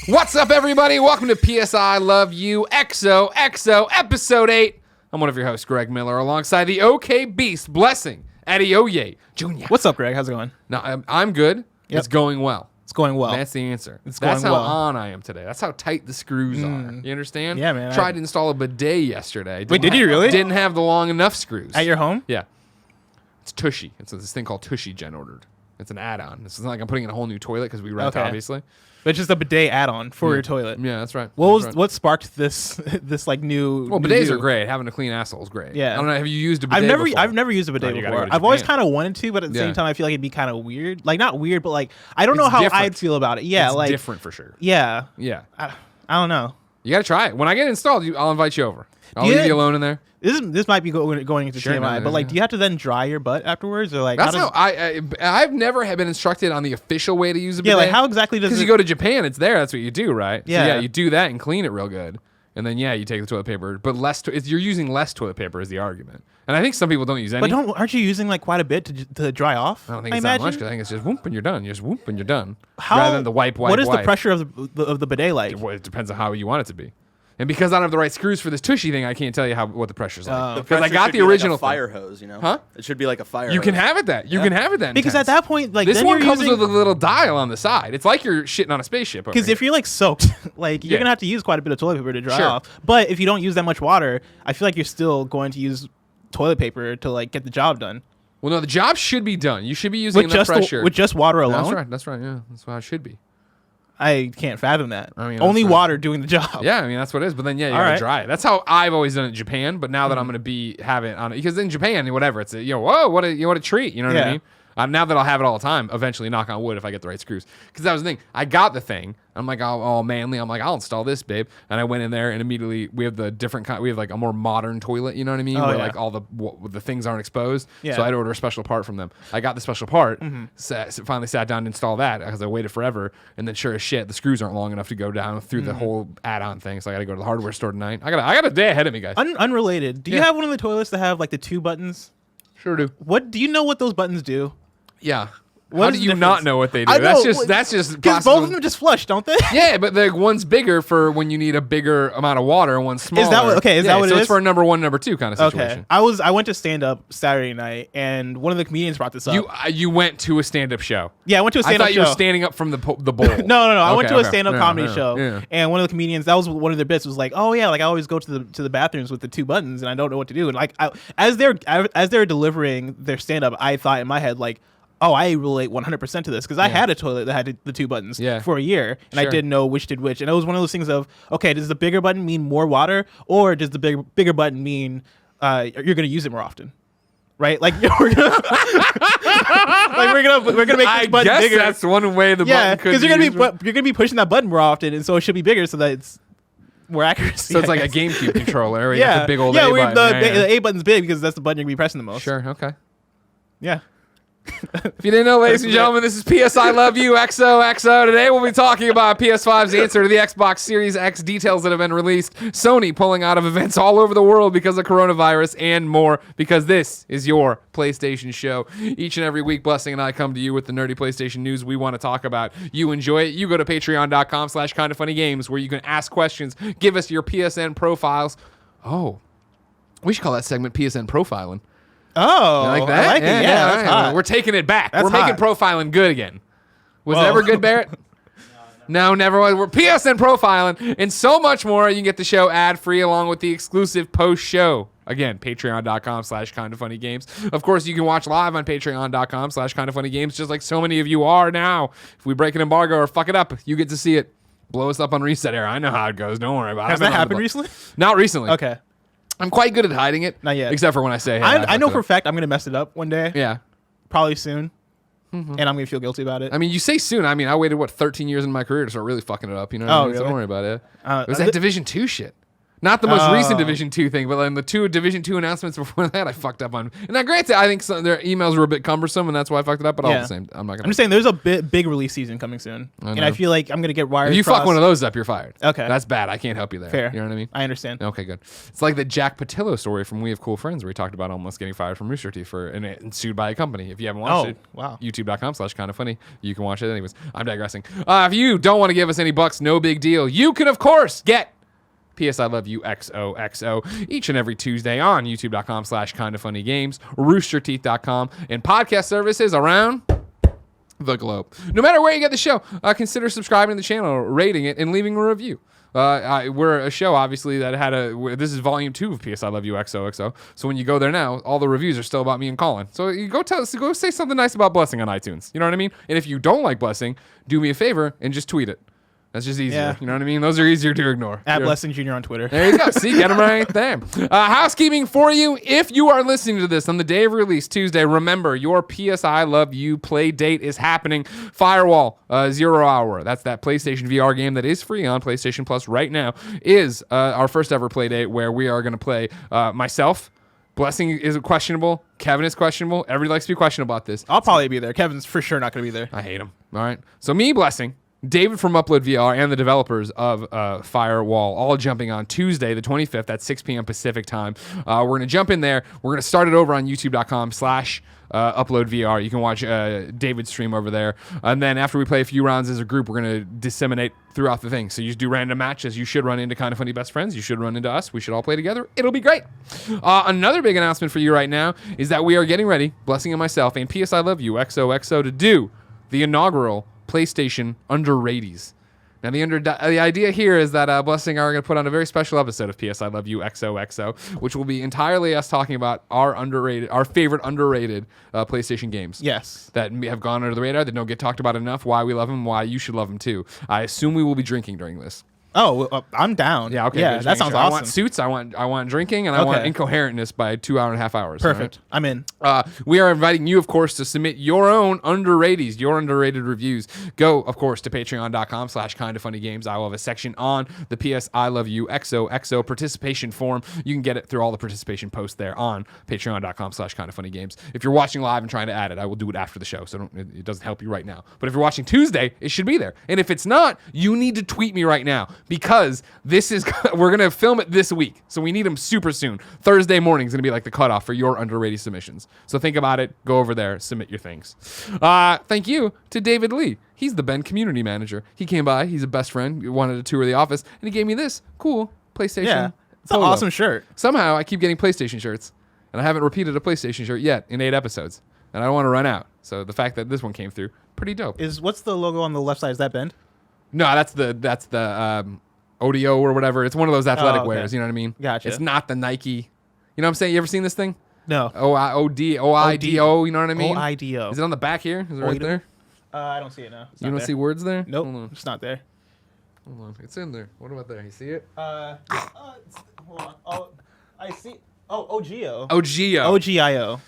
What's up, everybody? Welcome to PSI Love You XOXO Episode 8. I'm one of your hosts, Greg Miller, alongside the OK Beast, Blessing, Adeoye Jr. What's up, Greg? How's it going? No, I'm good. Yep. It's going well. It's going well. That's the answer. It's That's going how well. on I am today. That's how tight the screws are. You understand? Yeah, man. Tried to install a bidet yesterday. Wait, did you really? Didn't have the long enough screws. At your home? Yeah. It's Tushy. It's this thing called Tushy Jen ordered. It's an add-on. It's not like I'm putting in a whole new toilet because we rent, Okay. obviously. But it's just a bidet add-on for your toilet. Yeah, that's right. What sparked this like new? Well, new bidets view? are great. Having a clean asshole is great. Yeah. I don't know. Have you used a bidet before? I've never used a bidet you gotta before. go to I've always Japan. kind of wanted to, but at the Yeah. same time, I feel like it'd be kind of weird. Like not weird, but like I don't know It's how different. I'd feel about it. Yeah, It's like different for sure. Yeah, Yeah. I don't know. You got to try it. When I get it installed, I'll invite you over. I'll Yeah. leave you alone in there. This might be going into Sure, TMI, no, but like, yeah. do you have to then dry your butt afterwards, or like? That's how how I've never been instructed on the official way to use a Yeah, bidet. like how exactly does Because it? you go to Japan, it's there. That's what you do, right? Yeah. So yeah, you do that and clean it real good. And then, you take the toilet paper. But you're using less toilet paper is the argument. And I think some people don't use any. but aren't you using like quite a bit to dry off? I don't think it's that much. 'Cause I think it's just whoop and you're done. You just whoop and you're done. How, Rather than the wipe. What is the pressure of the bidet like? Well, it depends on how you want it to be. And because I don't have the right screws for this Tushy thing, I can't tell you what the pressure's like. The Because I pressure got should the be original like a fire hose, you know? Huh? It should be like a fire You hose. can have it that. You can have it that. Because at intense. that point, like This then one you're comes using, with a little dial on the side. It's like you're shitting on a spaceship. because if you're like soaked, like you're Yeah. gonna have to use quite a bit of toilet paper to dry Sure. off. But if you don't use that much water, I feel like you're still going to use toilet paper to like get the job done well, no, the job should be done. You should be using enough pressure. with just water alone. That's right. That's right. Yeah, that's how it should be. I can't fathom that. I mean, only that's right. water doing the job. Yeah, I mean that's what it is. But then you All gotta right. dry it. That's how I've always done it in Japan. But now that I'm gonna have it on, because in Japan, whatever, it's whoa, what a treat. You know what I Yeah. mean? Now that I'll have it all the time, eventually, knock on wood, if I get the right screws. Because that was the thing. I got the thing. I'm like, all manly. I'm like, I'll install this, babe. And I went in there, and immediately we have the different kind. We have like a more modern toilet. You know what I mean? Oh, Where yeah. like all the things aren't exposed. Yeah. So I had to order a special part from them. I got the special part. Finally sat down to install that because I waited forever. And then sure as shit, the screws aren't long enough to go down through the whole add-on thing. So I got to go to the hardware store tonight. I got a day ahead of me, guys. Unrelated. Do you Yeah. have one of the toilets that have like the 2 buttons? Sure do. What do you know what those buttons do? Yeah. What How is do the you difference? not know what they do? I know, That's just Because both of them just flush, don't they? Yeah, but the one's bigger for when you need a bigger amount of water, and one's smaller. Is that what so it it's is? for a number 1, number 2 kind of situation. Okay. I went to stand up Saturday night, and one of the comedians brought this up. You went to a stand-up show. Yeah, I went to a I stand up thought show. you were standing up from the bowl. No. I went to a Okay. stand up Yeah, comedy yeah, show, yeah. and one of the comedians, that was one of their bits, was like, "Oh yeah, like I always go to the bathrooms with the 2 buttons, and I don't know what to do." And like as they're delivering their stand up, I thought in my head like, oh, I relate 100% to this because I had a toilet that had the 2 buttons for a year, and I Sure. didn't know which did which. And it was one of those things of, okay, does the bigger button mean more water, or does the bigger button mean you're going to use it more often? Right? Like we're gonna make this I button guess bigger. that's one way the Yeah, button could because be you're used. gonna be pushing that button more often, and so it should be bigger so that it's more accuracy. So it's I like a guess. GameCube controller. Where you have the big old A the button. A button's big because that's the button you're gonna be pressing the most. Sure, okay. Yeah. If you didn't know, ladies and gentlemen, this is PSI Love You XOXO. Today we'll be talking about PS5's answer to the Xbox Series X details that have been released, Sony pulling out of events all over the world because of coronavirus, and more, because this is your PlayStation show. Each and every week, Blessing and I come to you with the nerdy PlayStation news we want to talk about. You enjoy it. You go to patreon.com/kindafunnygames where you can ask questions, give us your PSN profiles. Oh, we should call that segment PSN Profiling. Oh, You like that? I like it. Yeah, that's right. hot. We're taking it back. That's We're making hot. profiling good again. Was it Whoa. ever good, Barrett? No, never was. We're PSN profiling and so much more. You can get the show ad-free along with the exclusive post-show. Again, patreon.com/kindafunnygames. Of course, you can watch live on patreon.com/kindafunnygames, just like so many of you are now. If we break an embargo or fuck it up, you get to see it. Blow us up on Reset Era. I know how it goes. Don't worry about it. Has that happened recently? Not recently. Okay. I'm quite good at hiding it. Not yet. Except for when I say, hey, I know fucked for a it fact I'm gonna mess it up one day. up. Yeah. Probably soon. And I'm gonna feel guilty about it. I mean, you say soon. I mean, I waited 13 years in my career to start really fucking it up. You know what I mean? So really? don't worry about it. It was Uh, that Division 2 shit. Not the most recent Division 2 thing, but then the two Division 2 announcements before that, I fucked up on. And now, granted, I think their emails were a bit cumbersome, and that's why I fucked it up. But all the same, I'm not gonna. I'm just saying, there's a big release season coming soon, and I feel like I'm gonna get wired. If you fuck one of those up, you're fired. Okay, that's bad. I can't help you there. Fair. You know what I mean? I understand. Okay, good. It's like the Jack Patillo story from We Have Cool Friends, where he talked about almost getting fired from Rooster Teeth and sued by a company. If you haven't watched it, wow. YouTube.com/kindafunny. You can watch it. Anyways, I'm digressing. If you don't want to give us any bucks, no big deal. You can, of course, get PS I Love You XOXO each and every Tuesday on youtube.com/kindafunnygames, roosterteeth.com, and podcast services around the globe. No matter where you get the show, consider subscribing to the channel, rating it, and leaving a review. We're a show, obviously, that had this is volume 2 of PS I Love You XOXO. So when you go there now, all the reviews are still about me and Colin. So you go say something nice about Blessing on iTunes. You know what I mean? And if you don't like Blessing, do me a favor and just tweet it. That's just easier. Yeah. You know what I mean? Those are easier to ignore. At Blessing Jr. on Twitter. There you go. See, get them right there. Housekeeping for you. If you are listening to this on the day of release, Tuesday, remember your PS I Love You play date is happening. Firewall, 0 hour. That's that PlayStation VR game that is free on PlayStation Plus right now. Is our first ever play date where we are going to play myself. Blessing is questionable. Kevin is questionable. Everybody likes to be questionable about this. I'll probably be there. Kevin's for sure not going to be there. I hate him. All right. So me, Blessing, David from Upload VR, and the developers of Firewall all jumping on Tuesday, the 25th at 6 p.m. Pacific time. We're going to jump in there. We're going to start it over on youtube.com/uploadvr. You can watch David's stream over there. And then after we play a few rounds as a group, we're going to disseminate throughout the thing. So you just do random matches. You should run into Kinda Funny best friends. You should run into us. We should all play together. It'll be great. Another big announcement for you right now is that we are getting ready, Blessing and myself, and PS I Love You XOXO, to do the inaugural PlayStation Underratieds. Now, the idea here is that Blessing are going to put on a very special episode of PS I Love You XOXO, which will be entirely us talking about our favorite underrated PlayStation games. Yes. That have gone under the radar, that don't get talked about enough, why we love them, why you should love them too. I assume we will be drinking during this. Oh, I'm down. Yeah, okay. Yeah, that sounds awesome. I want suits, I want drinking, and I want incoherentness by 2.5 hours. Perfect. Right? I'm in. We are inviting you, of course, to submit your own underratieds, your underrated reviews. Go, of course, to patreon.com/kindafunnygames. I will have a section on the PS I Love You XOXO participation form. You can get it through all the participation posts there on patreon.com/kindafunnygames. If you're watching live and trying to add it, I will do it after the show, so it doesn't help you right now. But if you're watching Tuesday, it should be there. And if it's not, you need to tweet me right now. Because we're going to film it this week. So we need them super soon. Thursday morning is going to be like the cutoff for your underrated submissions. So think about it. Go over there. Submit your things. Thank you to David Lee. He's the Ben community manager. He came by. He's a best friend. He wanted to tour the office. And he gave me this cool PlayStation. Yeah. It's an awesome shirt. Somehow I keep getting PlayStation shirts. And I haven't repeated a PlayStation shirt yet in 8 episodes. And I don't want to run out. So the fact that this one came through, pretty dope. What's the logo on the left side? Is that Ben? No, that's the Adeoye or whatever. It's one of those athletic wears. You know what I mean? Gotcha. It's not the Nike. You know what I'm saying? You ever seen this thing? No. OIDO. You know what I mean? OIDO. Is it on the back here? Is it right there? I don't see it now. You don't see words there? Nope. It's not there. Hold on. It's in there. What about there? You see it? Hold on. Oh, I see. Oh, OGO. OGO. OGIO.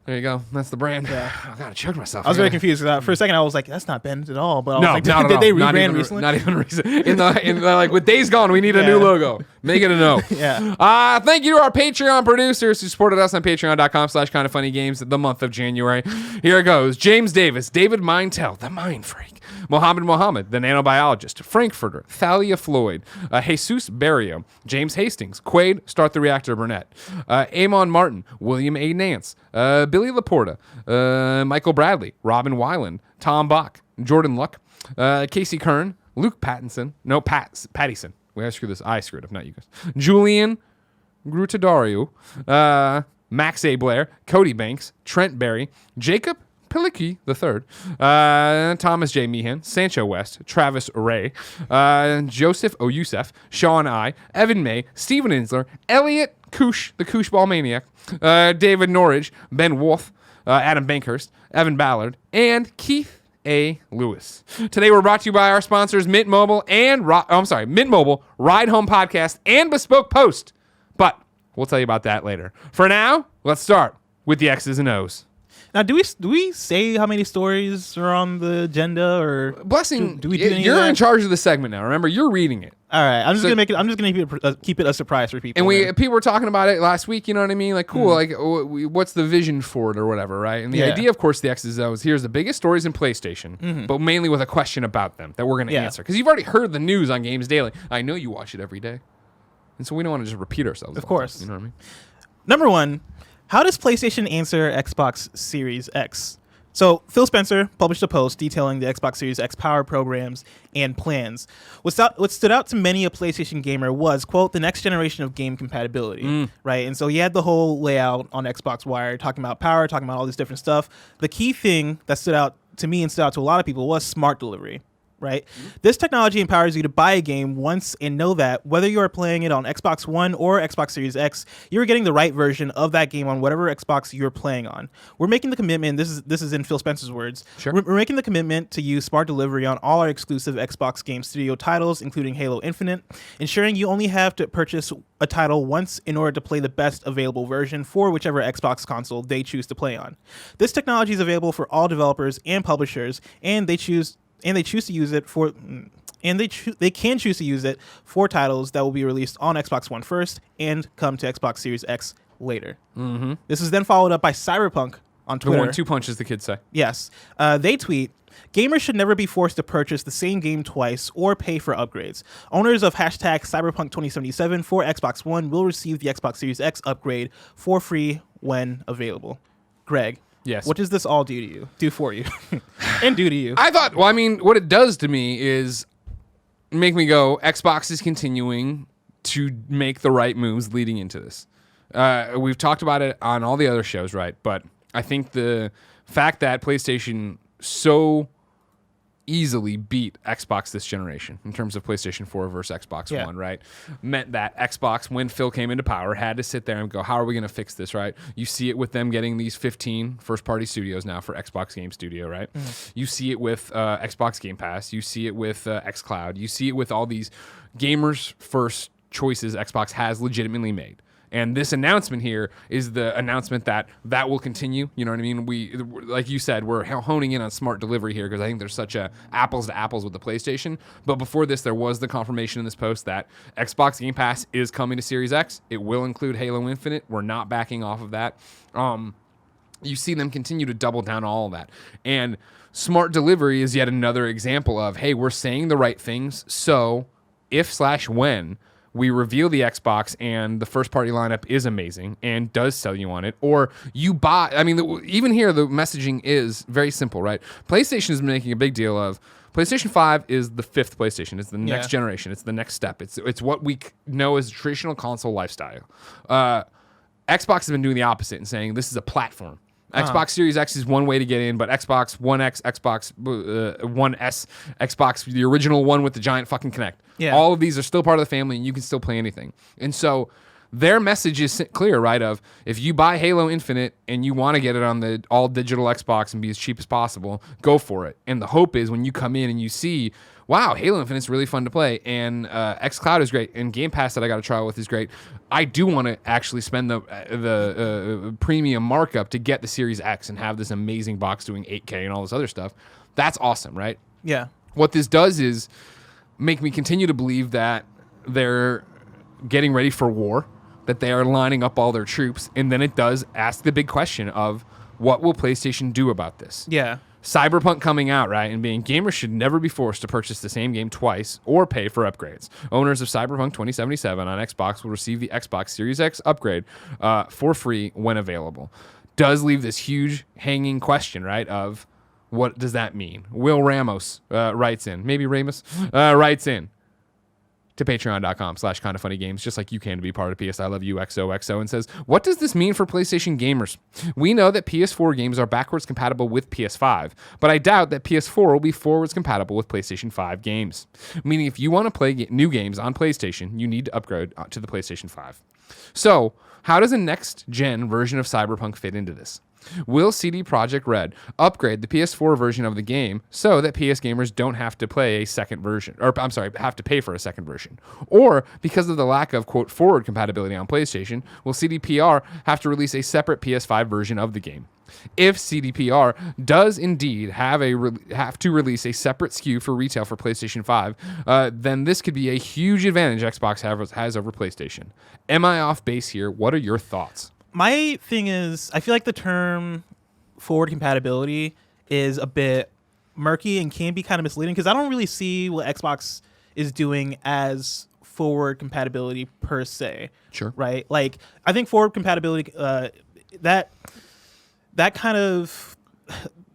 There you go. That's the brand. Yeah. I gotta choke myself. I was very confused. For a second, I was like, "That's not Ben at all." But I was like, no, did they rebrand recently? Not even recently. In the like with Days Gone, we need a new logo. Make it a no. Yeah. Thank you to our Patreon producers who supported us on patreon.com/kindafunnygames the month of January. Here it goes. James Davis, David Mintel, the Mind Freak, Mohammed, the Nanobiologist, Frankfurter, Thalia Floyd, Jesus Barrio, James Hastings, Quaid, Start the Reactor Burnett, Amon Martin, William A. Nance, Billy Laporta, Michael Bradley, Robin Weiland, Tom Bach, Jordan Luck, Casey Kern, Luke Pattison, Pattison. I screwed up, not you guys. Julian Grutadario, Max A. Blair, Cody Banks, Trent Berry, Jacob Pilicki III, Thomas J. Meehan, Sancho West, Travis Ray, Joseph O. Youssef, Sean I, Evan May, Steven Insler, Elliot Koosh, the Koosh Ball Maniac, David Norridge, Ben Wolf, Adam Bankhurst, Evan Ballard, and Keith A. Lewis. Today we're brought to you by our sponsors Mint Mobile, Mint Mobile, Ride Home Podcast, and Bespoke Post. But we'll tell you about that later. For now, let's start with the X's and O's. Now, do we say how many stories are on the agenda, or Blessing, do we do any of you're that? in charge of the segment now. Remember, you're reading it. All right, I'm just gonna keep it a surprise for people. And people were talking about it last week. You know what I mean? Like, cool. Like, what's the vision for it or whatever, right? And the idea, of course, the X is here's the biggest stories in PlayStation, but mainly with a question about them that we're going to answer because you've already heard the news on Games Daily. I know you watch it every day, and so we don't want to just repeat ourselves. Of course, you know what I mean. Number one, how does PlayStation answer Xbox Series X? So Phil Spencer published a post detailing the Xbox Series X power programs and plans. What stood out to many a PlayStation gamer was, quote, the next generation of game compatibility, right? And so he had the whole layout on Xbox Wire talking about power, talking about all this different stuff. The key thing that stood out to me and stood out to a lot of people was smart delivery. Right? This technology empowers you to buy a game once and know that whether you are playing it on Xbox One or Xbox Series X, you're getting the right version of that game on whatever Xbox you're playing on. We're making the commitment, this is in Phil Spencer's words, Sure. We're making the commitment to use smart delivery on all our exclusive Xbox Game Studio titles, including Halo Infinite, ensuring you only have to purchase a title once in order to play the best available version for whichever Xbox console they choose to play on. This technology is available for all developers and publishers, and they choose to use it for, they can choose to use it for titles that will be released on Xbox One first and come to Xbox Series X later. Mm-hmm. This is then followed up by Cyberpunk on Twitter. The 1-2 punch, as the kids say. Yes. They tweet, gamers should never be forced to purchase the same game twice or pay for upgrades. Owners of hashtag Cyberpunk 2077 for Xbox One will receive the Xbox Series X upgrade for free when available. Greg. Yes. What does this all do for you? And do to you? I thought, well, I mean, what it does to me is make me go, Xbox is continuing to make the right moves leading into this. We've talked about it on all the other shows, right? But I think the fact that PlayStation so easily beat Xbox this generation in terms of PlayStation 4 versus Xbox One, right? Meant that Xbox, when Phil came into power, had to sit there and go, how are we going to fix this, right? You see it with them getting these 15 first-party studios now for Xbox Game Studio, right? You see it with Xbox Game Pass. You see it with xCloud. You see it with all these gamers' first choices Xbox has legitimately made. And this announcement here is the announcement that will continue. You know what I mean? We, like you said, we're honing in on smart delivery here because I think there's such a apples to apples with the PlayStation. But before this, there was the confirmation in this post that Xbox Game Pass is coming to Series X. It will include Halo Infinite. We're not backing off of that. You see them continue to double down on all of that. And smart delivery is yet another example of, hey, we're saying the right things. So if/when we reveal the Xbox and the first party lineup is amazing and does sell you on it, or you buy, I mean, even here, the messaging is very simple, right? PlayStation is making a big deal of PlayStation 5 is the fifth PlayStation. It's the next generation. It's the next step. It's what we know as traditional console lifestyle. Xbox has been doing the opposite and saying this is a platform. Xbox Series X is one way to get in, but Xbox One X, Xbox One S, Xbox, the original one with the giant fucking Kinect. Yeah. All of these are still part of the family, and you can still play anything. And so their message is clear, right? Of if you buy Halo Infinite and you want to get it on the all-digital Xbox and be as cheap as possible, go for it. And the hope is when you come in and you see, wow, Halo Infinite's really fun to play, and xCloud is great, and Game Pass that I got to trial with is great. I do want to actually spend the premium markup to get the Series X and have this amazing box doing 8K and all this other stuff. That's awesome, right? Yeah. What this does is make me continue to believe that they're getting ready for war, that they are lining up all their troops, and then it does ask the big question of what will PlayStation do about this? Yeah. Cyberpunk coming out, right, and being gamers should never be forced to purchase the same game twice or pay for upgrades. Owners of Cyberpunk 2077 on Xbox will receive the Xbox Series X upgrade for free when available. Does leave this huge hanging question, right, of what does that mean? Will Ramos writes in, maybe Ramos writes in to patreon.com/kindafunnygames, just like you can to be part of PS I Love You XOXO, and says, what does this mean for PlayStation gamers? We know that PS4 games are backwards compatible with PS5, but I doubt that PS4 will be forwards compatible with PlayStation 5 games. Meaning if you want to play new games on PlayStation, you need to upgrade to the PlayStation 5. So, how does a next-gen version of Cyberpunk fit into this? Will CD Projekt Red upgrade the PS4 version of the game so that PS gamers don't have to play a second version, or I'm sorry, have to pay for a second version? Or because of the lack of, quote, forward compatibility on PlayStation, will CDPR have to release a separate PS5 version of the game? If CDPR does indeed have to release a separate SKU for retail for PlayStation 5, then this could be a huge advantage Xbox has over PlayStation. Am I off base here? What are your thoughts? My thing is, I feel like the term forward compatibility is a bit murky and can be kind of misleading because I don't really see what Xbox is doing as forward compatibility per se. Sure. Right? Like, I think forward compatibility, that kind of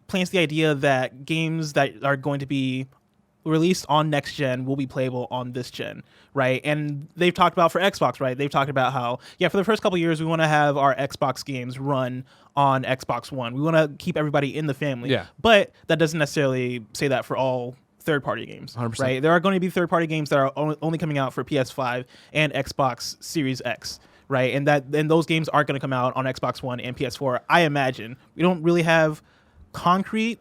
plants the idea that games that are going to be released on next gen will be playable on this gen, right? And they've talked about for Xbox, right? They've talked about how, for the first couple of years, we want to have our Xbox games run on Xbox One. We want to keep everybody in the family. Yeah. But that doesn't necessarily say that for all third-party games, 100%. right? There are going to be third-party games that are only coming out for PS5 and Xbox Series X, right? And those games aren't going to come out on Xbox One and PS4, I imagine. We don't really have concrete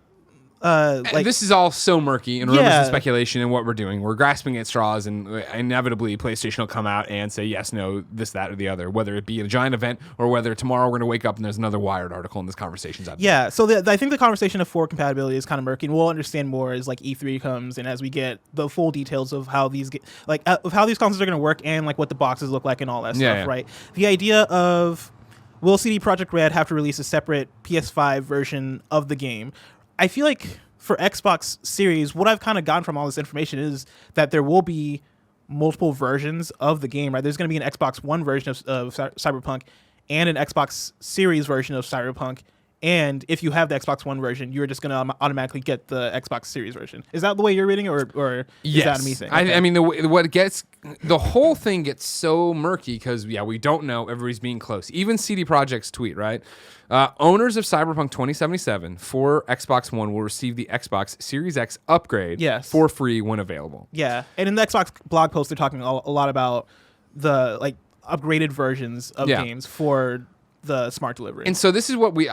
this is all so murky and rumors and speculation and what we're doing. We're grasping at straws, and inevitably PlayStation will come out and say yes, no, this, that, or the other, whether it be a giant event or whether tomorrow we're going to wake up and there's another Wired article and this conversation's out there. Yeah, so I think the conversation of forward compatibility is kind of murky, and we'll understand more as like E3 comes and as we get the full details of how these of how these consoles are going to work and like what the boxes look like and all that stuff, right? The idea of will CD Projekt Red have to release a separate PS5 version of the game? I feel like for Xbox Series, what I've kind of gotten from all this information is that there will be multiple versions of the game, right? There's going to be an Xbox One version of Cyberpunk and an Xbox Series version of Cyberpunk. And if you have the Xbox One version, you're just going to automatically get the Xbox Series version. Is that the way you're reading it, or is that a me thing? Okay. I mean, the whole thing gets so murky because, we don't know. Everybody's being close. Even CD Projekt's tweet, right? Owners of Cyberpunk 2077 for Xbox One will receive the Xbox Series X upgrade for free when available. Yeah, and in the Xbox blog post, they're talking a lot about the upgraded versions of games for the smart delivery. And so this is what we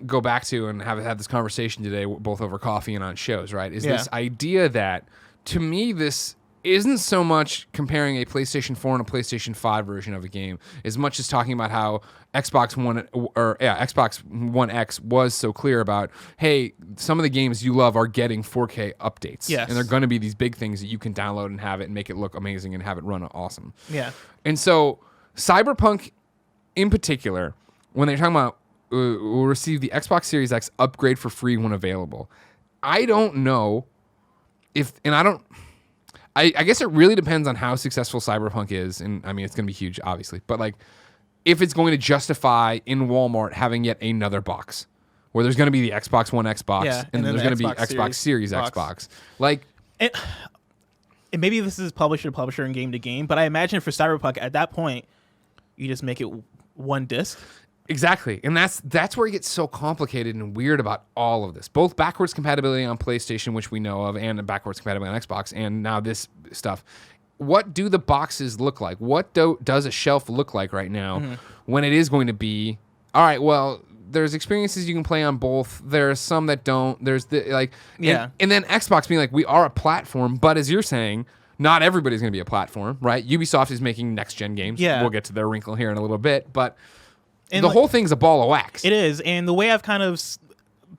go back to and have had this conversation today, both over coffee and on shows, right? Is this idea that, to me, this isn't so much comparing a PlayStation 4 and a PlayStation 5 version of a game as much as talking about how Xbox One X was so clear about, hey, some of the games you love are getting 4K updates. Yes. And they're going to be these big things that you can download and have it and make it look amazing and have it run awesome. Yeah. And so Cyberpunk in particular, when they're talking about will receive the Xbox Series X upgrade for free when available, I don't know I guess it really depends on how successful Cyberpunk is, and I mean it's going to be huge, obviously. But if it's going to justify in Walmart having yet another box where there's going to be the Xbox One Xbox, and then there's going to be Xbox Series Xbox. And maybe this is publisher to publisher and game to game, but I imagine for Cyberpunk at that point, you just make it one disc. Exactly. And that's where it gets so complicated and weird about all of this. Both backwards compatibility on PlayStation, which we know of, and backwards compatibility on Xbox, and now this stuff. What do the boxes look like? What does a shelf look like right now when it is going to be, all right, well, there's experiences you can play on both. There's some that don't. There's and then Xbox being like, we are a platform, but as you're saying, not everybody's going to be a platform, right? Ubisoft is making next-gen games. Yeah. We'll get to their wrinkle here in a little bit, but the whole thing's a ball of wax. It is, and the way I've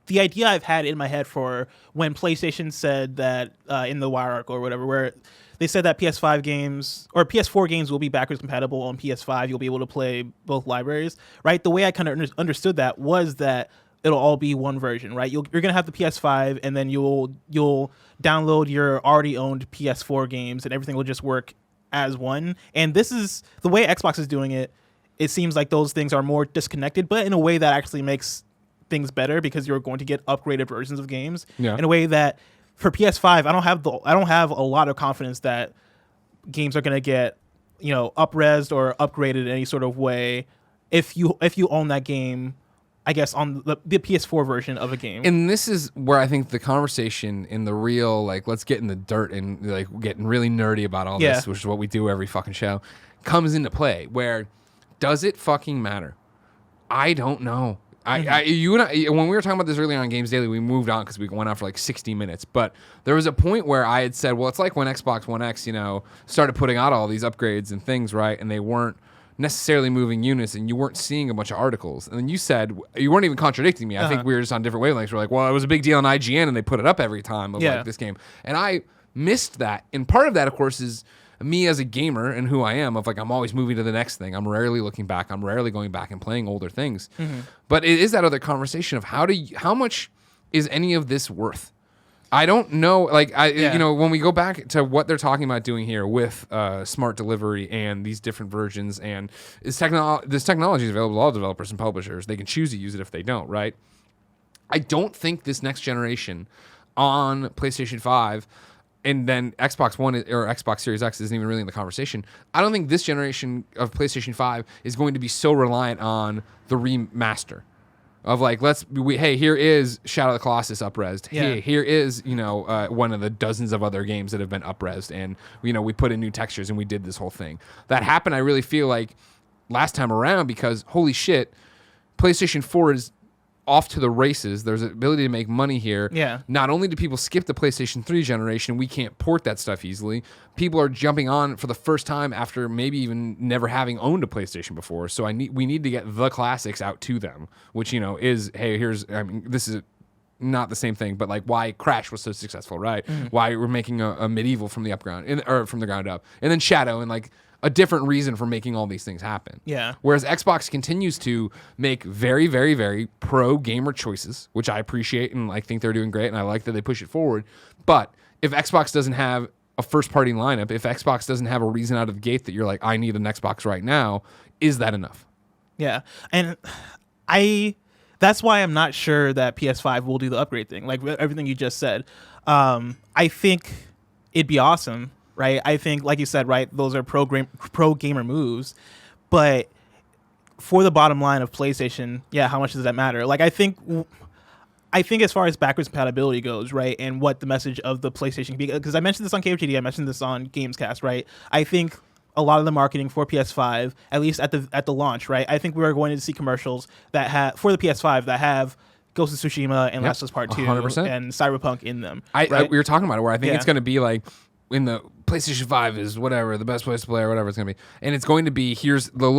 the idea I've had in my head for when PlayStation said that in the Wire article or whatever, where they said that PS5 games or PS4 games will be backwards compatible on PS5. You'll be able to play both libraries, right? The way I kind of understood that was that it'll all be one version, right? You're gonna have the PS5, and then you'll download your already owned PS4 games, and everything will just work as one. And this is the way Xbox is doing it. It seems like those things are more disconnected, but in a way that actually makes things better because you're going to get upgraded versions of games in a way that for PS5, I don't have a lot of confidence that games are going to get, up-resed or upgraded in any sort of way if you own that game, I guess, on the PS4 version of a game. And this is where I think the conversation in the real, let's get in the dirt and getting really nerdy about all this, which is what we do every fucking show, comes into play where does it fucking matter? I don't know. You and I, when we were talking about this earlier on Games Daily, we moved on because we went on for 60 minutes. But there was a point where I had said, well, it's like when Xbox One X, started putting out all these upgrades and things, right? And they weren't necessarily moving units and you weren't seeing a bunch of articles. And then you said, you weren't even contradicting me. I think we were just on different wavelengths. We're like, well, it was a big deal on IGN and they put it up every time of like this game. And I missed that. And part of that, of course, is me as a gamer and who I am of like, I'm always moving to the next thing. I'm rarely looking back. I'm rarely going back and playing older things. But it is that other conversation of how much is any of this worth? I don't know. Like, you know, when we go back to what they're talking about doing here with smart delivery and these different versions, and this technology is available to all developers and publishers. They can choose to use it if they don't, right? I don't think this next generation on PlayStation 5 and then Xbox One or Xbox Series X isn't even really in the conversation. I don't think this generation of PlayStation 5 is going to be so reliant on the remaster. Of like, hey, here is Shadow of the Colossus up-resed. Hey, here is, you know, one of the dozens of other games that have been up-resed. And, you know, we put in new textures and we did this whole thing. That happened, I really feel like, last time around because, holy shit, PlayStation 4 is off to the races. There's an ability to make money here. Yeah. Not only do people skip the PlayStation 3 generation, we can't port that stuff easily. People are jumping on for the first time after maybe even never having owned a PlayStation before. So we need to get the classics out to them, which, you know, is, hey, this is not the same thing, but like why Crash was so successful, right? Why we're making a medieval from the from the ground up, and then Shadow and like a different reason for making all these things happen. Yeah. Whereas Xbox continues to make very, very, very pro gamer choices, which I appreciate and I think they're doing great, and I like that they push it forward. But if Xbox doesn't have a first-party lineup, if Xbox doesn't have a reason out of the gate that you're like, I need an Xbox right now, is that enough? Yeah, and that's why I'm not sure that PS5 will do the upgrade thing. Like everything you just said, I think it'd be awesome. Right, I think, like you said, right, those are pro gamer moves, but for the bottom line of PlayStation, yeah, how much does that matter? Like, I think as far as backwards compatibility goes, right, and what the message of the PlayStation can be, because I mentioned this on KFGD, I mentioned this on Gamescast, right. I think a lot of the marketing for PS5, at least at the launch, right, I think we are going to see commercials that have for the PS5 that have Ghost of Tsushima and Last of Us Part 2 100%. And Cyberpunk in them. We were talking about it where I think it's going to be like, in the PlayStation 5 is whatever, the best place to play or whatever it's going to be. And it's going to be, here's the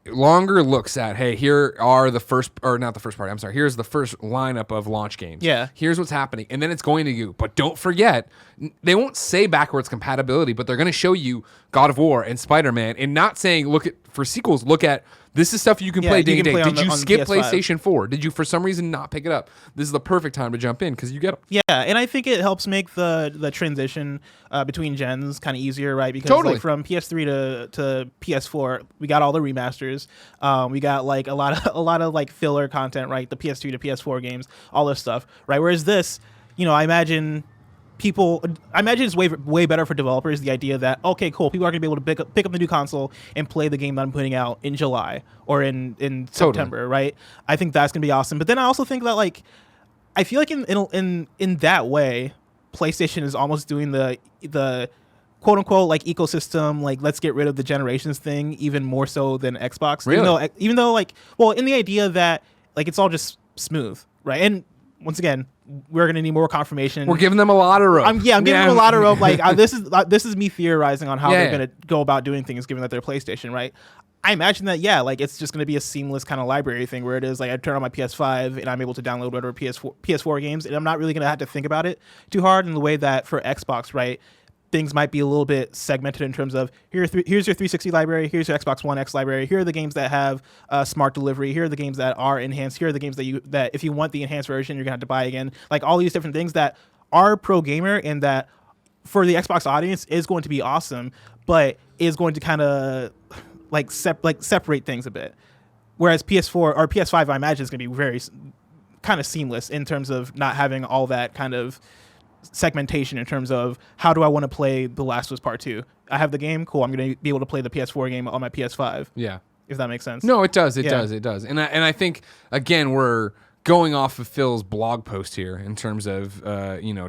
longer looks at, hey, here are the first, or not the first party, I'm sorry, here's the first lineup of launch games. Yeah. Here's what's happening. And then it's going to you. But don't forget, they won't say backwards compatibility, but they're going to show you God of War and Spider-Man and not saying, for sequels, look at, this is stuff you can play day to day. Did you skip PlayStation 4? Did you, for some reason, not pick it up? This is the perfect time to jump in because you get them. Yeah, and I think it helps make the transition between gens kind of easier, right? Because like from PS3 to PS4, we got all the remasters. We got like a lot of like filler content, right? The PS3 to PS4 games, all this stuff, right? Whereas this, you know, I imagine it's way better for developers, the idea that, okay, cool, people are going to be able to pick up the new console and play the game that I'm putting out in July or in September, right? I think that's going to be awesome. But then I also think that, like, I feel like in that way, PlayStation is almost doing the quote unquote like ecosystem, like let's get rid of the generations thing even more so than Xbox. Really? Even though like, well, in the idea that like it's all just smooth, right? And once again, we're gonna need more confirmation. We're giving them a lot of rope. I'm giving them a lot of rope. Like this is me theorizing on how they're gonna go about doing things, given that they're PlayStation, right? I imagine that like it's just gonna be a seamless kind of library thing where it is like I turn on my PS5 and I'm able to download whatever PS4 games, and I'm not really gonna have to think about it too hard in the way that for Xbox, right? Things might be a little bit segmented in terms of here's your 360 library, here's your Xbox One X library, here are the games that have smart delivery, here are the games that are enhanced, here are the games that if you want the enhanced version, you're gonna have to buy again. Like all these different things that are pro gamer and that for the Xbox audience is going to be awesome, but is going to kind of like separate things a bit. Whereas PS4 or PS5, I imagine is gonna be very kind of seamless in terms of not having all that kind of segmentation in terms of how do I want to play The Last of Us Part 2. I have the game, cool, I'm going to be able to play the PS4 game on my PS5. Yeah. If that makes sense. No, it does. It does. And I think, again, we're going off of Phil's blog post here in terms of,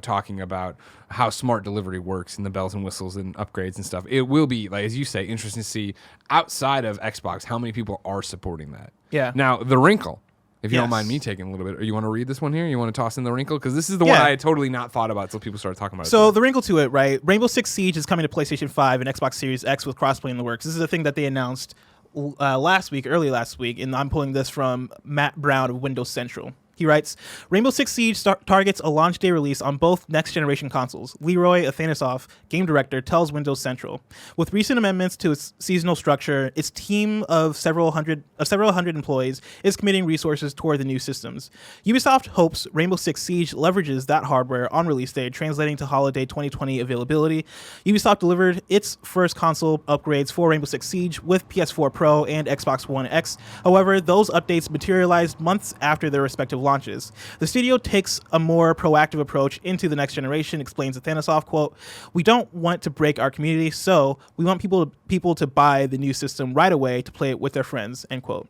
talking about how smart delivery works and the bells and whistles and upgrades and stuff. It will be, like as you say, interesting to see outside of Xbox how many people are supporting that. Yeah. Now, the wrinkle, if you don't mind me taking a little bit, or you want to read this one here? You want to toss in the wrinkle? Because this is the one I had totally not thought about until people started talking about it. So the wrinkle to it, right? Rainbow Six Siege is coming to PlayStation 5 and Xbox Series X with crossplay in the works. This is a thing that they announced early last week, and I'm pulling this from Matt Brown of Windows Central. He writes, Rainbow Six Siege targets a launch day release on both next-generation consoles. Leroy Athanasoff, game director, tells Windows Central. With recent amendments to its seasonal structure, its team of several hundred employees is committing resources toward the new systems. Ubisoft hopes Rainbow Six Siege leverages that hardware on release day, translating to holiday 2020 availability. Ubisoft delivered its first console upgrades for Rainbow Six Siege with PS4 Pro and Xbox One X. However, those updates materialized months after their respective launches. The studio takes a more proactive approach into the next generation, explains Athanasoff, quote, "We don't want to break our community, so we want people to buy the new system right away to play it with their friends," end quote.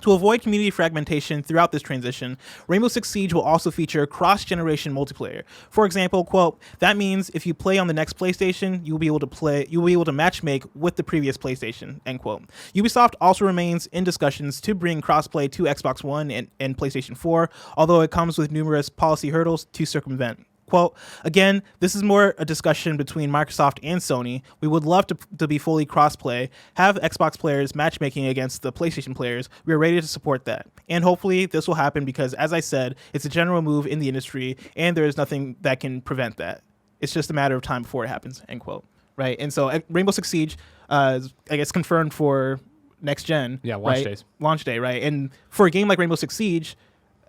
To avoid community fragmentation throughout this transition, Rainbow Six Siege will also feature cross-generation multiplayer. For example, quote, "That means if you play on the next PlayStation, you will be able to matchmake with the previous PlayStation," end quote. Ubisoft also remains in discussions to bring crossplay to Xbox One and PlayStation 4, although it comes with numerous policy hurdles to circumvent. Quote, "Again, this is more a discussion between Microsoft and Sony. We would love to be fully cross-play, have Xbox players matchmaking against the PlayStation players. We are ready to support that. And hopefully this will happen because, as I said, it's a general move in the industry and there is nothing that can prevent that. It's just a matter of time before it happens," end quote. Right? And so Rainbow Six Siege, I guess, confirmed for next gen. Yeah, launch right? days. Launch day, right? And for a game like Rainbow Six Siege,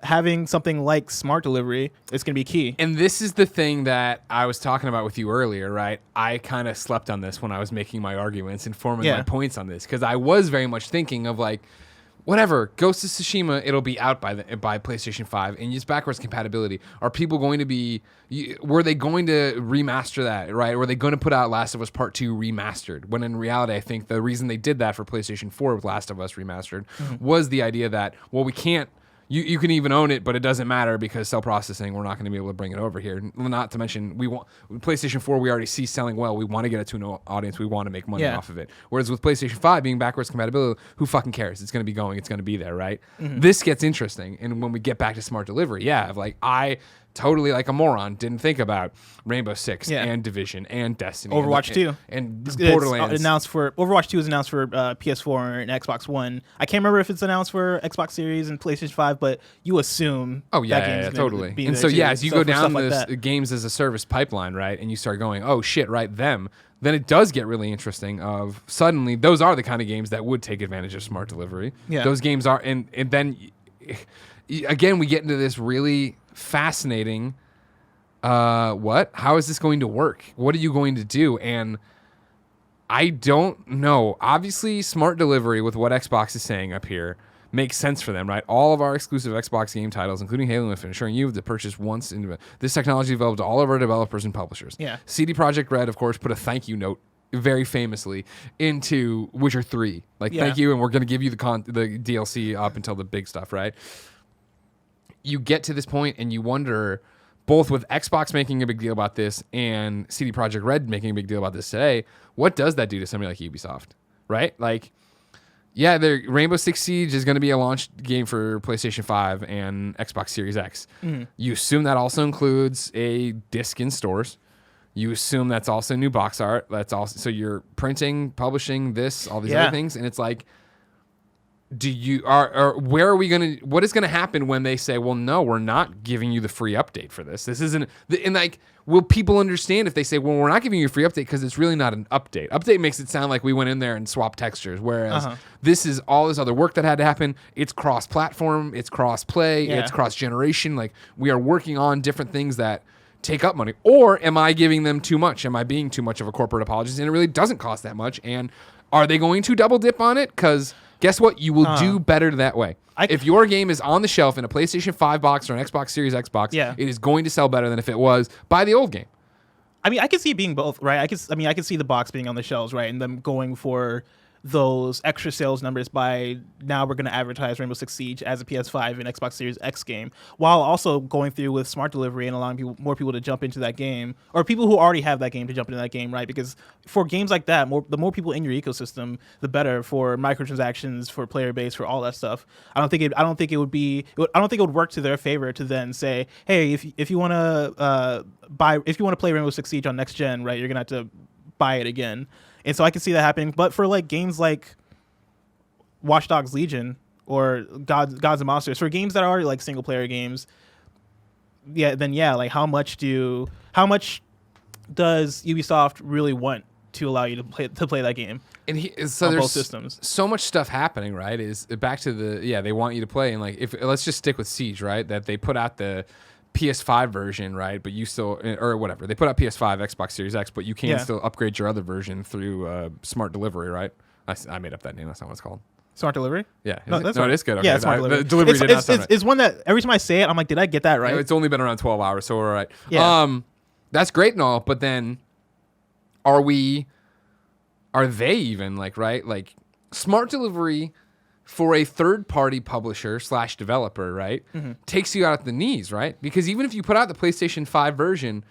having something like smart delivery is going to be key. And this is the thing that I was talking about with you earlier, right? I kind of slept on this when I was making my arguments and forming my points on this, because I was very much thinking of like, whatever, Ghost of Tsushima, it'll be out by PlayStation 5 and use backwards compatibility. Are people going to be, were they going to remaster that, right? Were they going to put out Last of Us Part 2 remastered? When in reality, I think the reason they did that for PlayStation 4 with Last of Us remastered was the idea that, well, we can't, You can even own it, but it doesn't matter because cell processing, we're not going to be able to bring it over here. Not to mention, we want PlayStation 4, we already see selling well. We want to get it to an audience. We want to make money off of it. Whereas with PlayStation 5 being backwards compatibility, who fucking cares? It's going to be going. It's going to be there, right? This gets interesting. And when we get back to smart delivery, like I totally like a moron didn't think about Rainbow Six and Division and Destiny, Overwatch 2 and Borderlands. Overwatch 2 is announced for PS4 and Xbox One. I can't remember if it's announced for Xbox Series and PlayStation 5, but you assume that game's totally. And so as you go down this games as a service pipeline, right, and you start going, oh shit, right, then it does get really interesting. Of suddenly those are the kind of games that would take advantage of smart delivery. Yeah. Those games are, and then again we get into this really fascinating how is this going to work? What are you going to do? And I don't know. Obviously smart delivery with what Xbox is saying up here makes sense for them, right? All of our exclusive Xbox game titles, including Halo Infinite, ensuring you have to purchase once. This technology developed to all of our developers and publishers. Yeah. CD Projekt Red, of course, put a thank you note very famously into Witcher 3. Thank you, and we're going to give you the DLC up until the big stuff, right? You get to this point and you wonder, both with Xbox making a big deal about this and CD Projekt Red making a big deal about this today, what does that do to somebody like Ubisoft, right? Their Rainbow Six Siege is going to be a launch game for PlayStation 5 and Xbox Series X. You assume that also includes a disc in stores. You assume that's also new box art. That's also, so you're printing, publishing this, all these other things, and it's like, where are we going to, what is going to happen when they say, well, no, we're not giving you the free update for this. This isn't, and will people understand if they say, well, we're not giving you a free update because it's really not an update. Update makes it sound like we went in there and swapped textures, whereas this is all this other work that had to happen. It's cross-platform, it's cross-play, it's cross-generation. We are working on different things that take up money. Or am I giving them too much? Am I being too much of a corporate apologist? And it really doesn't cost that much. And are they going to double dip on it? Because guess what? You will do better that way. If your game is on the shelf in a PlayStation 5 box or an Xbox Series Xbox, it is going to sell better than if it was buy the old game. I mean, I can see it being both, right? I can see the box being on the shelves, right, and them going for those extra sales numbers by now we're going to advertise Rainbow Six Siege as a PS5 and Xbox Series X game, while also going through with smart delivery and allowing more people to jump into that game, or people who already have that game to jump into that game, right? Because for games like that, the more people in your ecosystem, the better for microtransactions, for player base, for all that stuff. I don't think it would work to their favor to then say, hey, if you want to play Rainbow Six Siege on next gen, right, you're going to have to buy it again. And so I can see that happening. But for games like Watch Dogs Legion or Gods and Monsters, for games that are like single player games, like how much does Ubisoft really want to allow you to play that game? And so on there's both systems. so much stuff happening, right? Is back to they want you to play, and like if let's just stick with Siege, right? That they put out the PS5 version, right? But you still, or whatever, they put out PS5, Xbox Series X, but you can still upgrade your other version through smart delivery, right? I made up that name. That's not what it's called. Smart delivery? Yeah. That's it is good. Okay. Yeah, smart delivery. The delivery did not sound right. It's one that every time I say it, I'm like, did I get that right? It's only been around 12 hours, so we're all right. Yeah. That's great and all, but then are they even like, right? Like smart delivery for a third-party publisher / developer, right, takes you out at the knees, right? Because even if you put out the PlayStation 5 version,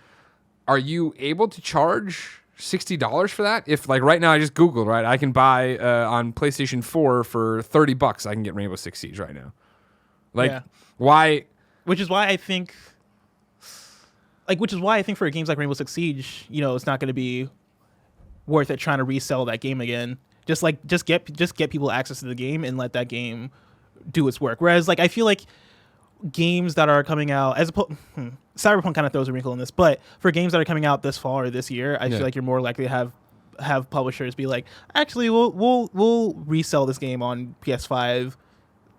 are you able to charge $60 for that? If like right now I just Googled, right, I can buy on PlayStation 4 for $30, I can get Rainbow Six Siege right now. Like why? Which is why I think for games like Rainbow Six Siege, it's not going to be worth it trying to resell that game again. Just get people access to the game and let that game do its work. Whereas like I feel like games that are coming out Cyberpunk kind of throws a wrinkle in this, but for games that are coming out this fall or this year, I feel like you're more likely to have publishers be like, actually we'll resell this game on PS5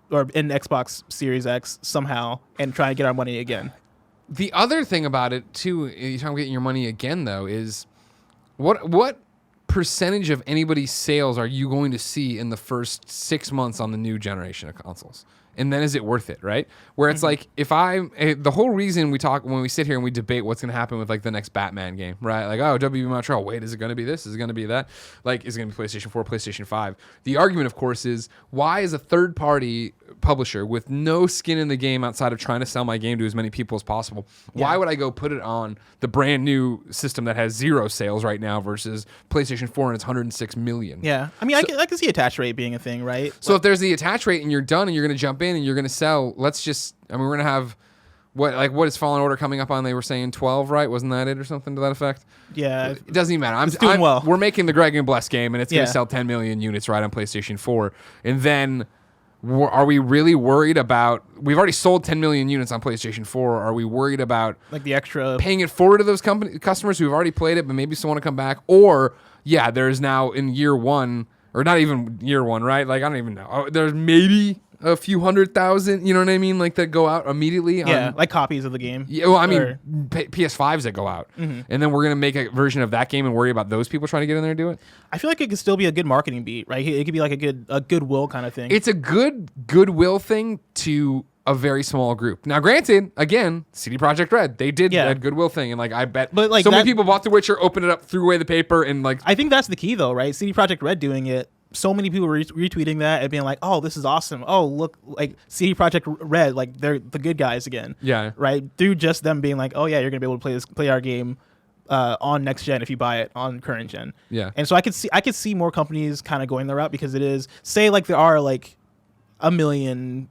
or in Xbox Series X somehow and try and get our money again. The other thing about it too, you're talking about getting your money again though, is what percentage of anybody's sales are you going to see in the first 6 months on the new generation of consoles? And then is it worth it, right? Where it's like, the whole reason when we sit here and we debate what's going to happen with like the next Batman game, right? Like, oh, WB Montreal, wait, is it going to be this? Is it going to be that? Like, is it going to be PlayStation 4, PlayStation 5? The argument, of course, is why is a third-party publisher with no skin in the game outside of trying to sell my game to as many people as possible, why would I go put it on the brand new system that has 0 sales right now versus PlayStation 4 and it's 106 million? Yeah. I mean, I can see attach rate being a thing, right? So if there's the attach rate and you're done and you're going to jump in and you're going to sell, we're going to have what is Fallen Order coming up on? They were saying 12, right? Wasn't that it or something to that effect? Yeah. It doesn't even matter. It's doing well. We're making the Greg and Bless game and it's going to sell 10 million units right on PlayStation 4. And then are we really worried about, we've already sold 10 million units on PlayStation 4. Are we worried about like the extra paying it forward to those customers who've already played it but maybe still want to come back? Or there's now in year one, or not even year one, right? Like I don't even know. There's maybe a few 100,000, you know what I mean? Like that go out immediately. Yeah, like copies of the game. Yeah, well, I mean, PS5s that go out. And then we're going to make a version of that game and worry about those people trying to get in there and do it. I feel like it could still be a good marketing beat, right? It could be like a goodwill kind of thing. It's a goodwill thing to a very small group. Now, granted, again, CD Projekt Red, they did that goodwill thing. And like, I bet so many people bought The Witcher, opened it up, threw away the paper, and like... I think that's the key though, right? CD Projekt Red doing it. So many people were retweeting that and being like, "Oh, this is awesome! Oh, look, like CD Projekt Red, like they're the good guys again." Yeah. Right. Through just them being like, "Oh yeah, you're gonna be able to play our game on next gen if you buy it on current gen." Yeah. And so I could see more companies kind of going the route because it is, say like there are like 1 million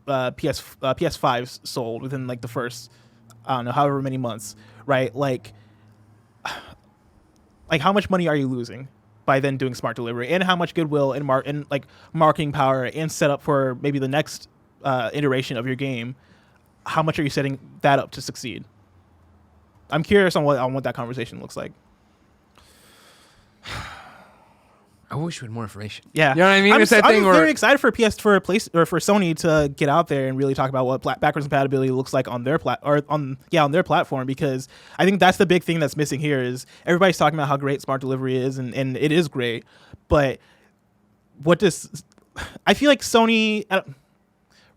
PS5s sold within like the first, I don't know, however many months, right? Like how much money are you losing by then doing smart delivery, and how much goodwill and like marketing power and setup for maybe the next iteration of your game? How much are you setting that up to succeed? I'm curious on what that conversation looks like. I wish we had more information. Yeah, you know what I mean. I'm very excited for for Sony to get out there and really talk about what backwards compatibility looks like on their on their platform, because I think that's the big thing that's missing here. Is everybody's talking about how great smart delivery is, and it is great, but I feel like Sony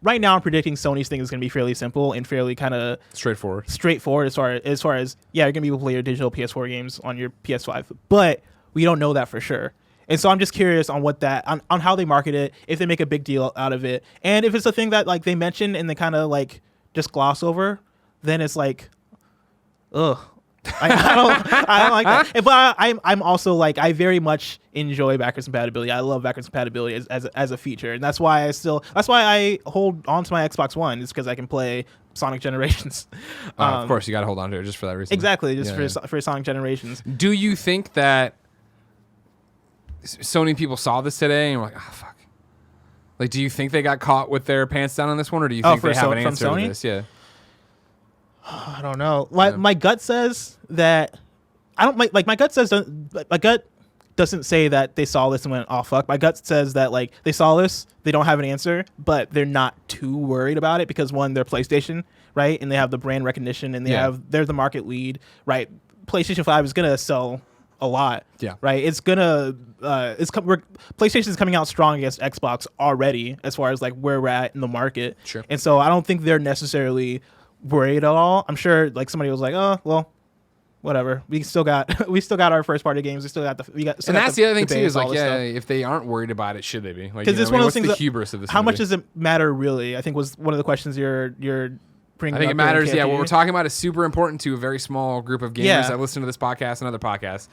right now, I'm predicting Sony's thing is going to be fairly simple and fairly kind of straightforward as far as you're going to be able to play your digital PS4 games on your PS5, but we don't know that for sure. And so I'm just curious on on how they market it, if they make a big deal out of it, and if it's a thing that like they mention and they kind of like just gloss over, then it's like, ugh. I don't like that. But I'm also like, I very much enjoy backwards compatibility. I love backwards compatibility as a feature, and that's why I hold on to my Xbox One, is because I can play Sonic Generations. Of course, you got to hold on to it just for that reason. Exactly, just for Sonic Generations. Do you think that Sony people saw this today and were like, oh, fuck. Like, do you think they got caught with their pants down on this one, or do you think they have an answer to this? Yeah. I don't know. My gut says that I don't like. My gut says my gut doesn't say that they saw this and went, "Oh fuck." My gut says that like they saw this, they don't have an answer, but they're not too worried about it because one, they're PlayStation, right, and they have the brand recognition and they're the market lead, right. PlayStation 5 is gonna sell a lot, right. It's gonna PlayStation is coming out strong against Xbox already as far as like where we're at in the market, and so I don't think they're necessarily worried at all. I'm sure like somebody was like, oh well, whatever, we still got our first party games, and that's the other thing too is like if they aren't worried about it, should they be? Like, because it's one of those things. The hubris of this. How much does it matter really? I think was one of the questions you're bringing. I think it matters. Yeah, what we're talking about is super important to a very small group of gamers that listen to this podcast and other podcasts.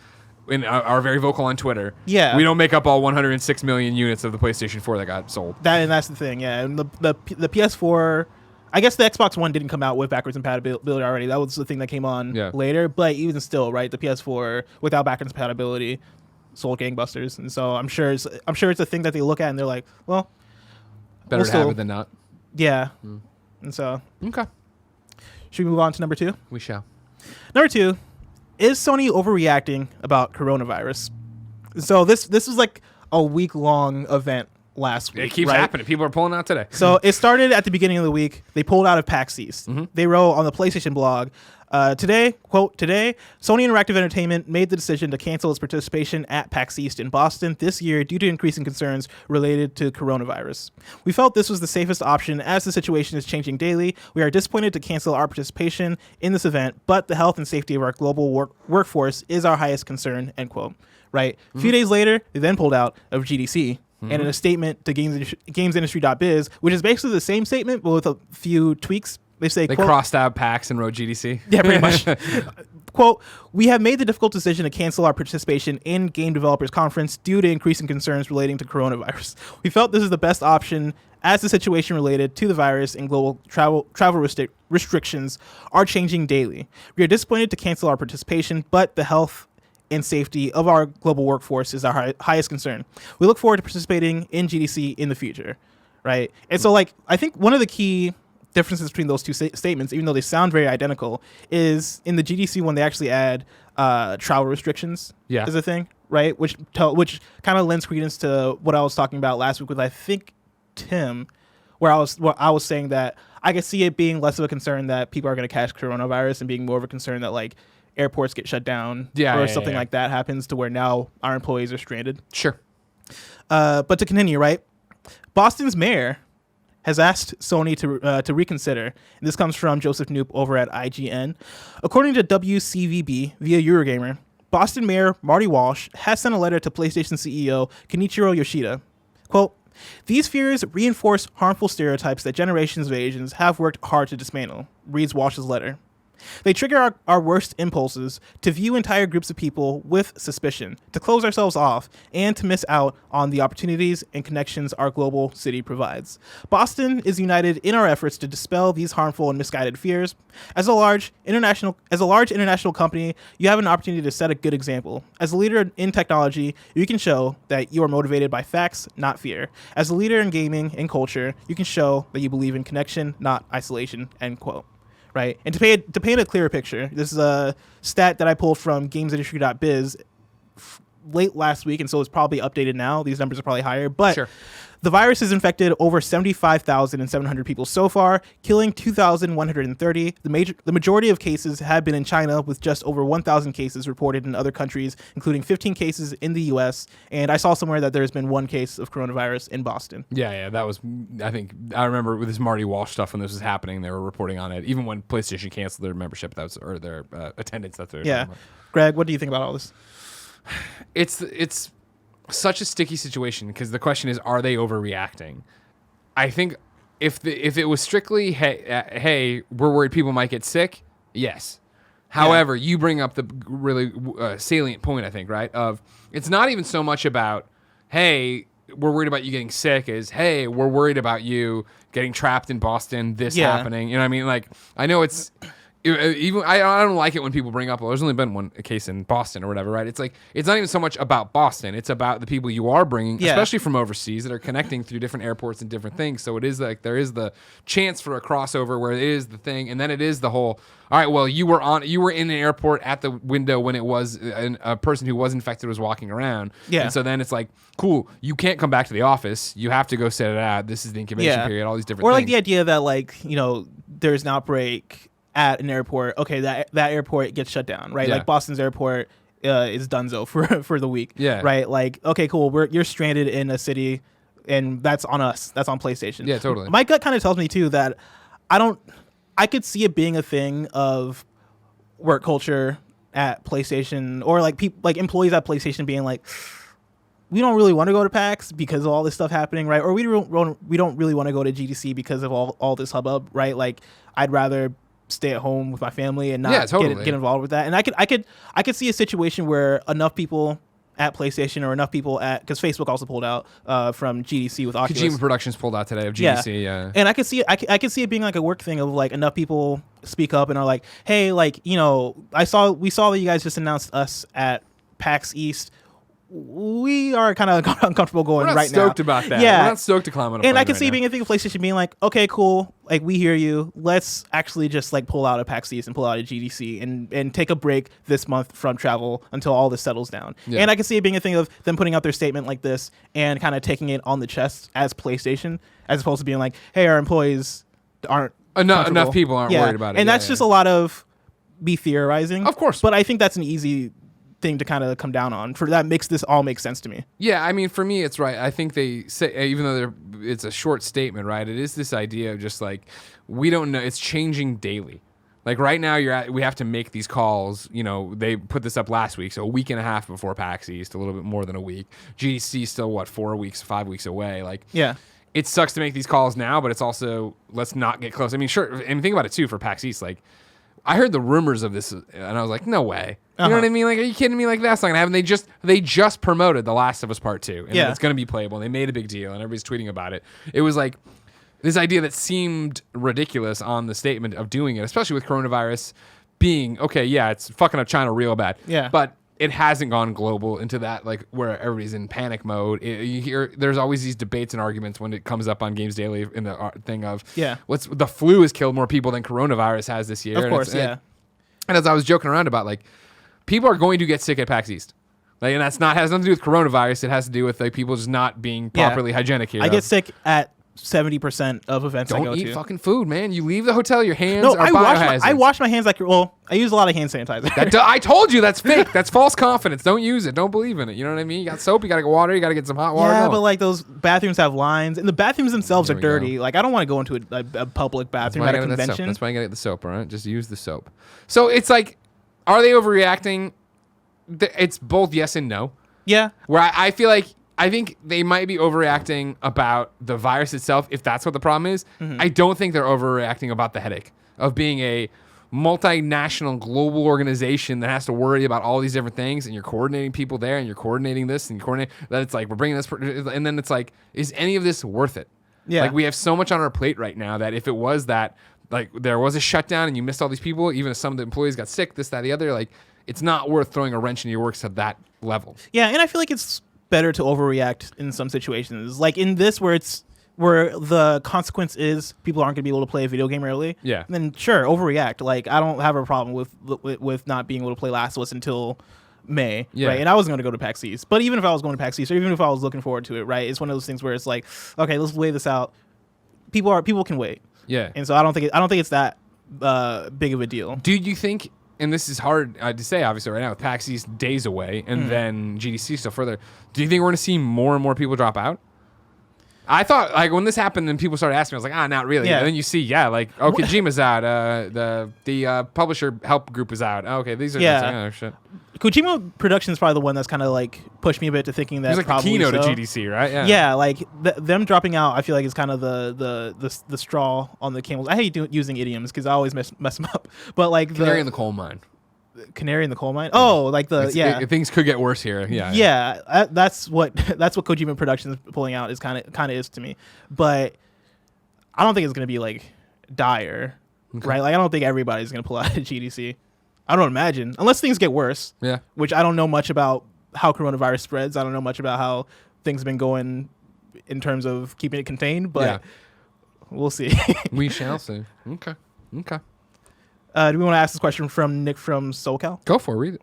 And are very vocal on Twitter. Yeah, we don't make up all 106 million units of the PlayStation 4 that got sold. That's the thing. Yeah, and the PS4. I guess the Xbox One didn't come out with backwards compatibility already. That was the thing that came on later. But even still, right, the PS4 without backwards compatibility sold gangbusters, and so I'm sure it's a thing that they look at and they're like, well, better to have it than not. Yeah, and so okay. Should we move on to number 2? We shall. Number 2, is Sony overreacting about coronavirus? So this was like a week-long event last week. It keeps happening. People are pulling out today. So it started at the beginning of the week. They pulled out of PAX East. They wrote on the PlayStation blog, today, Sony Interactive Entertainment made the decision to cancel its participation at PAX East in Boston this year due to increasing concerns related to coronavirus. We felt this was the safest option as the situation is changing daily. We are disappointed to cancel our participation in this event, but the health and safety of our global workforce is our highest concern, end quote. Right? A few days later, they then pulled out of GDC. And in a statement to gamesindustry.biz, which is basically the same statement, but with a few tweaks, they say, quote, crossed out PAX and wrote GDC. Yeah, pretty much. Quote, we have made the difficult decision to cancel our participation in Game Developers Conference due to increasing concerns relating to coronavirus. We felt this is the best option as the situation related to the virus and global travel restrictions are changing daily. We are disappointed to cancel our participation, but the health and safety of our global workforce is our highest concern. We look forward to participating in GDC in the future, right? And so, like, I think one of the key differences between those two statements, even though they sound very identical, is in the GDC one they actually add travel restrictions as a thing, right? Which kind of lends credence to what I was talking about last week with, I think, Tim, where I was saying that I could see it being less of a concern that people are going to catch coronavirus and being more of a concern that like airports get shut down or something like that happens to where now our employees are stranded. Sure. But to continue, right? Boston's mayor has asked Sony to reconsider. And this comes from Joseph Knoop over at IGN. According to WCVB via Eurogamer, Boston Mayor Marty Walsh has sent a letter to PlayStation CEO Kenichiro Yoshida. Quote, these fears reinforce harmful stereotypes that generations of Asians have worked hard to dismantle, reads Walsh's letter. They trigger our worst impulses to view entire groups of people with suspicion, to close ourselves off, and to miss out on the opportunities and connections our global city provides. Boston is united in our efforts to dispel these harmful and misguided fears. As a large international company, you have an opportunity to set a good example. As a leader in technology, you can show that you are motivated by facts, not fear. As a leader in gaming and culture, you can show that you believe in connection, not isolation, end quote. Right. And to paint a clearer picture, this is a stat that I pulled from gamesindustry.biz late last week, and so it's probably updated now. These numbers are probably higher, but the virus has infected over 75,700 people so far, killing 2,130. The majority of cases have been in China, with just over 1,000 cases reported in other countries, including 15 cases in the U.S. And I saw somewhere that there's been one case of coronavirus in Boston. Yeah, that was, I remember with this Marty Walsh stuff when this was happening, they were reporting on it. Even when PlayStation canceled their membership, or their attendance, that's what they're talking about. Greg, what do you think about all this? It's such a sticky situation because the question is, are they overreacting? I think if it was strictly, hey, we're worried people might get sick, yes. However, you bring up the really salient point, I think, right? Of it's not even so much about, hey, we're worried about you getting sick, as, hey, we're worried about you getting trapped in Boston, happening. You know what I mean? Like, I know it's Even I don't like it when people bring up, well, there's only been a case in Boston or whatever, right? It's like, it's not even so much about Boston. It's about the people you are bringing, especially from overseas, that are connecting through different airports and different things. So it is like, there is the chance for a crossover where it is the thing. And then it is the whole, all right, well, you were in an airport at the window when it was a person who was infected was walking around. Yeah. And so then it's like, cool, you can't come back to the office. You have to go sit it out. This is the incubation period, all these different things. Or like the idea that like, there's an outbreak at an airport, okay, that airport gets shut down, right? Yeah. Like Boston's airport is donezo for the week, Yeah. right? Like, okay, cool, you're stranded in a city, and that's on us. That's on PlayStation. Yeah, totally. My gut kind of tells me too that I could see it being a thing of work culture at PlayStation, or like people, like employees at PlayStation being like, we don't really want to go to PAX because of all this stuff happening, right? Or we don't really want to go to GDC because of all this hubbub, right? Like, I'd rather stay at home with my family and not get involved with that. And I could see a situation where enough people at PlayStation or enough people because Facebook also pulled out from GDC with Oculus. Kojima Productions pulled out today of GDC. Yeah. And I could see it being like a work thing of like enough people speak up and are like, hey, like, we saw that you guys just announced us at PAX East. We are kind of uncomfortable going right now. We're not stoked about that. Yeah. We're not stoked to climb on a plane. And I can see right being a thing of PlayStation being like, okay, cool. Like, we hear you. Let's actually just like pull out a PAX East and pull out a GDC and take a break this month from travel until all this settles down. Yeah. And I can see it being a thing of them putting out their statement like this and kind of taking it on the chest as PlayStation, as opposed to being like, hey, our employees aren't enough people aren't worried about it. And that's just a lot of me theorizing. Of course. But I think that's an easy thing to kind of come down on. For that makes this all make sense to me. Yeah, I mean, for me, it's right. I think they say, even though it's a short statement, right? It is this idea of just like, we don't know. It's changing daily. Like right now, we have to make these calls. They put this up last week, so a week and a half before PAX East, a little bit more than a week. GDC still 4 weeks, 5 weeks away. Like, yeah. It sucks to make these calls now, but it's also, let's not get close. I mean, sure, and think about it too for PAX East. Like, I heard the rumors of this, and I was like, no way. You know what I mean? Like, are you kidding me? Like, that's not gonna happen. They just promoted The Last of Us Part 2, and it's gonna be playable. And they made a big deal, and everybody's tweeting about it. It was like this idea that seemed ridiculous on the statement of doing it, especially with coronavirus being okay. Yeah, it's fucking up China real bad. Yeah, but it hasn't gone global into that, like, where everybody's in panic mode. You hear there's always these debates and arguments when it comes up on Games Daily in the thing of what's the flu has killed more people than coronavirus has this year. Of course, and as I was joking around about, like, people are going to get sick at PAX East. Like, and has nothing to do with coronavirus. It has to do with like people just not being properly hygienic here. I get sick at 70% of events I go to. Don't eat fucking food, man. You leave the hotel, your hands are I wash my hands like, I use a lot of hand sanitizer. I told you that's fake. That's false confidence. Don't use it. Don't believe in it. You know what I mean? You got soap, you got to get water, you got to get some hot water. Yeah, but like those bathrooms have lines, and the bathrooms themselves are dirty. Like, I don't want to go into a public bathroom at a convention. That's why you got to get the soap, all right? Just use the soap. So it's like, are they overreacting? It's both yes and no. Yeah. Where I feel like, I think they might be overreacting about the virus itself, if that's what the problem is. Mm-hmm. I don't think they're overreacting about the headache of being a multinational global organization that has to worry about all these different things, and you're coordinating people there, and you're coordinating this, and you coordinate that. It's like, we're bringing this, and then it's like, is any of this worth it? Yeah. Like, we have so much on our plate right now that if it was that, like, there was a shutdown and you missed all these people, even if some of the employees got sick, this, that, the other, like, it's not worth throwing a wrench in your works to that level. Yeah, and I feel like it's better to overreact in some situations, like in this where the consequence is people aren't going to be able to play a video game early. Yeah, then sure, overreact. Like, I don't have a problem with not being able to play Last of Us until May, right? And I wasn't going to go to PAX East, but even if I was going to PAX East, or even if I was looking forward to it, right, it's one of those things where it's like, okay, let's weigh this out. People can wait. Yeah, and so I don't think it's that big of a deal. Do you think? And this is hard to say, obviously, right now, with PAX East days away, and then GDC still further. Do you think we're going to see more and more people drop out? I thought, like, when this happened and people started asking, I was like, not really. Yeah. And then you see, like, oh, Kojima's out. The publisher help group is out. Oh, okay, these are oh, shit. Kojima Productions is probably the one that's kind of like pushed me a bit to thinking that it was like probably the keynote so. at GDC, right? Yeah, like them dropping out, I feel like is kind of the straw on the camels. I hate using idioms because I always mess them up. But like canary in the coal mine. Canary in the coal mine. Oh, like things could get worse here. Yeah. That's what Kojima Productions pulling out is kind of is to me. But I don't think it's gonna be like dire. right? Like I don't think everybody's gonna pull out a GDC. I don't imagine, unless things get worse. Yeah. Which I don't know much about how coronavirus spreads. I don't know much about how things have been going in terms of keeping it contained, but we'll see. We shall see. Okay. Do we want to ask this question from Nick from SoCal? Go for it. Read it.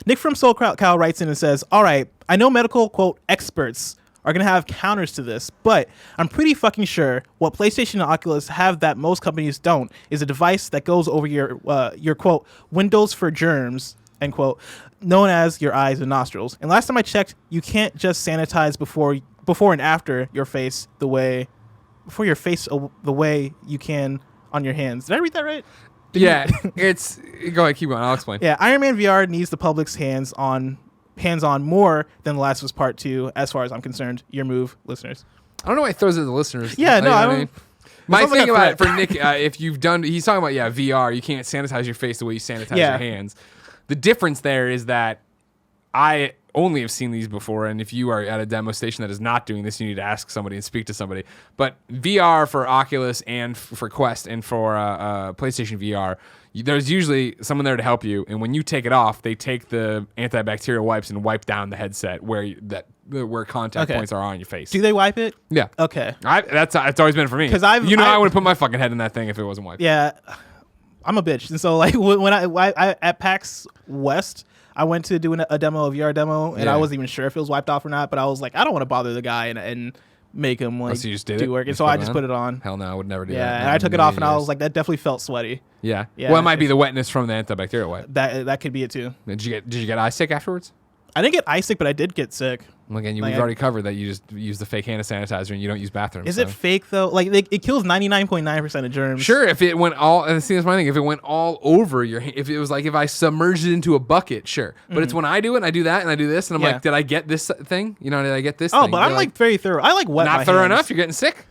Nick from SoCal writes in and says, all right, I know medical, quote, experts are going to have counters to this, but I'm pretty fucking sure what PlayStation and Oculus have that most companies don't is a device that goes over your quote, windows for germs, end quote, known as your eyes and nostrils. And last time I checked, you can't just sanitize before and after your face the way you can on your hands. Did I read that right? Yeah, it's... Go ahead, keep going. I'll explain. Yeah, Iron Man VR needs the public's hands-on more than The Last of Us Part 2, as far as I'm concerned. Your move, listeners. I don't know why he throws it at the listeners. Yeah, no, I don't... mean, my thing about it for Nick, if you've done... He's talking about, VR, you can't sanitize your face the way you sanitize your hands. The difference there is that I only have seen these before, and if you are at a demo station that is not doing this, you need to ask somebody and speak to somebody. But VR for Oculus and for Quest and for PlayStation VR, there's usually someone there to help you, and when you take it off, they take the antibacterial wipes and wipe down the headset where contact points are on your face. Do they wipe it? Yeah. Okay. It's always been for me. Because I would have put my fucking head in that thing if it wasn't wiped. Yeah. I'm a bitch. And so like when I at PAX West, I went to do a demo, a VR demo, and I wasn't even sure if it was wiped off or not, but I was like, I don't want to bother the guy and make him like so you just did do work. And so I just put it on. Hell no, I would never do that. Yeah, and I took it off and I was like, that definitely felt sweaty. Yeah. Well, it might be the wetness from the antibacterial wipe. That could be it too. Did you get eye sick afterwards? I didn't get eye sick, but I did get sick. Well, again, we've already covered that you just use the fake hand sanitizer and you don't use bathrooms. Is it fake though? Like it kills 99.9% of germs. Sure, if it went all, and see, that's my thing. If it went all over your hand, if it was like if I submerged it into a bucket, sure. But it's when I do it, and I do that, and I do this, and I'm like, did I get this thing? Did I get this? thing? But I'm like very thorough. I like wet. Not my thorough hands. enough. You're getting sick.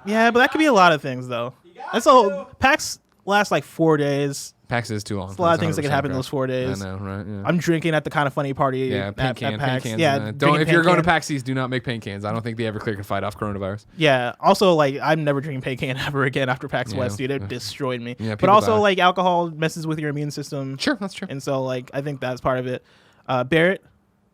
Yeah, but that could be a lot of things though. And so PAX lasts like 4 days. PAX is too long. There's a lot of things that can happen in those 4 days. I know, right? Yeah. I'm drinking at the Kind of Funny party. Yeah, paint PAX. cans. Yeah, don't. If you're going to PAX East, do not make paint cans. I don't think the Everclear can fight off coronavirus. Yeah. Also, like, I'm never drinking paint can ever again after PAX West, dude. It destroyed me. Yeah, but also, die. like, alcohol messes with your immune system. Sure, that's true. And so, like, I think that's part of it. Barrett,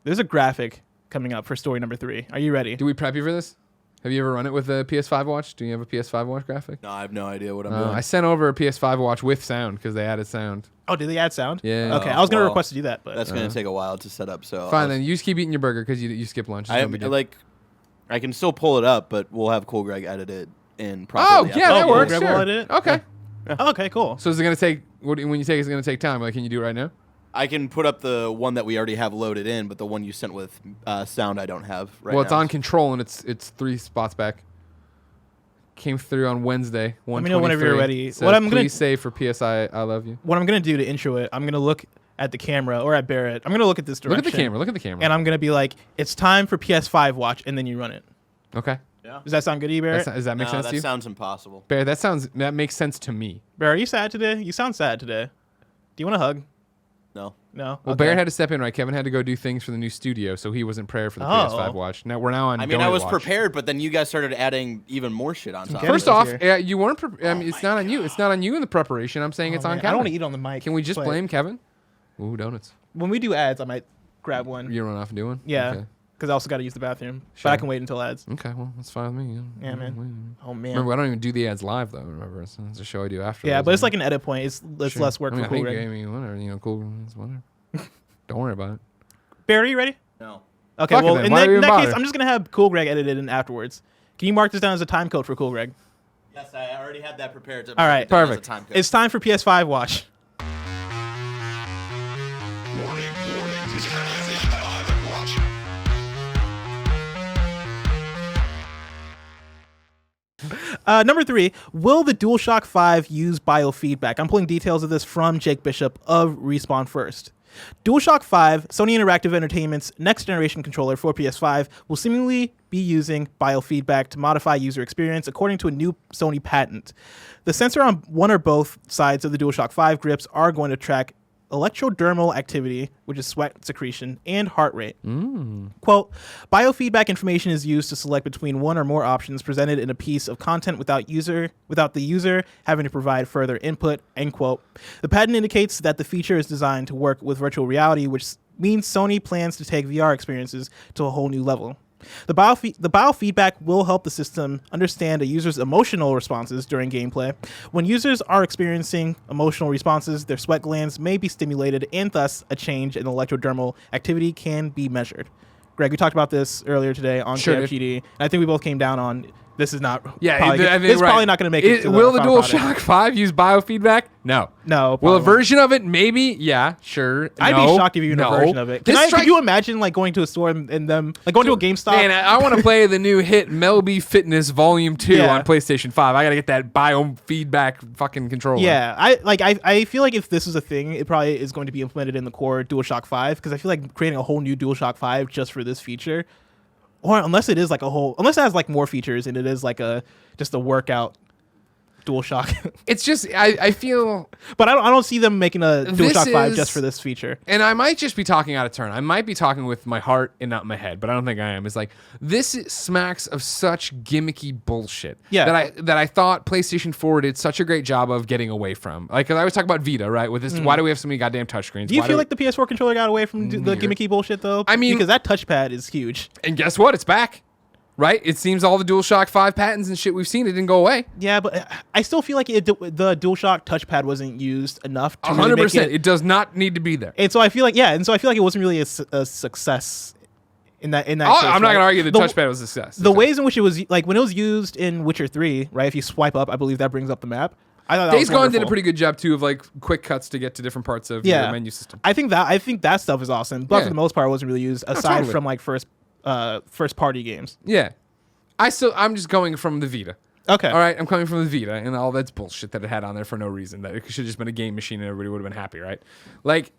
there's a graphic coming up for story number 3. Are you ready? Do we prep you for this? Have you ever run it with a PS5 watch? Do you have a PS5 watch graphic? No, I have no idea what I'm doing. I sent over a PS5 watch with sound because they added sound. Oh, did they add sound? Yeah. Okay, I was going to request to do that, but that's going to take a while to set up. So fine, then you just keep eating your burger because you skip lunch. I can still pull it up, but we'll have Cool Greg edit it in properly. Oh, yeah, that works. Greg Sure. will edit it? Okay. Yeah. Oh, okay, cool. So is it going to take, when you take it's going to take time? Like, can you do it right now? I can put up the one that we already have loaded in, but the one you sent with sound I don't have right now. Well, it's on control, and it's 3 spots back. Came through on Wednesday. Let me know whenever you're ready. Says, what I'm gonna say for PSI, I love you. What I'm gonna do to intro it, I'm gonna look at the camera or at Barrett. I'm gonna look at this direction. Look at the camera. And I'm gonna be like, it's time for PS5 watch, and then you run it. Okay. Yeah. Does that sound good to you, Barrett? Does that make sense to you? That sounds impossible. Barrett, that makes sense to me. Barrett, are you sad today? You sound sad today. Do you want a hug? No. No. Well, okay. Barrett had to step in, right? Kevin had to go do things for the new studio, so he wasn't prepared for the PS5 watch. Now we're on. I mean, I was prepared, but then you guys started adding even more shit on top. First off, you weren't. It's not on you. It's not on you in the preparation. I'm saying it's on Kevin. I don't want to eat on the mic. Can we just blame Kevin? Ooh, donuts. When we do ads, I might grab one. You run off and do one. Yeah. Okay. Because I also got to use the bathroom. Sure. But I can wait until ads. Okay, well, that's fine with me. Yeah, man. Oh, man. Remember, I don't even do the ads live, though. Remember, it's a show I do after. Yeah, but it's like an edit point. It's sure. less work for Cool Greg. I mean, whatever. Cool. It's whatever. Don't worry about it. Barry, you ready? No. Okay, well, in that case, I'm just going to have Cool Greg edited in afterwards. Can you mark this down as a time code for Cool Greg? Yes, I already had that prepared. All right, perfect. It's time for PS5 watch. Number 3, will the DualShock 5 use biofeedback? I'm pulling details of this from Jake Bishop of Respawn First. DualShock 5, Sony Interactive Entertainment's next-generation controller for PS5, will seemingly be using biofeedback to modify user experience according to a new Sony patent. The sensor on one or both sides of the DualShock 5 grips are going to track electrodermal activity, which is sweat secretion, and heart rate. Quote, biofeedback information is used to select between one or more options presented in a piece of content without the user having to provide further input, end quote. The patent indicates that the feature is designed to work with virtual reality, which means Sony plans to take VR experiences to a whole new level. The biofeedback will help the system understand a user's emotional responses during gameplay. When users are experiencing emotional responses, their sweat glands may be stimulated, and thus a change in electrodermal activity can be measured. Greg, we talked about this earlier today on KFGD, and I think we both came down on this is not. Yeah, this is probably not going to make it. Will the DualShock 5 use biofeedback? No. Will a version of it? Maybe. Yeah, sure. I'd be shocked if you used a version of it. Can you imagine like going to a store and them like going to a GameStop? Man, I want to play the new hit Melby Fitness Volume 2 on PlayStation 5. I got to get that biofeedback fucking controller. Yeah, I feel like if this is a thing, it probably is going to be implemented in the core DualShock 5 because I feel like creating a whole new DualShock 5 just for this feature. Or unless it is like unless it has like more features and it is like just a workout DualShock. It's just I feel, but I don't see them making a DualShock 5 just for this feature. And I might just be talking out of turn. I might be talking with my heart and not my head, but I don't think I am. It's like this smacks of such gimmicky bullshit. Yeah. That I thought PlayStation 4 did such a great job of getting away from. Like, 'cause I always talk about Vita, right? With this, why do we have so many goddamn touchscreens? Do you feel like the PS4 controller got away from the gimmicky bullshit though? I mean, because that touchpad is huge. And guess what? It's back. Right? It seems all the DualShock 5 patents and shit we've seen, it didn't go away. Yeah, but I still feel like the DualShock touchpad wasn't used enough to 100%. Really make it does not need to be there. And so I feel like it wasn't really a success in that case. I'm not going to argue the touchpad was a success. The ways in which it was, like when it was used in Witcher 3, right? If you swipe up, I believe that brings up the map. I thought that Days Gone did a pretty good job too of like quick cuts to get to different parts of your menu system. I think that stuff is awesome, but for the most part, it wasn't really used aside from like first party games. Yeah. I'm just going from the Vita. Okay. All right. I'm coming from the Vita and all that's bullshit that it had on there for no reason. That it should have just been a game machine and everybody would have been happy, right? Like,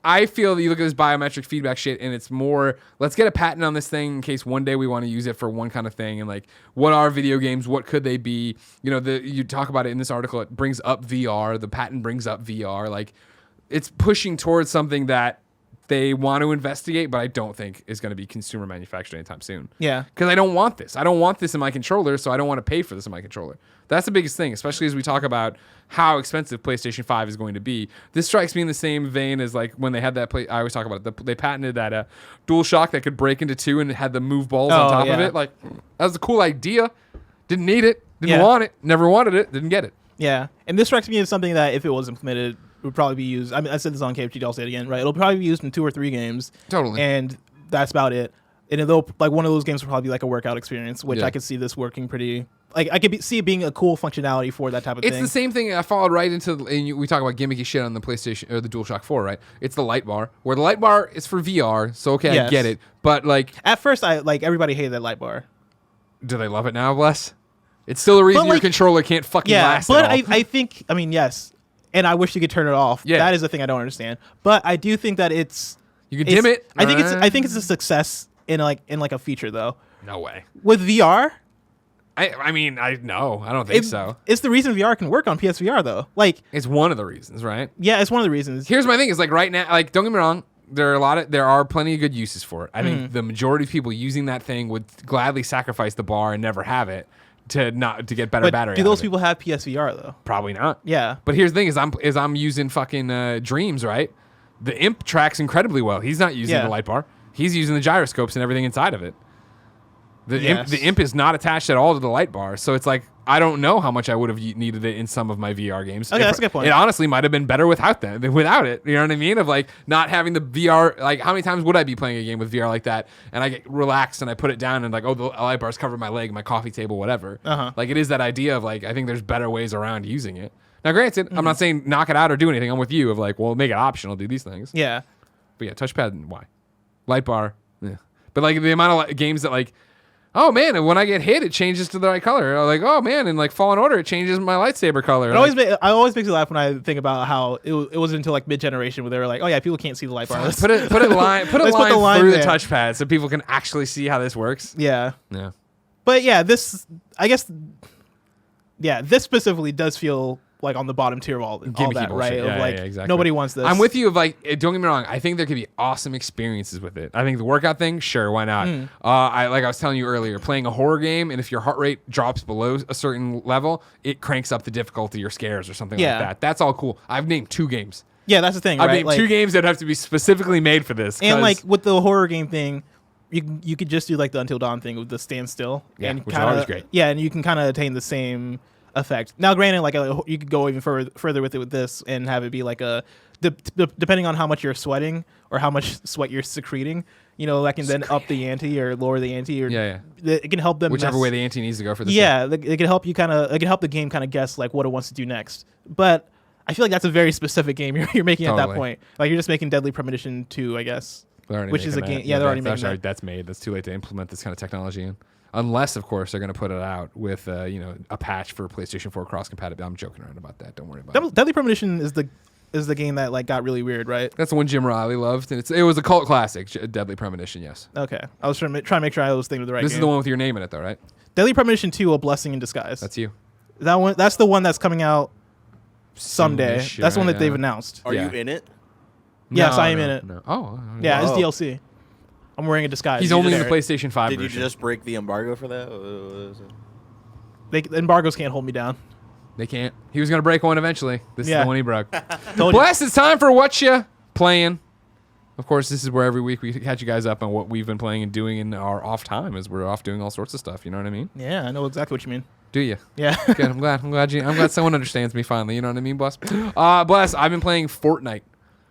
I feel that you look at this biometric feedback shit and it's more, let's get a patent on this thing in case one day we want to use it for one kind of thing. And like, what are video games? What could they be? You know, you talk about it in this article. It brings up VR. The patent brings up VR. Like, it's pushing towards something that they want to investigate, but I don't think is going to be consumer manufactured anytime soon. Yeah. Because I don't want this. I don't want this in my controller, so I don't want to pay for this in my controller. That's the biggest thing, especially as we talk about how expensive PlayStation 5 is going to be. This strikes me in the same vein as like when they had that I always talk about it. They patented that DualShock that could break into two and it had the move balls on top of it. Like, that was a cool idea. Didn't need it. Didn't want it. Never wanted it. Didn't get it. Yeah. And this strikes me as something that if it was implemented, would probably be used. I mean, I said this on KFG, I'll say it again, right? It'll probably be used in 2 or 3 games. Totally. And that's about it. And it'll, like, one of those games will probably be like a workout experience, which I could see this working pretty. Like, I could see it being a cool functionality for that type of thing. It's the same thing I followed right into, and we talk about gimmicky shit on the PlayStation, or the DualShock 4, right? It's the light bar, where the light bar is for VR, so okay, I get it. But, like. At first, everybody hated that light bar. Do they love it now, Bless? It's still the reason your controller can't fucking last but at all. I think, I mean, yes. And I wish you could turn it off. Yeah. That is the thing I don't understand. But I do think that it's. You can dim it. I think it's a success in a feature though. No way. With VR. I mean, I don't think so. It's the reason VR can work on PSVR though. Like, it's one of the reasons, right? Yeah, it's one of the reasons. Here's my thing: is like right now, like don't get me wrong, there are plenty of good uses for it. I think the majority of people using that thing would gladly sacrifice the bar and never have it to get better battery. Do those people have PSVR though? Probably not. Yeah. But here's the thing: is I'm using fucking Dreams, right? The Imp tracks incredibly well. He's not using the light bar. He's using the gyroscopes and everything inside of it. The Imp is not attached at all to the light bar, so it's like I don't know how much I would have needed it in some of my VR games. Okay, that's a good point. It honestly might have been better without it. You know what I mean? Of like not having the VR. Like how many times would I be playing a game with VR like that, and I get relaxed and I put it down and like, oh, the light bar's covered my leg, my coffee table, whatever. Like it is that idea of like I think there's better ways around using it. Now, granted, I'm not saying knock it out or do anything. I'm with you of like, well, make it optional, do these things. Yeah. But yeah, touchpad, why? Light bar, yeah. But like the amount of games that like, oh man, and when I get hit, it changes to the right color. Or like, oh man, in like Fallen Order, it changes my lightsaber color. It always makes me laugh when I think about how it wasn't until like mid-generation where they were like, oh yeah, people can't see the light bar. Put a line through the touchpad so people can actually see how this works. Yeah. Yeah. But yeah, this specifically does feel like on the bottom tier of all that, bullshit. right? Yeah, of like yeah, exactly. nobody wants this. I'm with you. Of like, don't get me wrong. I think there could be awesome experiences with it. I think the workout thing, sure, why not? I was telling you earlier, playing a horror game, and if your heart rate drops below a certain level, it cranks up the difficulty or scares or something like that. That's all cool. I've named 2 games. Yeah, that's the thing. I've right? named like, 2 games that have to be specifically made for this. And like with the horror game thing, you could just do like the Until Dawn thing with the standstill. Yeah, and which is always great. Yeah, and you can kind of attain the same effect. Now, granted, like you could go even further with it with this and have it be like depending on how much you're sweating or how much sweat you're secreting, that can then up the ante or lower the ante, or it can help them whichever way the ante needs to go for this. Yeah, it can help you it can help the game kind of guess like what it wants to do next. But I feel like that's a very specific game you're making at that point. Like you're just making Deadly Premonition 2, I guess. Which is a game. Yeah, they're already making that. That's made. That's too late to implement this kind of technology in. Unless, of course, they're going to put it out with a patch for PlayStation 4 cross compatibility. I'm joking around about that. Don't worry about it. Deadly Premonition is the game that like got really weird, right? That's the one Jim Riley loved, and it was a cult classic. Deadly Premonition, yes. Okay, I was trying to make sure I was thinking of the right. This game. is the one with your name in it, though, right? Deadly Premonition 2: A Blessing in Disguise. That's you. That one. That's the one that's coming out someday. Soonish, That's the one that yeah. they've announced. Are you in it? Yes, I am in it. No. Oh, Yeah, Wow. it's DLC. I'm wearing a disguise. he's only in the PlayStation 5 Did you version. just break the embargo for that? What was it? The embargoes can't hold me down. They can't. He was going to break one eventually. This is Yeah. the one he broke. Told you. Bless, it's time for Whatcha Playin. Of course, this is where every week we catch you guys up on what we've been playing and doing in our off time, as we're off doing all sorts of stuff. You know what I mean? Yeah, I know exactly what you mean. Do you? Yeah. Good. I'm glad someone understands me finally. You know what I mean, Bless? Bless, I've been playing Fortnite.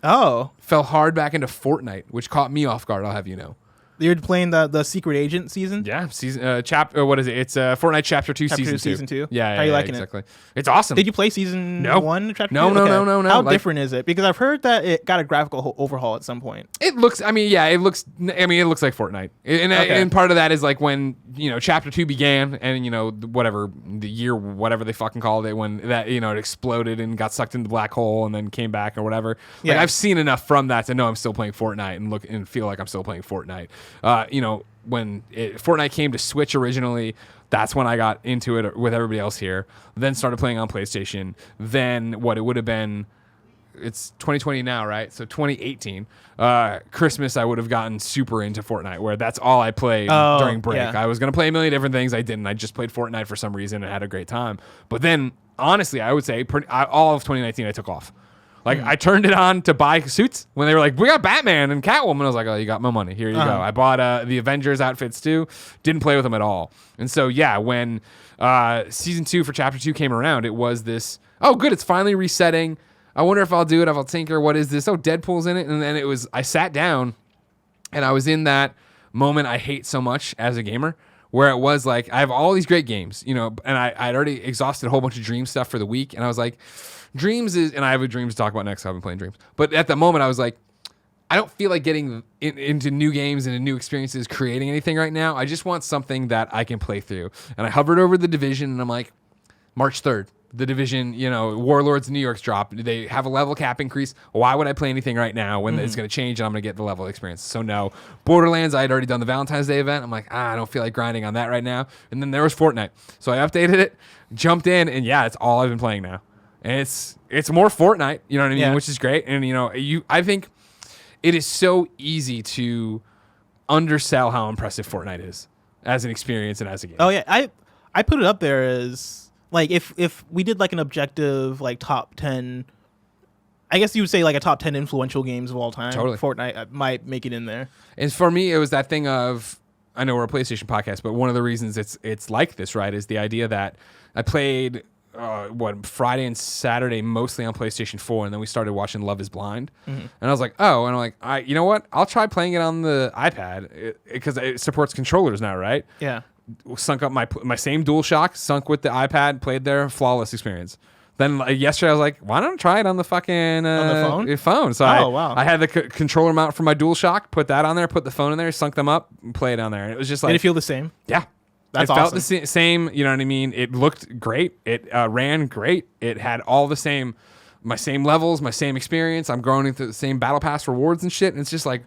Oh, Fell hard back into Fortnite, which caught me off guard, I'll have you know. you're playing the Secret Agent season? Yeah, season chapter. What is it? It's Fortnite Chapter 2, Chapter season 2. Season 2? Yeah, How you yeah, liking it? exactly. It's awesome. Did you play season No. 1? Chapter No, 2? no, Okay. no, no, no. How Like- different is it? Because I've heard that it got a graphical overhaul at some point. It looks. I mean, yeah, it looks. I mean, it looks like Fortnite, and part of that is like when Chapter 2 began, and whatever the year, whatever they fucking called it, when that it exploded and got sucked into the black hole and then came back or whatever. Like Yeah. I've seen enough from that to know I'm still playing Fortnite and look and feel like I'm still playing Fortnite. When Fortnite came to Switch originally, that's when I got into it with everybody else here. Then started playing on PlayStation. Then what it would have been. It's 2020 now, right? So 2018, Christmas, I would have gotten super into Fortnite, where that's all I played during break. yeah. I was going to play a million different things. I didn't. I just played Fortnite for some reason and had a great time. But then, honestly, I would say all of 2019, I took off. Like, I turned it on to buy suits when they were like, we got Batman and Catwoman. I was like, oh, you got my money. Here you go. I bought the Avengers outfits too. Didn't play with them at all. And so, yeah, when season 2 for Chapter 2 came around, it was this, oh, good, it's finally resetting. I wonder if I'll do it, if I'll tinker. What is this? Oh, Deadpool's in it. And then I sat down and I was in that moment I hate so much as a gamer, where it was like, I have all these great games, and I'd already exhausted a whole bunch of Dream stuff for the week. And I was like, Dreams is, and I have a Dreams to talk about next. I've been playing Dreams. But at the moment I was like, I don't feel like getting into new games and new experiences, creating anything right now. I just want something that I can play through. And I hovered over The Division and I'm like, March 3rd. The Division, Warlords of New York's drop. They have a level cap increase. Why would I play anything right now when it's going to change and I'm going to get the level experience? So no. Borderlands, I had already done the Valentine's Day event. I'm like, I don't feel like grinding on that right now. And then there was Fortnite. So I updated it, jumped in, and yeah, it's all I've been playing now. And it's more Fortnite, you know what I mean, Yeah. which is great. And I think it is so easy to undersell how impressive Fortnite is as an experience and as a game. Oh yeah, I put it up there as like if we did like an objective like top 10, I guess you would say like a top 10 influential games of all time. Totally. Fortnite might make it in there. And for me, it was that thing of, I know we're a PlayStation podcast, but one of the reasons it's like this, right, is the idea that I played Friday and Saturday mostly on PlayStation 4, and then we started watching Love is Blind. And I was like, oh, and I'm like, you know what? I'll try playing it on the iPad because it supports controllers now, right? Yeah. Sunk up my same DualShock, sunk with the iPad, played there, flawless experience. Then yesterday I was like, why don't I try it on the fucking on the phone? So Wow. I had the controller mount for my DualShock, put that on there, put the phone in there, sunk them up, and played on there. And it was just like, Did it feel the same? yeah. That's it felt awesome. the same, you know what I mean? It looked great. It ran great. It had all my same levels, my same experience. I'm growing into the same battle pass rewards and shit. And it's just like,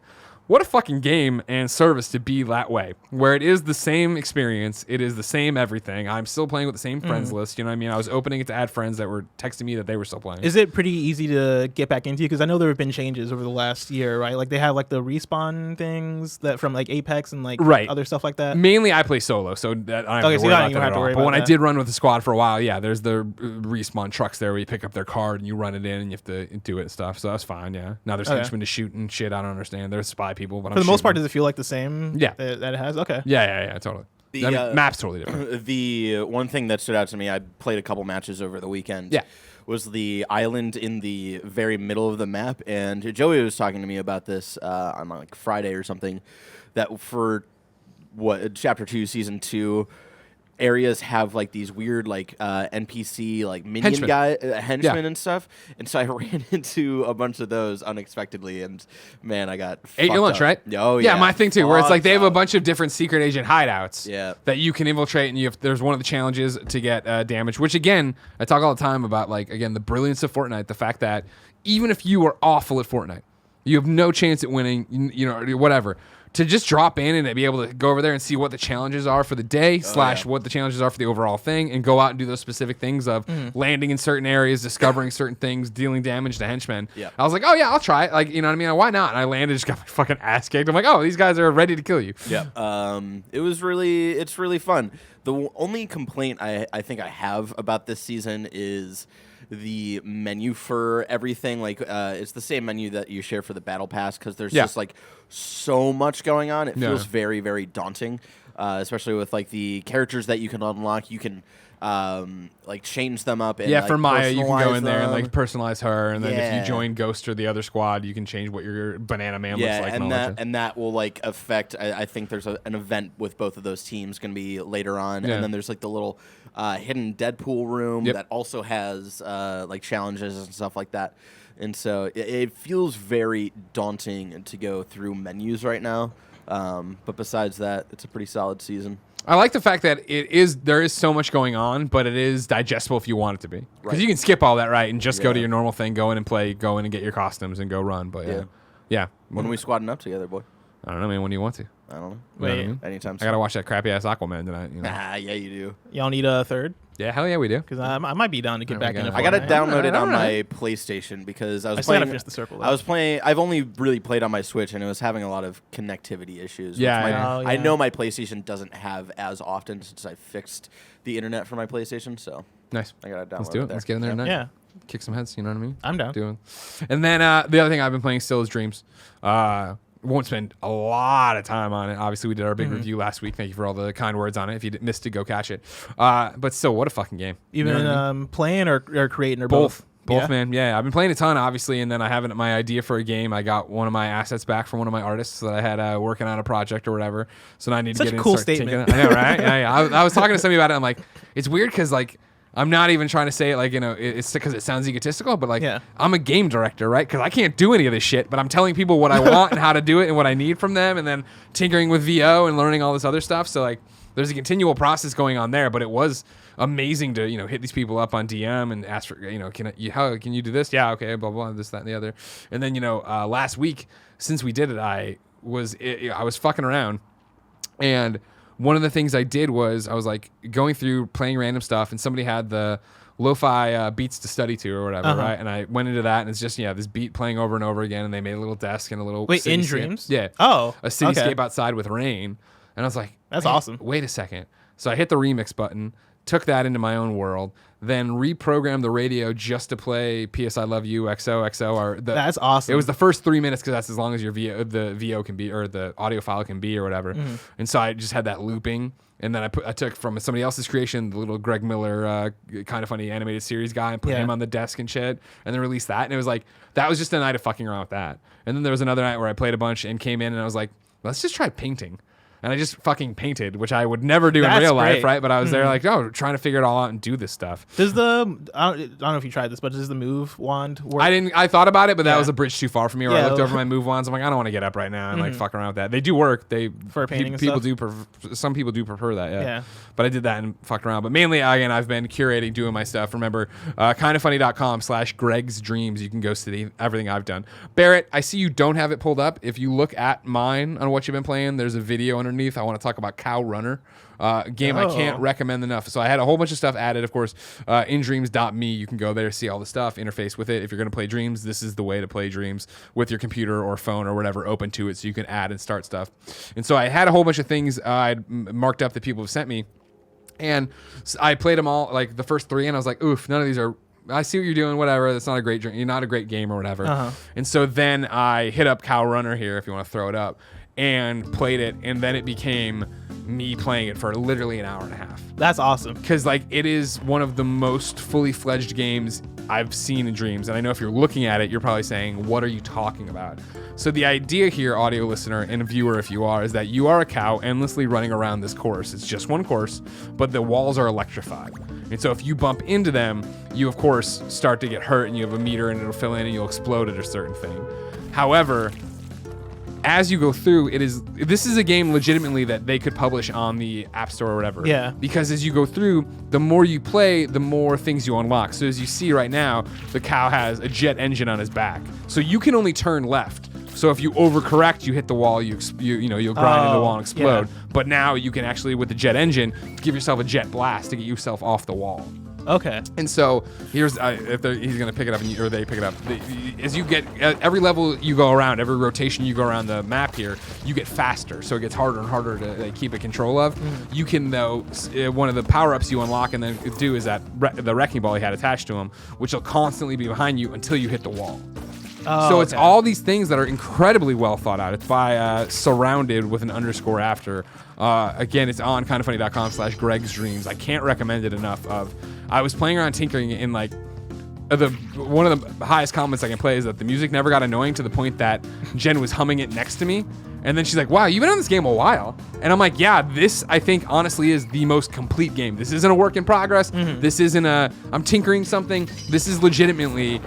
what a fucking game and service to be that way, where it is the same experience, it is the same everything. I'm still playing with the same friends list. You know what I mean? I was opening it to add friends that were texting me that they were still playing. Is it pretty easy to get back into? Because I know there have been changes over the last year, right? Like they have like the respawn things that from like Apex and like other stuff like that. Mainly, I play solo, so that I don't have to worry about that at all. But when I did run with the squad for a while, yeah, there's the respawn trucks there where you pick up their card and you run it in and you have to do it and stuff. So that's fine. Yeah. Now there's henchmen to shoot and shit. I don't understand. There's spy people, but for the most part, does it feel like the same? Yeah, that it has. Okay. Yeah, totally. The map's totally different. The one thing that stood out to me, I played a couple matches over the weekend. Yeah. Was the island in the very middle of the map, and Joey was talking to me about this on like Friday or something. That for Chapter 2, Season 2. Areas have like these weird like NPC like minion henchmen and stuff, and so I ran into a bunch of those unexpectedly, and man, I got ate your lunch, right? Oh yeah, my thing too. Where it's like they have a bunch of different secret agent hideouts, that you can infiltrate, and there's one of the challenges to get damage. Which again, I talk all the time about like the brilliance of Fortnite, the fact that even if you are awful at Fortnite, you have no chance at winning, you know, whatever. To just drop in and be able to go over there and see what the challenges are for the day / what the challenges are for the overall thing, and go out and do those specific things of landing in certain areas, discovering certain things, dealing damage to henchmen. I was like, oh yeah, I'll try it. Like, you know what I mean? Why not? And I landed, just got my fucking ass kicked. I'm like, oh, these guys are ready to kill you. Yeah. It's really fun. The only complaint I think I have about this season is the menu for everything. Like it's the same menu that you share for the battle pass, because there's just like so much going on. It feels very, very daunting, especially with like the characters that you can unlock. You can like change them up and like, for Maya you can go in there and like personalize her, and then if you join Ghost or the other squad, you can change what your banana man looks like. And that will like affect, I think there's an event with both of those teams going to be later on, and then there's like the little hidden Deadpool room that also has like challenges and stuff like that. And so it feels very daunting to go through menus right now. But besides that, it's a pretty solid season. I like the fact that there is so much going on, but it is digestible if you want it to be. Because you can skip all that, right, and just go to your normal thing, go in and play, go in and get your costumes and go run. But yeah. When are we squadding up together, boy? I don't know, man. When do you want to? I don't know. Wait, anytime soon. I gotta watch that crappy ass Aquaman tonight. You know? Yeah, you do. Y'all need a third? Yeah, hell yeah, we do. Because I might be down to get back in. I gotta download it on my PlayStation because I was playing. Gotta finish the circle. Though. I was playing. I've only really played on my Switch, and it was having a lot of connectivity issues. Yeah, I know my PlayStation doesn't have as often since I fixed the internet for my PlayStation. So nice. I gotta download. Let's do it. Let's get in there tonight. Yeah. Kick some heads. You know what I mean? I'm down. And then the other thing I've been playing still is Dreams. Won't spend a lot of time on it. Obviously, we did our big review last week. Thank you for all the kind words on it. If you missed it, go catch it. But still, what a fucking game. Even you know I mean? Playing or creating or both. Both, man. Yeah, I've been playing a ton, obviously, and then I have my idea for a game. I got one of my assets back from one of my artists that I had working on a project or whatever. So now I need to get in and cool start statement. I know, right? Yeah. I was talking to somebody about it. I'm like, it's weird because like, I'm not even trying to say it like, you know, it's because it sounds egotistical, but like, I'm a game director, right? Because I can't do any of this shit, but I'm telling people what I want and how to do it and what I need from them, and then tinkering with VO and learning all this other stuff. So like, there's a continual process going on there, but it was amazing to, you know, hit these people up on DM and ask for, you know, how can you do this? Yeah, okay, blah, blah, this, that, and the other. And then, you know, last week, since we did it, I was fucking around, and one of the things I did was I was like going through playing random stuff, and somebody had the lo-fi beats to study to or whatever, right? And I went into that, and it's just this beat playing over and over again, and they made a little desk and a little in Dreams, a cityscape outside with rain, and I was like, that's awesome. Wait a second. So I hit the remix button, took that into my own world, then reprogrammed the radio just to play PS I Love You, XOXO. That's awesome. It was the first 3 minutes because that's as long as the VO can be, or the audio file can be, or whatever. And so I just had that looping, and then I took from somebody else's creation, the little Greg Miller kind of funny animated series guy, and put him on the desk and shit, and then released that. And it was like, that was just a night of fucking around with that. And then there was another night where I played a bunch and came in, and I was like, let's just try painting. and I just fucking painted, which I would never do in That's real life, great. right? But I was there like, oh, trying to figure it all out and do this stuff. Does I don't know if you tried this, but does the move wand work? I thought about it, but that Yeah. was a bridge too far for me. Where I Yeah. looked over my move wands. I'm like, I don't want to get up right now and like fuck around with that. They do work. For painting and people stuff? some people do prefer that. Yeah. But I did that and fucked around. But mainly, again, I've been curating, doing my stuff. Remember, kindoffunny.com/Greg's Dreams. You can go see everything I've done. Barrett, I see you don't have it pulled up. If you look at mine on what you've been playing, there's a video underneath. I want to talk about Cow Runner. Game I can't recommend enough. So I had a whole bunch of stuff added. Of course, indreams.me. You can go there, see all the stuff, interface with it. If you're going to play Dreams, this is the way to play Dreams with your computer or phone or whatever open to it, so you can add and start stuff. And so I had a whole bunch of things I'd marked up that people have sent me. And I played them all, like the first 3, and I was like, oof, none of these are. I see what you're doing, whatever. That's not a great dream. You're not a great game or whatever. And so then I hit up Cow Runner here, if you want to throw it up, and played it. And then it became me playing it for literally an hour and a half. That's awesome. Because like it is one of the most fully fledged games I've seen in Dreams. And I know if you're looking at it, you're probably saying, what are you talking about? So the idea here, audio listener and viewer if you are, is that you are a cow endlessly running around this course. It's just one course, but the walls are electrified. And so if you bump into them, you of course start to get hurt and you have a meter and it'll fill in and you'll explode at a certain thing. However, as you go through, this is a game legitimately that they could publish on the App Store or whatever. Yeah. Because as you go through, the more you play, the more things you unlock. So as you see right now, the cow has a jet engine on his back. So you can only turn left. So if you overcorrect, you hit the wall, you'll grind into the wall and explode. Yeah. But now you can actually, with the jet engine, give yourself a jet blast to get yourself off the wall. Okay. And so here's if he's gonna pick it up or they pick it up. As you get every level you go around, every rotation you go around the map here, you get faster. So it gets harder and harder to keep in control of. You can though one of the power ups you unlock and then do is that the wrecking ball he had attached to him, which will constantly be behind you until you hit the wall. So it's all these things that are incredibly well thought out. It's by Surrounded with an underscore after. Again, it's on kindoffunny.com/Greg's Dreams. I can't recommend it enough. I was playing around tinkering in like one of the highest comments I can play is that the music never got annoying to the point that Jen was humming it next to me. And then she's like, wow, you've been on this game a while. And I'm like, yeah, this I think honestly is the most complete game. This isn't a work in progress. This isn't I'm tinkering something. This is legitimately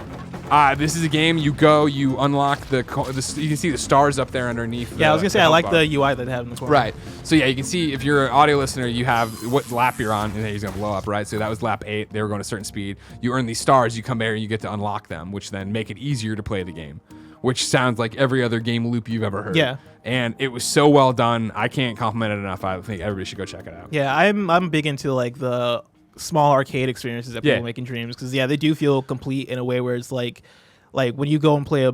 this is a game you go, you unlock you can see the stars up there underneath. Yeah, I was gonna say I like bar. the UI that they have in the corner. Right. So yeah, you can see if you're an audio listener, you have what lap you're on, and then he's gonna blow up, right? So that was lap 8. They were going a certain speed. You earn these stars, you come there and you get to unlock them, which then make it easier to play the game. Which sounds like every other game loop you've ever heard. Yeah. And it was so well done. I can't compliment it enough. I think everybody should go check it out. Yeah, I'm big into like the small arcade experiences that people make in Dreams because they do feel complete in a way where it's like when you go and play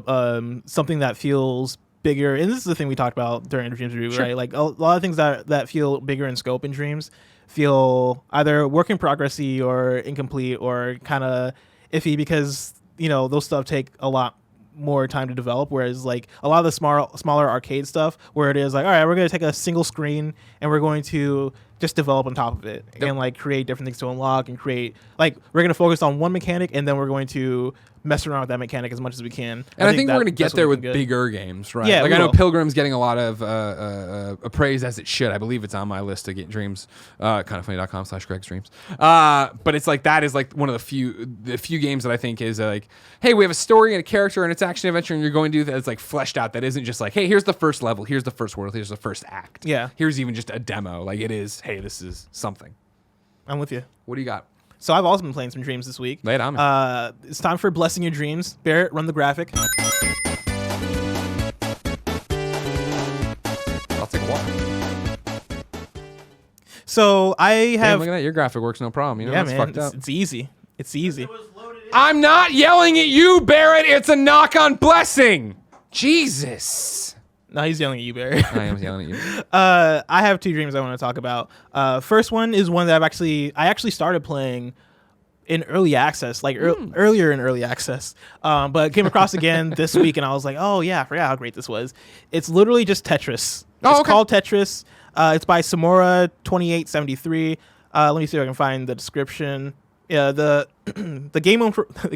something that feels bigger, and this is the thing we talked about during the Dreams review, right? Like a lot of things that feel bigger in scope in Dreams feel either work in progressy or incomplete or kind of iffy because those stuff take a lot more time to develop, whereas like a lot of the smaller arcade stuff where it is like, all right, we're going to take a single screen and we're going to just develop on top of it and like create different things to unlock and create like we're going to focus on one mechanic and then we're going to mess around with that mechanic as much as we can. And I think we're going to get there with bigger games, right? Yeah, like I know Pilgrim's getting a lot of praise as it should. I believe it's on my list to get Dreams, kindoffunny.com/Greg's Dreams. But it's like that is like one of the few games that I think is like, hey, we have a story and a character and it's action adventure and you're going to do that. It's like fleshed out. That isn't just like, hey, here's the first level, here's the first world, here's the first act. Yeah. Here's even just a demo. Like it is, hey, this is something. I'm with you. What do you got? So I've also been playing some Dreams this week. Lay it on me. It's time for Blessing Your Dreams. Barrett, run the graphic. I'll take a walk. So I have. Damn, look at that. Your graphic works no problem. Yeah, It's man. fucked up. It's easy. It's easy. I'm not yelling at you, Barrett. It's a knock on blessing. Jesus. No, he's yelling at you, Barrett. I am yelling at you. I have 2 dreams I want to talk about. First one is one that I actually started playing in early access, like earlier in early access, but came across again this week, and I was like, oh yeah, I forgot how great this was. It's literally just Tetris. It's called Tetris. It's by Samora 2873. Let me see if I can find the description. Yeah, the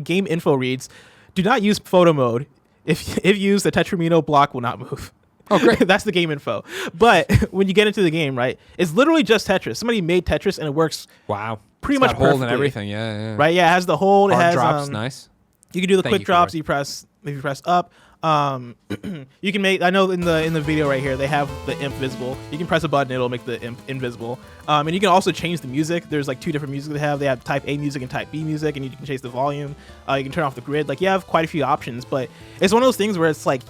game info reads, "Do not use photo mode. If used, the Tetramino block will not move." Oh, great. That's the game info. But when you get into the game, right, it's literally just Tetris. Somebody made Tetris and it works. Wow. Pretty It's much got hold perfectly. and everything. Yeah. Right? Yeah, it has the hold. Hard it has drops. Nice. You can do the Thank quick you, drops. Corey. If you press up. You can make. I know in the video right here they have the imp visible. You can press a button, it'll make the imp invisible. And you can also change the music. There's like 2 different music they have. They have type A music and type B music, and you can change the volume. You can turn off the grid. Like you have quite a few options, but it's one of those things where it's like,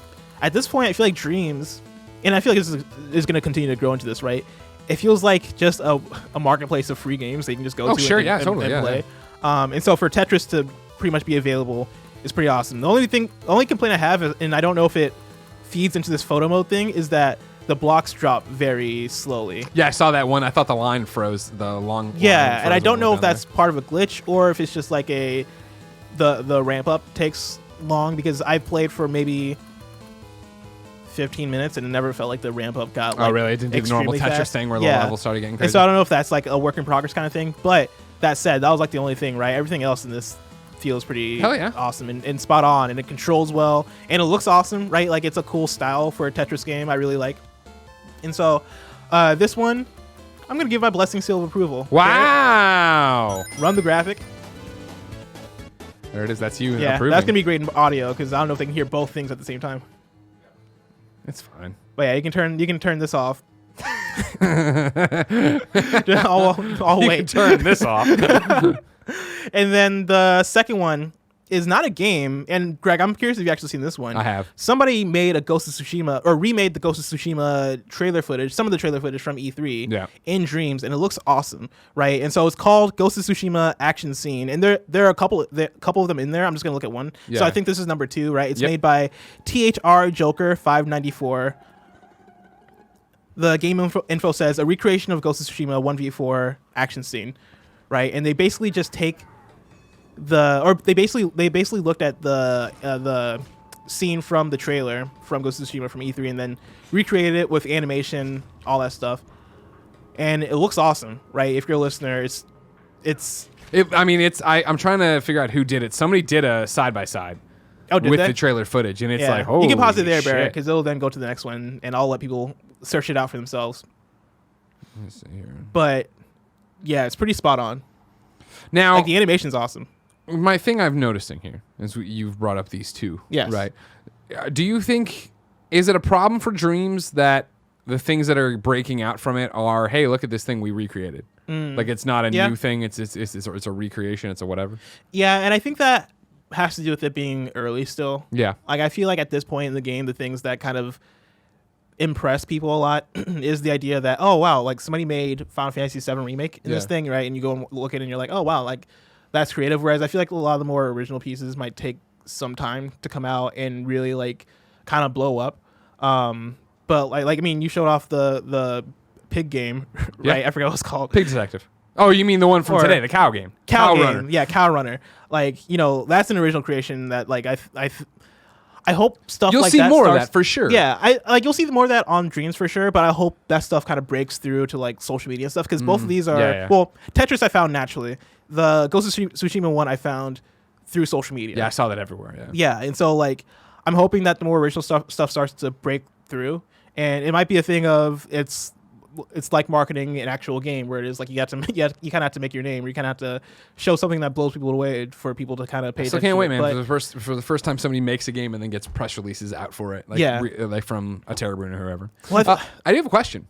at this point, I feel like Dreams, and I feel like this is going to continue to grow into this, right? It feels like just a marketplace of free games that you can just go to sure, and play. And so for Tetris to pretty much be available is pretty awesome. The only complaint I have, and I don't know if it feeds into this photo mode thing, is that the blocks drop very slowly. Yeah, I saw that one. I thought the line froze. The long. Yeah, and I don't know if that's part of a glitch or if it's just like the ramp up takes long, because I've played for maybe 15 minutes and it never felt like the ramp up got like, oh, really? It didn't do the normal extremely Tetris fast. thing where the Yeah. level started getting crazy? And so I don't know if that's like a work in progress kind of thing, but that said, that was like the only thing, right? Everything else in this feels pretty Hell yeah. awesome and spot on, and it controls well, and it looks awesome, right? Like it's a cool style for a Tetris game I really like. And so this one, I'm going to give my blessing seal of approval. Wow. Okay? Run the graphic. There it is. That's you Yeah, approving. that's going to be great in audio, because I don't know if they can hear both things at the same time. It's fine. But yeah, you can turn this off. I'll You wait. can turn this off. And then the second one is not a game. And Greg, I'm curious if you've actually seen this one. I have. Somebody made a Ghost of Tsushima, or remade the Ghost of Tsushima trailer footage, some of the trailer footage from E3 in Dreams, and it looks awesome, right? And so it's called Ghost of Tsushima Action Scene, and there are a couple of them in there. I'm just gonna look at one. Yeah. So I think this is number 2, right? It's made by THR Joker 594. The game info says a recreation of Ghost of Tsushima 1v4 action scene, right? And they basically just take they basically looked at the scene from the trailer from Ghost of Tsushima from E3 and then recreated it with animation, all that stuff, and it looks awesome, right? If you're a listener, I'm trying to figure out who did it. Somebody did a side by side. Oh, did with they? the trailer footage, and it's Yeah. like, holy you can pause it there, shit. Barrett, because it'll then go to the next one, and I'll let people search it out for themselves. Let's see here. But yeah, it's pretty spot on. Now, Like the animation's awesome. my thing I'm noticing here is you've brought up these two. Yes. Right. Do you think, is it a problem for Dreams that the things that are breaking out from it are, hey, look at this thing we recreated? Like it's not a new thing. It's a recreation. It's a whatever. Yeah, and I think that has to do with it being early still. Yeah. Like I feel like at this point in the game, the things that kind of impress people a lot is the idea that, oh wow, like somebody made Final Fantasy VII Remake in this thing, right? And you go and look at it and you're like, oh wow, like that's creative. Whereas I feel like a lot of the more original pieces might take some time to come out and really like kind of blow up. But like I mean, you showed off the pig game, right? I forgot what it's called. Pig Detective. Oh, you mean the one from today, the cow game? Cow game. Runner. Yeah, Cow Runner. Like, you know, that's an original creation that like I hope stuff You'll like see that more starts, of that for sure. Yeah, I like you'll see more of that on Dreams for sure, but I hope that stuff kind of breaks through to like social media stuff, because both of these are well, Tetris I found naturally. The Ghost of Tsushima one I found through social media. Yeah, I saw that everywhere. Yeah. Yeah, and so like I'm hoping that the more original stuff starts to break through, and it might be a thing of it's like marketing an actual game where it is like you kind of have to make your name, or you kind of have to show something that blows people away for people to kind of pay attention. I can't wait, to it. man. But For the first time somebody makes a game and then gets press releases out for it, like like from a Terrabune or whoever. Well, I do have a question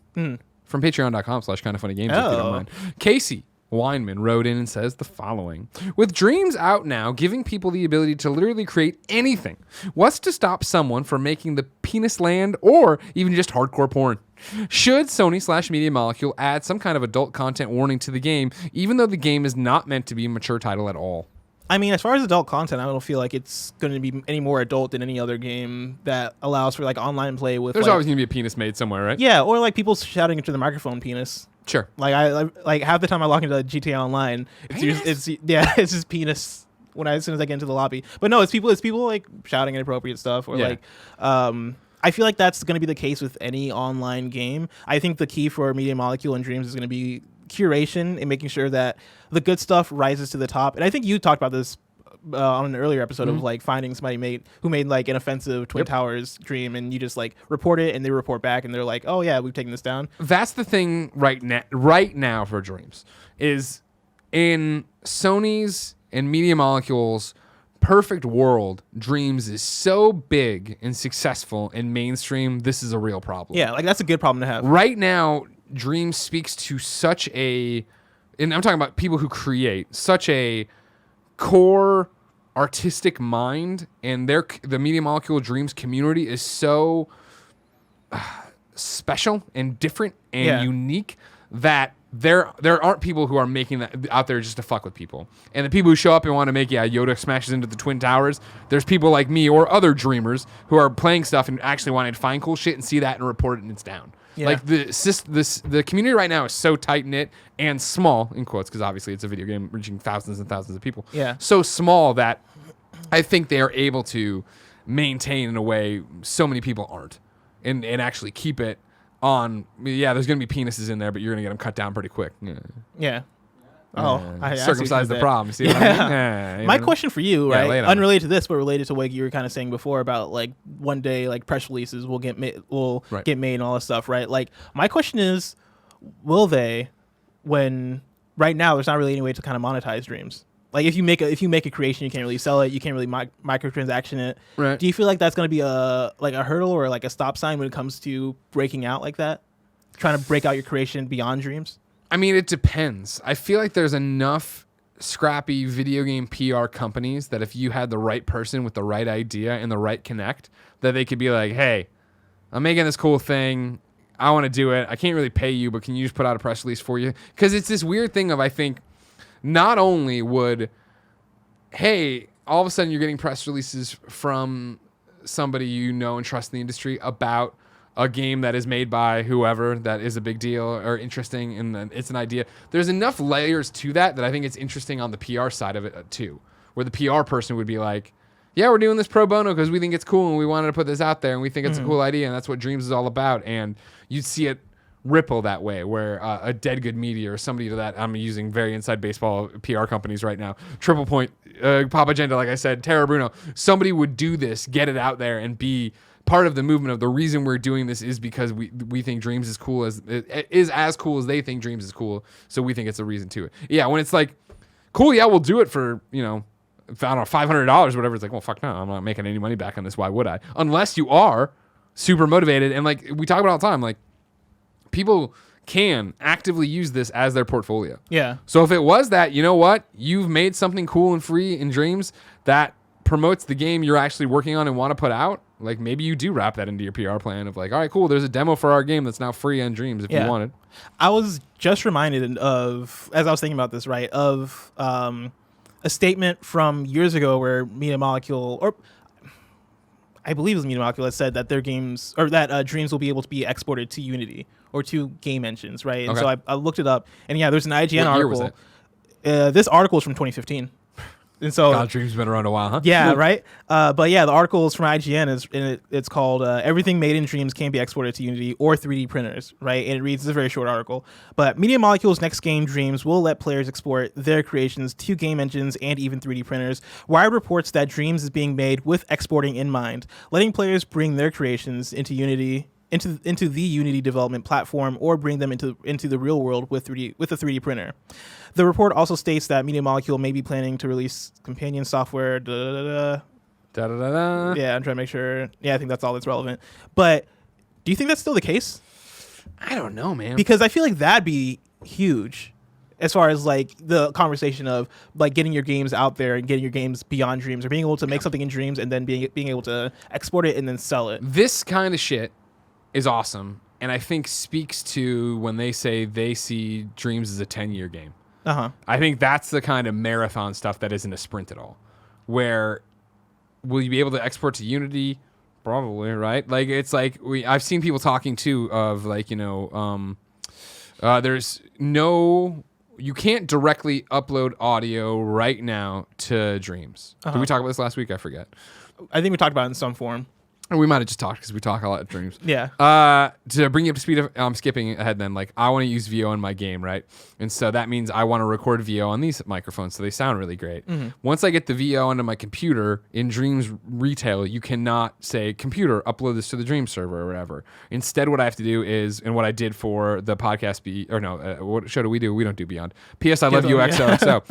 from patreon.com/kindoffunnygames. If you don't mind. Casey Weinman wrote in and says the following: with Dreams out now, giving people the ability to literally create anything, what's to stop someone from making the penis land or even just hardcore porn? Should Sony/Media Molecule add some kind of adult content warning to the game, even though the game is not meant to be a mature title at all? I mean, as far as adult content, I don't feel like it's going to be any more adult than any other game that allows for like online play with. There's like, always going to be a penis made somewhere, right? Yeah, or like people shouting into the microphone penis. Sure. Like I like half the time I log into GTA Online, it's just penis as soon as I get into the lobby. But no, it's people like shouting inappropriate stuff, or like I feel like that's going to be the case with any online game. I think the key for Media Molecule and Dreams is going to be curation and making sure that the good stuff rises to the top. And I think you talked about this on an earlier episode of like finding somebody who made like an offensive Twin Towers dream, and you just like report it, and they report back, and they're like, oh yeah, we've taken this down. That's the thing right now for Dreams is in Sony's and Media Molecule's perfect world. Dreams is so big and successful and mainstream. This is a real problem. Yeah, like that's a good problem to have. Right now, Dreams speaks to such a, and I'm talking about people who create such a core artistic mind, and the Media Molecule Dreams community is so special and different and unique that there aren't people who are making that out there just to fuck with people. And the people who show up and want to make Yoda smashes into the Twin Towers, there's people like me or other dreamers who are playing stuff and actually wanting to find cool shit and see that and report it, and it's down. Yeah. Like the community right now is so tight knit and small in quotes, because obviously it's a video game reaching thousands and thousands of people. Yeah, so small that I think they are able to maintain in a way so many people aren't, and actually keep it on. Yeah, there's gonna be penises in there, but you're gonna get them cut down pretty quick. Yeah. Oh, I circumcise the problem. See what I mean? My question for you, right? Unrelated to this, but related to what you were kind of saying before about like one day like press releases will get made and all this stuff, right? Like my question is, will they? When right now there's not really any way to kind of monetize Dreams. Like if you make a creation, you can't really sell it. You can't really microtransaction it. Right. Do you feel like that's going to be a hurdle or like a stop sign when it comes to breaking out like that? Trying to break out your creation beyond Dreams? I mean, it depends. I feel like there's enough scrappy video game PR companies that if you had the right person with the right idea and the right connect, that they could be like, hey, I'm making this cool thing. I want to do it. I can't really pay you, but can you just put out a press release for you? Because it's this weird thing of, I think, not only would, hey, all of a sudden you're getting press releases from somebody you know and trust in the industry about a game that is made by whoever that is a big deal or interesting, and then it's an idea. There's enough layers to that I think it's interesting on the PR side of it too, where the PR person would be like, yeah, we're doing this pro bono because we think it's cool and we wanted to put this out there and we think it's a cool idea and that's what Dreams is all about. And you'd see it ripple that way, where a Dead Good Media or somebody to that, I'm using very inside baseball PR companies right now, Triple Point, Papa Agenda, like I said, Terra Bruno, somebody would do this, get it out there and be part of the movement of the reason we're doing this is because we think Dreams is cool as cool as they think Dreams is cool. So we think it's a reason to it. Yeah. When it's like, cool. Yeah. We'll do it for, I don't know, $500 or whatever. It's like, well, fuck no, I'm not making any money back on this. Why would I? Unless you are super motivated. And like we talk about all the time, like people can actively use this as their portfolio. Yeah. So if it was that, you know what? You've made something cool and free in Dreams that promotes the game you're actually working on and want to put out. Like maybe you do wrap that into your PR plan of like, all right, cool, there's a demo for our game that's now free on Dreams if you wanted. I was just reminded of, as I was thinking about this, right, of a statement from years ago where Media Molecule, or I believe it was Media Molecule, that said that their games, or that Dreams will be able to be exported to Unity or to game engines, right? And so I looked it up, and yeah, there's an IGN article. Year was it? This article is from 2015. And so, God, Dreams been around a while, huh? Yeah, right. But yeah, the article is from IGN. It's called "Everything Made in Dreams Can Be Exported to Unity or 3D Printers." Right, and it reads, it's a very short article. But Media Molecule's next game, Dreams, will let players export their creations to game engines and even 3D printers. Wired reports that Dreams is being made with exporting in mind, letting players bring their creations into Unity. Into the Unity development platform, or bring them into the real world with a 3D printer. The report also states that Media Molecule may be planning to release companion software. Yeah, I'm trying to make sure. Yeah, I think that's all that's relevant. But do you think that's still the case? I don't know, man. Because I feel like that'd be huge, as far as like the conversation of like getting your games out there and getting your games beyond Dreams, or being able to make something in Dreams and then being able to export it and then sell it. This kind of shit is awesome, and I think speaks to when they say they see Dreams as a 10-year game. I think that's the kind of marathon stuff that isn't a sprint at all. Where will you be able to export to Unity? Probably, right? Like it's like I've seen people talking too of like there's no, you can't directly upload audio right now to Dreams. Did we talk about this last week? I forget. I think we talked about it in some form. we might have just talked because we talk a lot of dreams. Yeah. To bring you up to speed, I'm skipping ahead then. Like, I want to use VO in my game, right? And so that means I want to record VO on these microphones so they sound really great. Once I get the VO onto my computer, in Dreams Retail, you cannot say, computer, upload this to the Dream server or whatever. Instead, what I have to do is, and what I did for the podcast, what show do? We don't do Beyond. PS I Love You XOXO.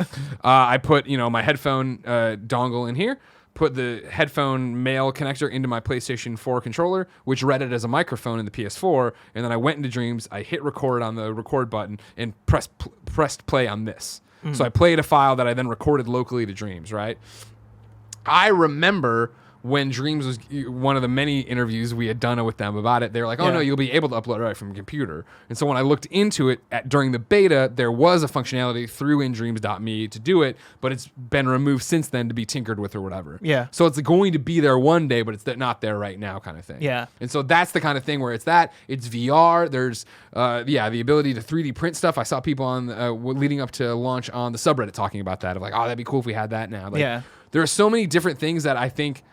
I put, my headphone dongle in here, put the headphone male connector into my PlayStation 4 controller, which read it as a microphone in the PS4, and then I went into Dreams, I hit record on the record button, and pressed play on this. So I played a file that I then recorded locally to Dreams, right? I remember when Dreams was one of the many interviews we had done with them about it, they were like, oh no, you'll be able to upload it right from a computer. And so when I looked into it during the beta, there was a functionality through indreams.me to do it, but it's been removed since then to be tinkered with or whatever. Yeah. So it's going to be there one day, but it's not there right now kind of thing. Yeah. And so that's the kind of thing where it's VR. There's, the ability to 3D print stuff. I saw people on leading up to launch on the subreddit talking about that of like, oh, that'd be cool if we had that now. Like, there are so many different things that I think,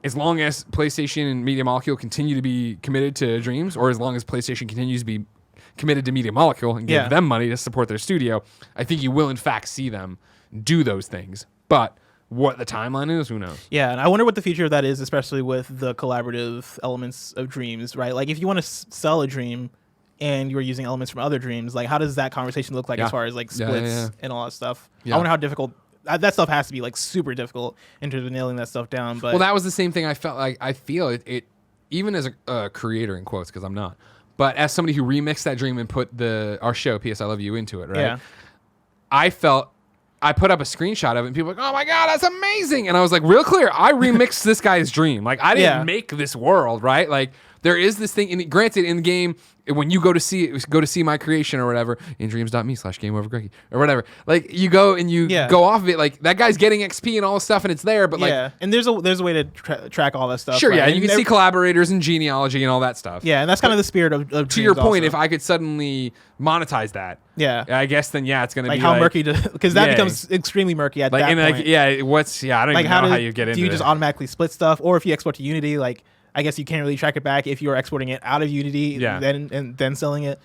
as long as PlayStation and Media Molecule continue to be committed to Dreams, or as long as PlayStation continues to be committed to Media Molecule and give them money to support their studio, I think you will in fact see them do those things. But what the timeline is, who knows? Yeah, and I wonder what the future of that is, especially with the collaborative elements of Dreams, right? Like, if you want to sell a dream and you're using elements from other dreams, like, how does that conversation look like as far as like splits and all that stuff? I wonder how difficult that stuff has to be, like, super difficult in terms of nailing that stuff down. But that was the same thing I felt like. I feel it even as a creator in quotes, because I'm not, but as somebody who remixed that dream and put our show PS I Love You into it, right? Yeah. I put up a screenshot of it and people were like, oh my God, that's amazing. And I was like, real clear, I remixed this guy's dream. Like, I didn't make this world, right? Like, there is this thing, and granted, in the game, when you go to see my creation or whatever, indreams.me/gameovergreggy or whatever, like, you go and you go off of it, like, that guy's getting XP and all this stuff, and it's there, but and there's a way to track all that stuff. Sure, right? You can see collaborators and genealogy and all that stuff. Yeah, and that's kind of the spirit of to your point, if I could suddenly monetize that, I guess then it's going to be how murky, because that becomes extremely murky at that point. I don't even know how you get into it. Do you just automatically split stuff, or if you export to Unity, like, I guess you can't really track it back if you're exporting it out of Unity then selling it.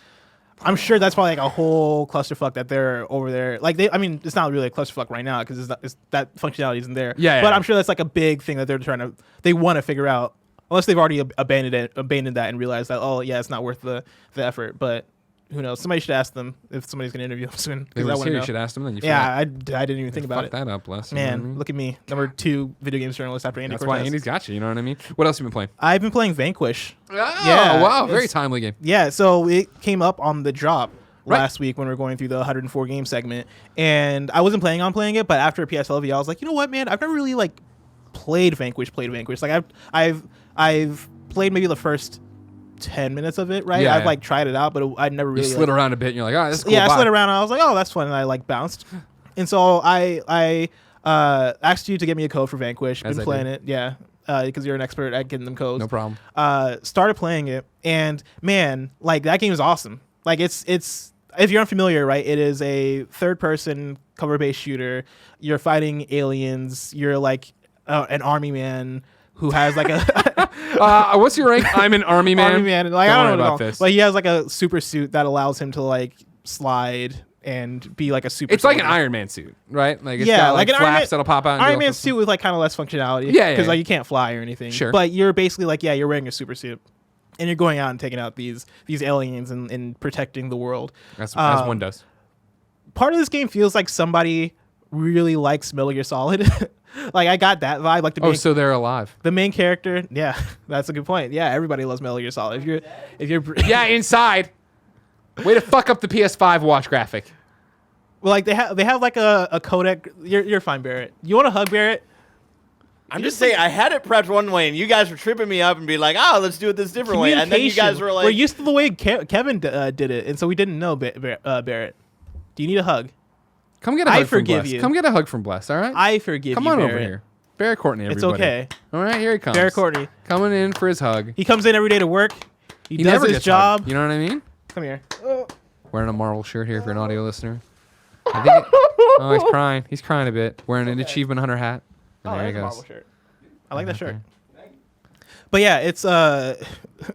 I'm sure that's probably like a whole clusterfuck that they're over there. Like, it's not really a clusterfuck right now because that functionality isn't there. But I'm sure that's like a big thing that they want to figure out, unless they've already abandoned that and realized that, it's not worth the effort. But who knows? Somebody should ask them if somebody's going to interview them soon. You should ask them then. I didn't even think about it. Fuck that up, Les. Man, look at me. Number 2 video games journalist after Andy Cortez. That's why Andy's got you, you know what I mean? What else have you been playing? I've been playing Vanquish. Oh, wow. Very timely game. Yeah, so it came up on the drop last week when we were going through the 104 game segment. And I wasn't planning on playing it, but after PSLV, I was like, you know what, man? I've never really, like, played Vanquish. Like, I've played maybe the first 10 minutes of it, right? I've like tried it out, but I never really slid around a bit and you're like, oh, this is cool. I slid around and I was like, oh, that's fun, and I like bounced. And so I asked you to get me a code for Vanquish. Been playing it, because you're an expert at getting them codes. No problem. Started playing it, and man, like, that game is awesome. Like, it's if you're unfamiliar, right, it is a third-person cover-based shooter. You're fighting aliens. You're like an army man who has like a what's your rank? I'm an army man. Army man. Like, I don't know about this. Like, he has like a super suit that allows him to like slide and be like a super. It's like an Iron Man suit, right? Like, it's got like an flaps that'll pop out. Iron Man suit with like kind of less functionality. Because like you can't fly or anything. Sure. But you're basically like you're wearing a super suit, and you're going out and taking out these aliens and protecting the world. As one does. Part of this game feels like somebody really likes Metal Gear Solid. Like, I got that vibe. Like, so they're alive. The main character, that's a good point. Yeah, everybody loves Metal Gear Solid. If you're inside. Way to fuck up the PS5 watch graphic. Well, like, they have like a codec. You're fine, Barrett. You want to hug Barrett? I'm just saying, I had it prepped one way, and you guys were tripping me up and be like, "Oh, let's do it this different way," and then you guys were like, "We're used to the way Kevin did it, and so we didn't know Barrett. Do you need a hug? Come get a hug from Bless. Come get a hug from Bless, all right? I forgive you, Come on Barrett. over here. Barrett Courtney, everybody. It's okay. All right, here he comes. Barrett Courtney. Coming in for his hug. He comes in every day to work. He does never his job. Hugged. You know what I mean? Come here. Wearing a Marvel shirt here for an audio listener. He's crying. He's crying a bit. Wearing an Achievement Hunter hat. And there he goes. Marvel shirt. I like that shirt. But yeah, it's it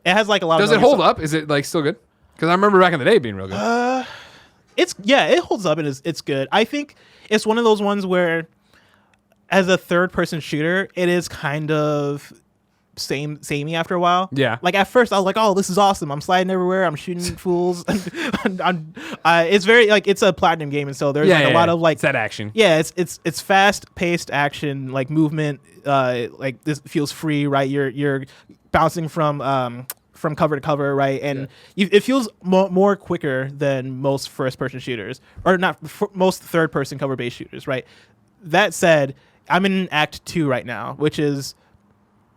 has like a lot. Does of it hold up? Is it like still good? Because I remember back in the day being real good. it holds up and it's good. I think it's one of those ones where, as a third-person shooter, it is kind of samey after a while. Yeah. Like at first I was like, oh, this is awesome. I'm sliding everywhere. I'm shooting fools. It's very like it's a platinum game, and so there's a lot of like it's that action. Yeah, it's fast-paced action, like movement. Like this feels free, right? You're bouncing from cover to cover, right? And it feels more quicker than most first-person shooters, or not most third-person cover-based shooters, right? That said, I'm in Act 2 right now, which is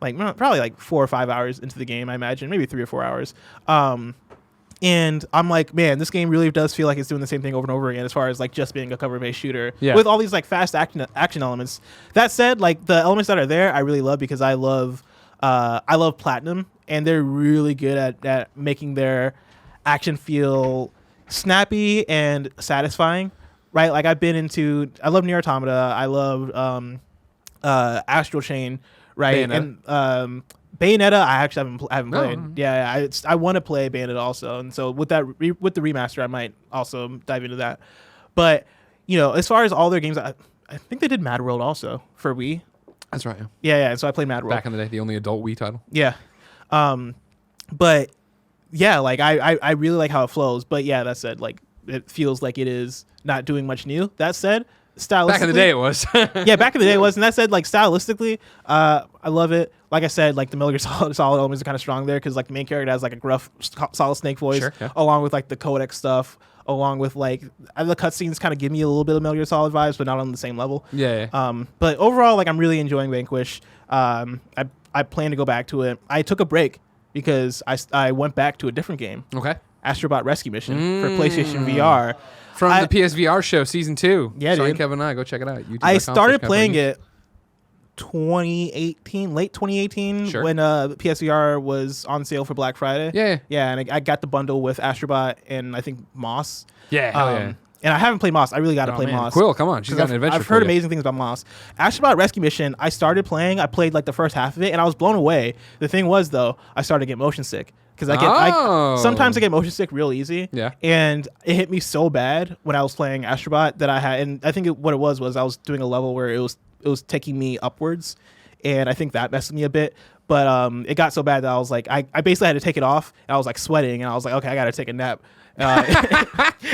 like probably like 4 or 5 hours into the game, I imagine, maybe 3 or 4 hours. And I'm like, man, this game really does feel like it's doing the same thing over and over again as far as like just being a cover-based shooter with all these like fast action elements. That said, like the elements that are there, I really love because I love Platinum, and they're really good at making their action feel snappy and satisfying, right? Like I love Nier Automata, I love Astral Chain, right? Bayonetta. And Bayonetta, I actually haven't played. Yeah, I want to play Bayonetta also, and so with that with the remaster, I might also dive into that. But as far as all their games, I think they did Mad World also for Wii. That's right. Yeah. So I played Mad World Back in the day, the only adult Wii title. Yeah, but yeah, like I really like how it flows. But yeah, that said, like it feels like it is not doing much new. That said, stylistically, Back in the day, it was. Yeah, back in the day it was. And that said, like stylistically, I love it. Like I said, like the Metal Gear Solid elements are kind of strong there because like the main character has like a gruff Solid Snake voice, along with like the codec stuff, along with like the cutscenes kind of give me a little bit of Metal Gear Solid vibes, but not on the same level. Yeah. But overall, like I'm really enjoying Vanquish. I plan to go back to it. I took a break because I went back to a different game. Okay. Astrobot Rescue Mission for PlayStation VR. From the PSVR show, season 2. Yeah, Sorry, dude. Kevin and I. Go check it out. I started playing it 2018, late 2018, when PSVR was on sale for Black Friday. Yeah. And I got the bundle with Astrobot and I think Moss. Yeah, hell yeah. And I haven't played Moss. I really got to play Moss. Quill, come on. She's got an adventure I've heard amazing things about Moss. Astrobot Rescue Mission, I started playing. I played like the first half of it, and I was blown away. The thing was, though, I started to get motion sick. Because sometimes I get motion sick real easy. Yeah. And it hit me so bad when I was playing Astrobot that and I think what it was I was doing a level where it was taking me upwards, and I think that messed with me a bit. But it got so bad that I was like, I basically had to take it off, and I was like sweating, and I was like, okay, I got to take a nap. And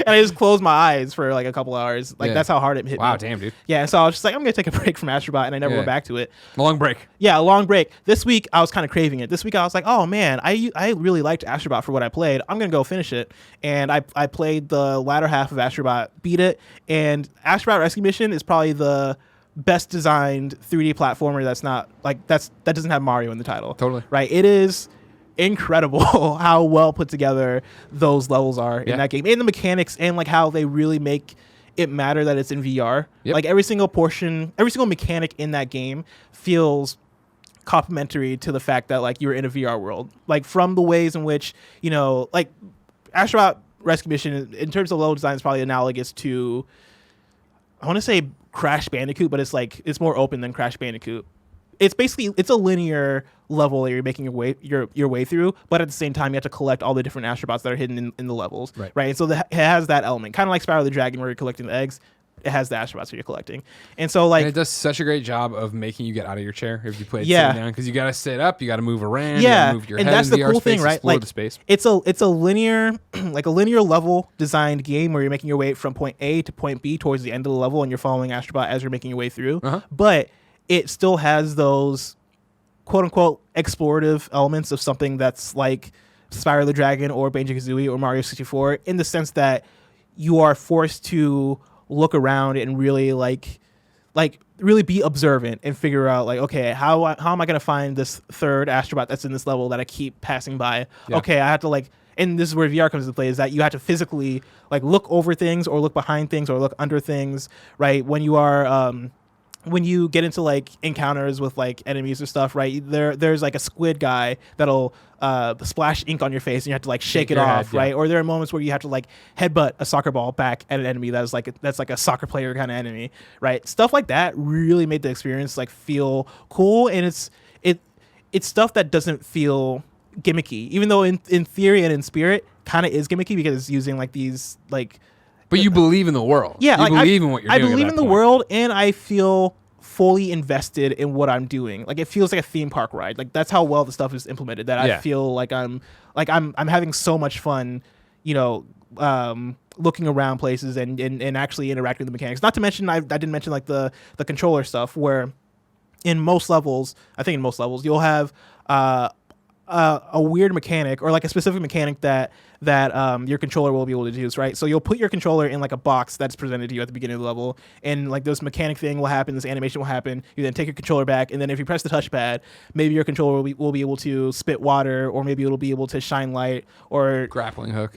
I just closed my eyes for like a couple hours. Like that's how hard it hit me. Wow, damn, dude. Yeah, so I was just like, I'm gonna take a break from Astrobot, and I never went back to it. Long break. Yeah, a long break. This week I was kind of craving it. This week I was like, oh man, I really liked Astrobot for what I played. I'm gonna go finish it. And I played the latter half of Astrobot, beat it, and Astrobot Rescue Mission is probably the best designed 3D platformer that's not like that doesn't have Mario in the title. Totally. Right. It is incredible how well put together those levels are in that game, and the mechanics, and like how they really make it matter that it's in VR. Like every single mechanic in that game feels complementary to the fact that like you're in a VR world. Like from the ways in which like Astrobot Rescue Mission in terms of level design is probably analogous to, I want to say Crash Bandicoot, but it's more open than Crash Bandicoot. It's a linear level that you're making your way through, but at the same time you have to collect all the different Astrobots that are hidden in the levels, right? And so it has that element, kind of like Spyro the Dragon, where you're collecting the eggs. It has the Astrobots that you're collecting, and so like it does such a great job of making you get out of your chair if you play it sitting down, because you got to sit up, you got to move around, you got to move your and head that's in the VR cool space, thing, right? explore Like the space. It's a linear like a linear level designed game where you're making your way from point A to point B towards the end of the level, and you're following Astrobot as you're making your way through. But it still has those quote unquote explorative elements of something that's like Spyro the Dragon or Banjo-Kazooie or Mario 64, in the sense that you are forced to look around and really really be observant and figure out like, okay, how am I going to find this third Astrobot that's in this level that I keep passing by? Okay, I have to like, and this is where VR comes into play, is that you have to physically like look over things or look behind things or look under things, right? When you are when you get into like encounters with like enemies or stuff, right? There's like a squid guy that'll splash ink on your face and you have to like shake it off, right? Or there are moments where you have to like headbutt a soccer ball back at an enemy that's like a soccer player kind of enemy, right? Stuff like that really made the experience like feel cool, and it's stuff that doesn't feel gimmicky, even though in theory and in spirit kind of is gimmicky because it's using like these like. But you believe in the world. Yeah, you like believe in what you're doing. I believe at in that the point. world, and I feel fully invested in what I'm doing. Like it feels like a theme park ride. Like that's how well the stuff is implemented. That I feel like I'm having so much fun, you know, looking around places and actually interacting with the mechanics. Not to mention I didn't mention like the controller stuff where in most levels, you'll have a weird mechanic or like a specific mechanic that your controller will be able to use, right? So you'll put your controller in like a box that's presented to you at the beginning of the level, and like this mechanic thing will happen, this animation will happen. You then take your controller back, and then if you press the touchpad, maybe your controller will be able to spit water, or maybe it'll be able to shine light or Grappling hook,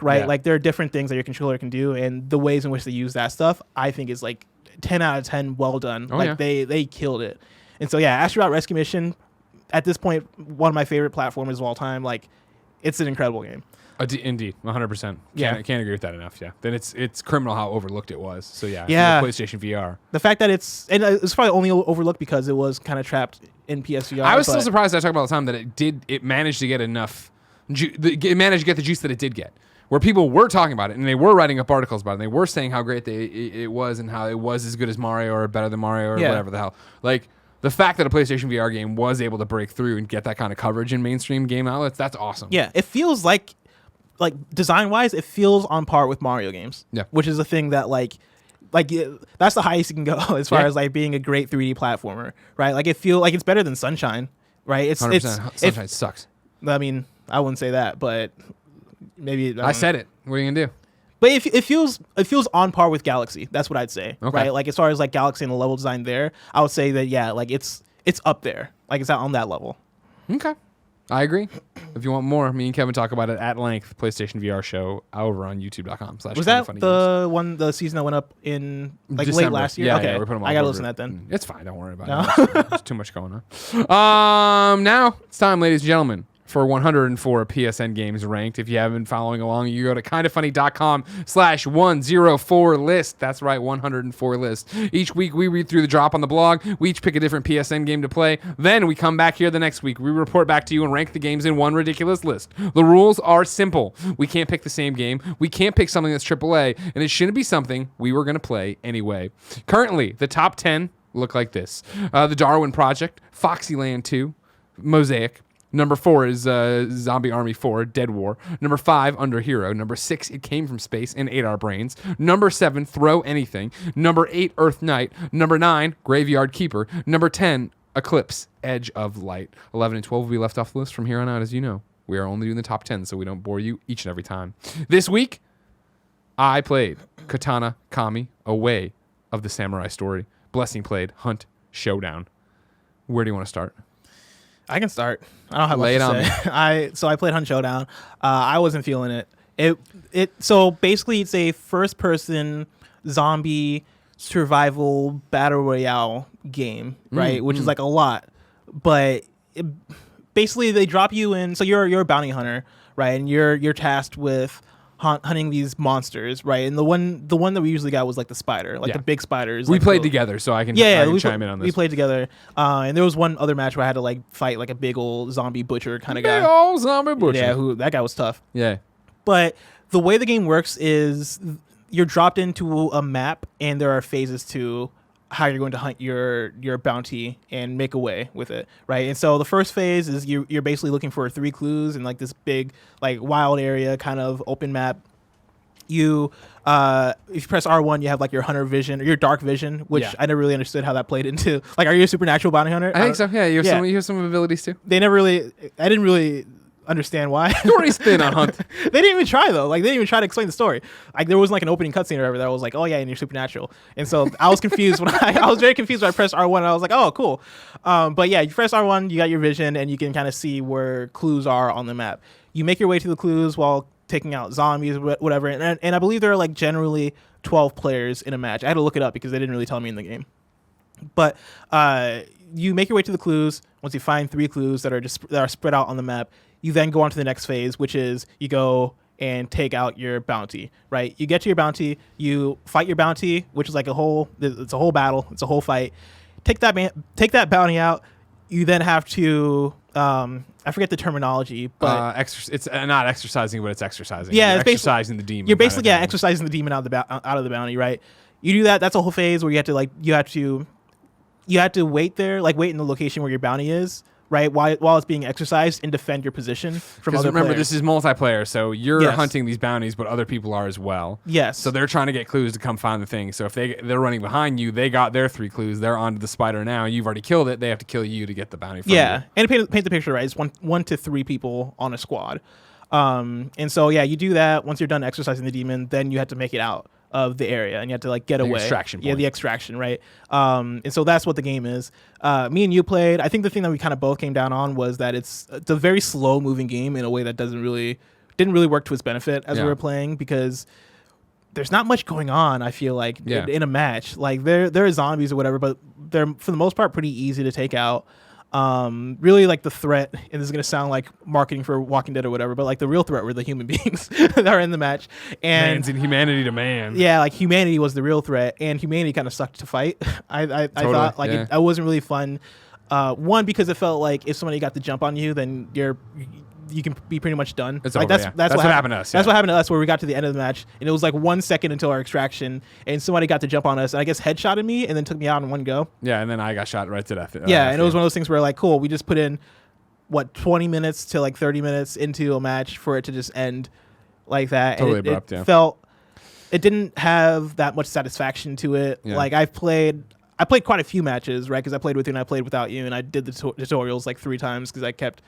right? Yeah. Like there are different things that your controller can do, and the ways in which they use that stuff, I think is like 10 out of 10 well done. They killed it. And so yeah, Astronaut Rescue Mission, at this point, one of my favorite platformers of all time. Like, it's an incredible game. Indeed, 100%. Yeah. Can't agree with that enough. Yeah, then it's criminal how overlooked it was. So yeah, Yeah. PlayStation VR. The fact that it's probably only overlooked because it was kind of trapped in PSVR. I was still surprised. I talk about all the time that it managed to get enough. It managed to get the juice that it did get. Where people were talking about it and they were writing up articles about it and they were saying how great it was and how it was as good as Mario or better than Mario or whatever the hell. Like the fact that a PlayStation VR game was able to break through and get that kind of coverage in mainstream game outlets, that's awesome. Yeah, it feels like design-wise, it feels on par with Mario games. Yeah. Which is a thing that that's the highest you can go as far as like being a great 3D platformer, right? Like it feel like it's better than Sunshine, right? 100%. Sunshine sucks. I mean, I wouldn't say that, but maybe I said it. What are you gonna do? But it feels on par with Galaxy. That's what I'd say, Okay. right? Like as far as like Galaxy and the level design there, I would say that like it's up there, like it's out on that level. Okay. I agree. If you want more, me and Kevin talk about it at length. PlayStation VR show over on YouTube.com. Was that the season that went up in like December. late last year? Yeah, okay, yeah, we're putting them I all gotta over. listen to that then. It's fine. Don't worry about it. There's too much going on. Now it's time, ladies and gentlemen, for 104 PSN games ranked. If you haven't been following along, you go to kindafunny.com/104list. That's right, 104 list. Each week we read through the drop on the blog. We each pick a different PSN game to play. Then we come back here the next week. We report back to you and rank the games in one ridiculous list. The rules are simple. We can't pick the same game. We can't pick something that's AAA, and it shouldn't be something we were going to play anyway. Currently, the top 10 look like this. The Darwin Project, Foxyland 2, Mosaic. Number 4 is Zombie Army 4, Dead War. Number 5, Under Hero. Number 6, It Came From Space and Ate Our Brains. Number 7, Throw Anything. Number 8, Earth Knight. Number 9, Graveyard Keeper. Number 10, Eclipse, Edge of Light. 11 and 12 will be left off the list from here on out, as you know. We are only doing the top 10, so we don't bore you each and every time. This week, I played Katana Kami, A Way of the Samurai Story. Blessing played Hunt Showdown. Where do you want to start? I can start. I don't have Lay much it to say. I played Hunt Showdown. I wasn't feeling it. So basically it's a first person zombie survival battle royale game, right? Which is like a lot. But basically they drop you in, so you're a bounty hunter, right? And you're tasked with hunting these monsters, right? And the one that we usually got was like the spider, like the big spiders. We like played together, so I can chime in on this. We played together, and there was one other match where I had to like fight like a big old zombie butcher kind of guy. Big old zombie butcher. Yeah, that guy was tough. Yeah. But the way the game works is you're dropped into a map, and there are phases to how you're going to hunt your bounty and make away with it, right? And so the first phase is you're basically looking for 3 clues in like this big like wild area kind of open map. If you press R1, you have like your hunter vision or your dark vision, which I never really understood how that played into. Like, are you a supernatural bounty hunter? I think so. Yeah, you have some abilities too. I didn't really understand why. Story's thin on Hunt. They didn't even try though. Like they didn't even try to explain the story. Like there wasn't like an opening cutscene or whatever that was like, oh yeah, and you're supernatural. And so I was confused I was very confused when I pressed R1 and I was like, oh cool. But yeah, you press R1, you got your vision and you can kind of see where clues are on the map. You make your way to the clues while taking out zombies or whatever. And I believe there are like generally 12 players in a match. I had to look it up because they didn't really tell me in the game. But you make your way to the clues. Once you find 3 clues that are spread out on the map, you then go on to the next phase, which is you go and take out your bounty, right? You get to your bounty, you fight your bounty, which is like it's a whole battle, it's a whole fight. Take that bounty out, you then have to I forget the terminology, but it's not exercising, but it's exercising. Yeah, You're it's exercising the demon. You're basically exercising the demon out of the bounty, right? You do that. That's a whole phase where you have to wait there, like wait in the location where your bounty is, right? While it's being exercised and defend your position from other remember, players. this is multiplayer, so you're Yes. hunting these bounties, but other people are as well. Yes. So they're trying to get clues to come find the thing. So if they're running behind you, they got their 3 clues. They're onto the spider now. You've already killed it. They have to kill you to get the bounty from you. And to paint the picture right, it's one to 3 people on a squad. And so you do that. Once you're done exercising the demon, then you have to make it out of the area and you have to like get away. Extraction point. The extraction, right? And so that's what the game is. Me and you played. I think the thing that we kind of both came down on was that it's a very slow moving game in a way that didn't really work to its benefit as we were playing, because there's not much going on. I feel like in a match, like there are zombies or whatever, but they're for the most part pretty easy to take out. Really like the threat, and this is going to sound like marketing for Walking Dead or whatever, but like the real threat were the human beings that are in the match. And man's in humanity to man. Yeah, like humanity was the real threat, and humanity kind of sucked to fight. I thought like it wasn't really fun. One, because it felt like if somebody got the jump on you, then you can be pretty much done. It's like over, that's what happened to us. That's what happened to us, where we got to the end of the match, and it was like 1 second until our extraction, and somebody got to jump on us, and I guess headshotted me, and then took me out in one go. Yeah, and then I got shot right to death. And it was one of those things where like, cool, we just put in 20 minutes to like 30 minutes into a match for it to just end like that. Totally and abrupt. It didn't have that much satisfaction to it. Yeah. Like I played quite a few matches, right? Because I played with you and I played without you, and I did the tutorials like 3 times because I kept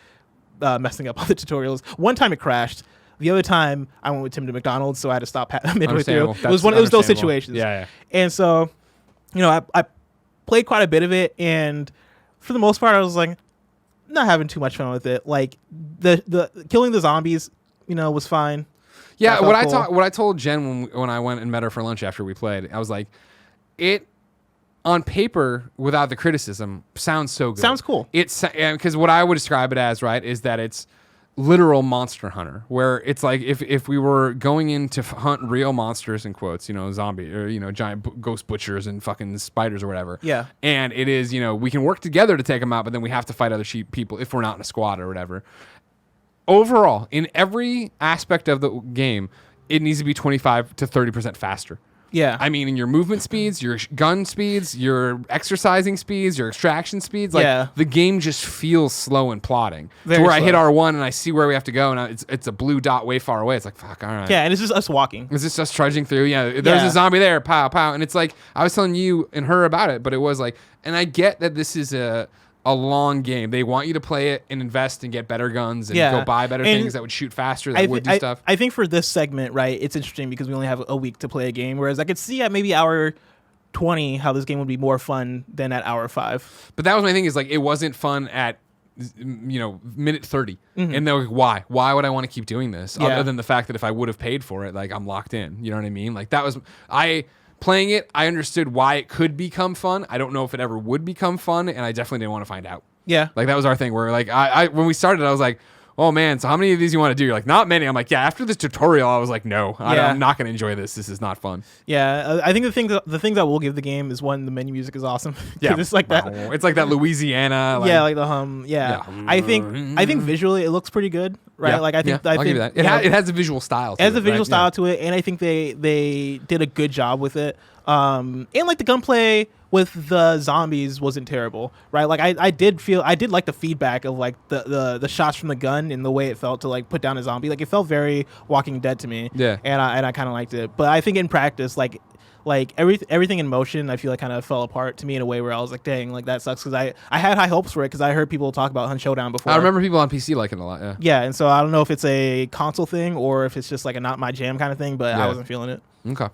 messing up all the tutorials. One time it crashed. The other time I went with Tim to McDonald's, so I had to stop midway through. It was those situations. Yeah. And so, I played quite a bit of it, and for the most part, I was like, not having too much fun with it. Like the killing the zombies, was fine. Yeah, Cool. what I told Jen when I went and met her for lunch after we played, I was like, it on paper without the criticism sounds so good. Sounds cool. It's because what I would describe it as, right, is that it's literal Monster Hunter, where it's like if we were going in to hunt real monsters in quotes, zombie or giant ghost butchers and fucking spiders or whatever. Yeah. And it is, we can work together to take them out, but then we have to fight other people if we're not in a squad or whatever. Overall, in every aspect of the game, it needs to be 25 to 30% faster. Yeah. I mean, in your movement speeds, your gun speeds, your exercising speeds, your extraction speeds, the game just feels slow and plodding. Very to where slow. I hit R1 and I see where we have to go, and it's a blue dot way far away. It's like, fuck, all right. Yeah, and it's just us walking. Is this us trudging through? Yeah, there's a zombie there, pow, pow. And it's like, I was telling you and her about it, but it was like, and I get that this is a long game. They want you to play it and invest and get better guns and go buy better things that would shoot faster, that would do stuff. I think for this segment, right, it's interesting because we only have a week to play a game, whereas I could see at maybe hour 20 how this game would be more fun than at hour 5. But that was my thing, is like, it wasn't fun at minute 30. And they're like, why would I want to keep doing this other than the fact that if I would have paid for it, like, I'm locked in, you know what I mean? Like, that was playing it, I understood why it could become fun. I don't know if it ever would become fun, and I definitely didn't want to find out. Yeah. Like, that was our thing, where like I when we started, I was like, oh man, so how many of these you want to do? You're like, not many. I'm like, yeah, after this tutorial, I was like, no, I'm not going to enjoy this. This is not fun. Yeah, I think the things I will give the game is, one, the menu music is awesome. Yeah. It's like that. It's like that Louisiana. Like, like the hum. Yeah. I think visually it looks pretty good, right? Yeah. Like I think I'll give you that. It has a visual style. It has a visual style to it, and I think they did a good job with it. And like the gunplay with the zombies wasn't terrible, right? Like I did like the feedback of like the shots from the gun and the way it felt to like put down a zombie. Like, it felt very Walking Dead to me. Yeah. And I kind of liked it. But I think in practice, like everything in motion, I feel like kind of fell apart to me in a way where I was like, dang, like that sucks, because I had high hopes for it because I heard people talk about Hunt Showdown before. I remember people on PC liking it a lot. Yeah, and so I don't know if it's a console thing or if it's just like a not my jam kind of thing, but I wasn't feeling it. Okay.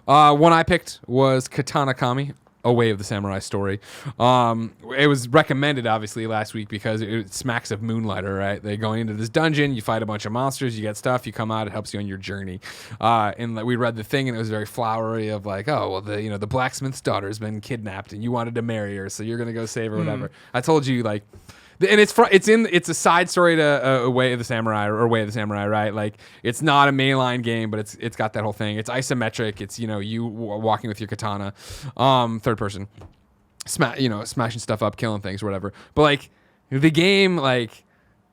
One I picked was Katana Kami, A Way of the Samurai Story. It was recommended, obviously, last week because it smacks of Moonlighter, right? They go into this dungeon, you fight a bunch of monsters, you get stuff, you come out, it helps you on your journey. And we read the thing, and it was very flowery of like, oh, well, the blacksmith's daughter's been kidnapped, and you wanted to marry her, so you're gonna go save her, whatever. I told you, like. And it's a side story to Way of the Samurai, or Way of the Samurai, right? Like, it's not a mainline game, but it's got that whole thing. It's isometric. It's you walking with your katana, third person. smashing stuff up, killing things, or whatever. But like the game, like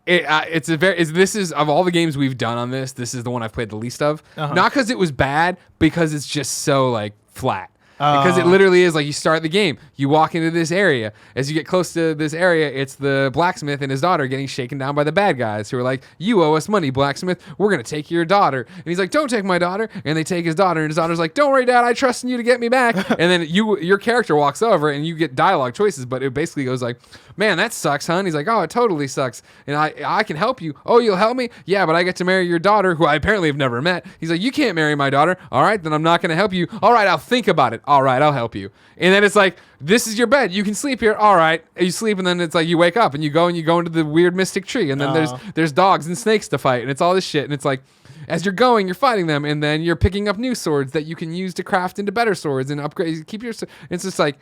this is of all the games we've done on this is the one I've played the least of. Not because it was bad, because it's just so like flat. Because it literally is like you start the game, you walk into this area. As you get close to this area, it's the blacksmith and his daughter getting shaken down by the bad guys who are like, "You owe us money, blacksmith. We're gonna take your daughter." And he's like, "Don't take my daughter." And they take his daughter, and his daughter's like, "Don't worry, Dad. I trust in you to get me back." And then your character walks over, and you get dialogue choices, but it basically goes like, "Man, that sucks, hon." He's like, "Oh, it totally sucks. And I can help you." "Oh, you'll help me?" "Yeah, but I get to marry your daughter, who I apparently have never met." He's like, "You can't marry my daughter." "All right, then I'm not gonna help you." "All right, I'll think about it." "All right, I'll help you." And then it's like, "This is your bed. You can sleep here." "All right." You sleep, and then it's like you wake up and you go into the weird mystic tree, and then there's dogs and snakes to fight, and it's all this shit, and it's like, as you're going, you're fighting them, and then you're picking up new swords that you can use to craft into better swords and upgrade. Keep your. It's just like,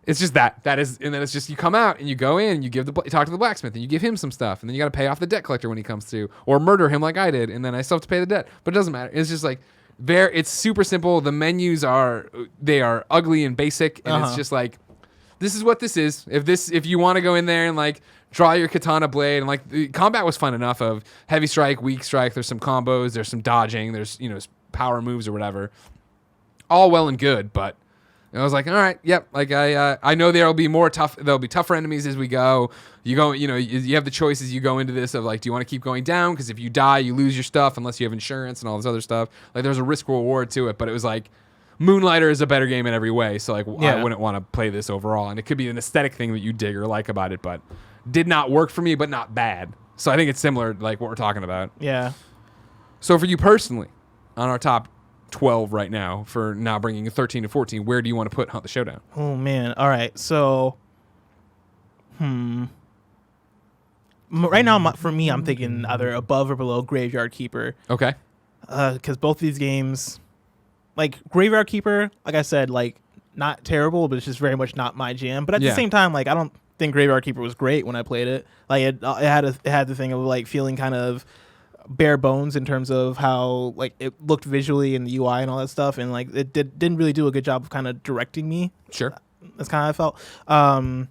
it's just that is, and then it's just you come out and you go in, and you talk to the blacksmith, and you give him some stuff, and then you got to pay off the debt collector when he comes through, or murder him like I did, and then I still have to pay the debt, but it doesn't matter. It's just like. It's super simple. The menus are ugly and basic, and it's just like, this is what this is. If you want to go in there and like draw your katana blade, and like the combat was fun enough of heavy strike, weak strike. There's some combos. There's some dodging. There's power moves or whatever. All well and good, but I was like, all right, yep. Like I know there'll be tougher enemies as we go. You go, you have the choices. You go into this of like, do you want to keep going down? Because if you die, you lose your stuff unless you have insurance and all this other stuff. Like there's a risk reward to it, but it was like, Moonlighter is a better game in every way. So like, I wouldn't want to play this overall. And it could be an aesthetic thing that you dig or like about it, but did not work for me, but not bad. So I think it's similar, like what we're talking about. Yeah. So for you personally, on our top 12 right now, for now bringing 13 to 14, where do you want to put Hunt the Showdown? Oh man. All right. So, right now for me, I'm thinking either above or below Graveyard Keeper. Okay. Because both of these games, like Graveyard Keeper, like I said, like not terrible, but it's just very much not my jam. But at the same time, like I don't think Graveyard Keeper was great when I played it. Like it had the thing of like feeling kind of bare bones in terms of how like it looked visually and the UI and all that stuff, and like it didn't really do a good job of kind of directing me. Sure. That's kind of how I felt.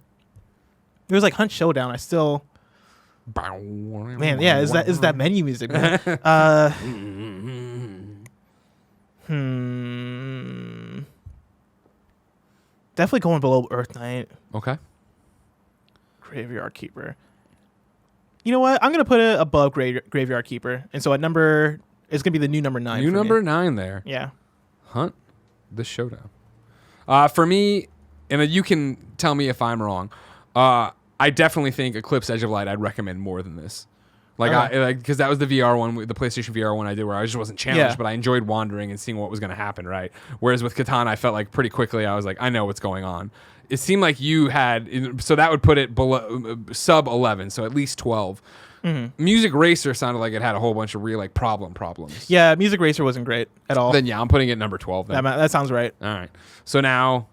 It was like Hunt Showdown. I still, man, yeah, is that menu music, man? Definitely going below Earth Knight. Okay. Graveyard Keeper. You know what? I'm gonna put it above Graveyard Keeper, and so it's gonna be the new number 9. New number 9 there. Yeah. Hunt the Showdown. For me, and you can tell me if I'm wrong. I definitely think Eclipse Edge of Light I'd recommend more than this. Because that was the VR one, the PlayStation VR one I did, where I just wasn't challenged, but I enjoyed wandering and seeing what was going to happen, right? Whereas with Katana, I felt like pretty quickly I was like, I know what's going on. It seemed like you had, so that would put it below sub 11, so at least 12. Mm-hmm. Music Racer sounded like it had a whole bunch of real like problems. Yeah, Music Racer wasn't great at all. Then I'm putting it number 12. Then. That sounds right. All right. So now,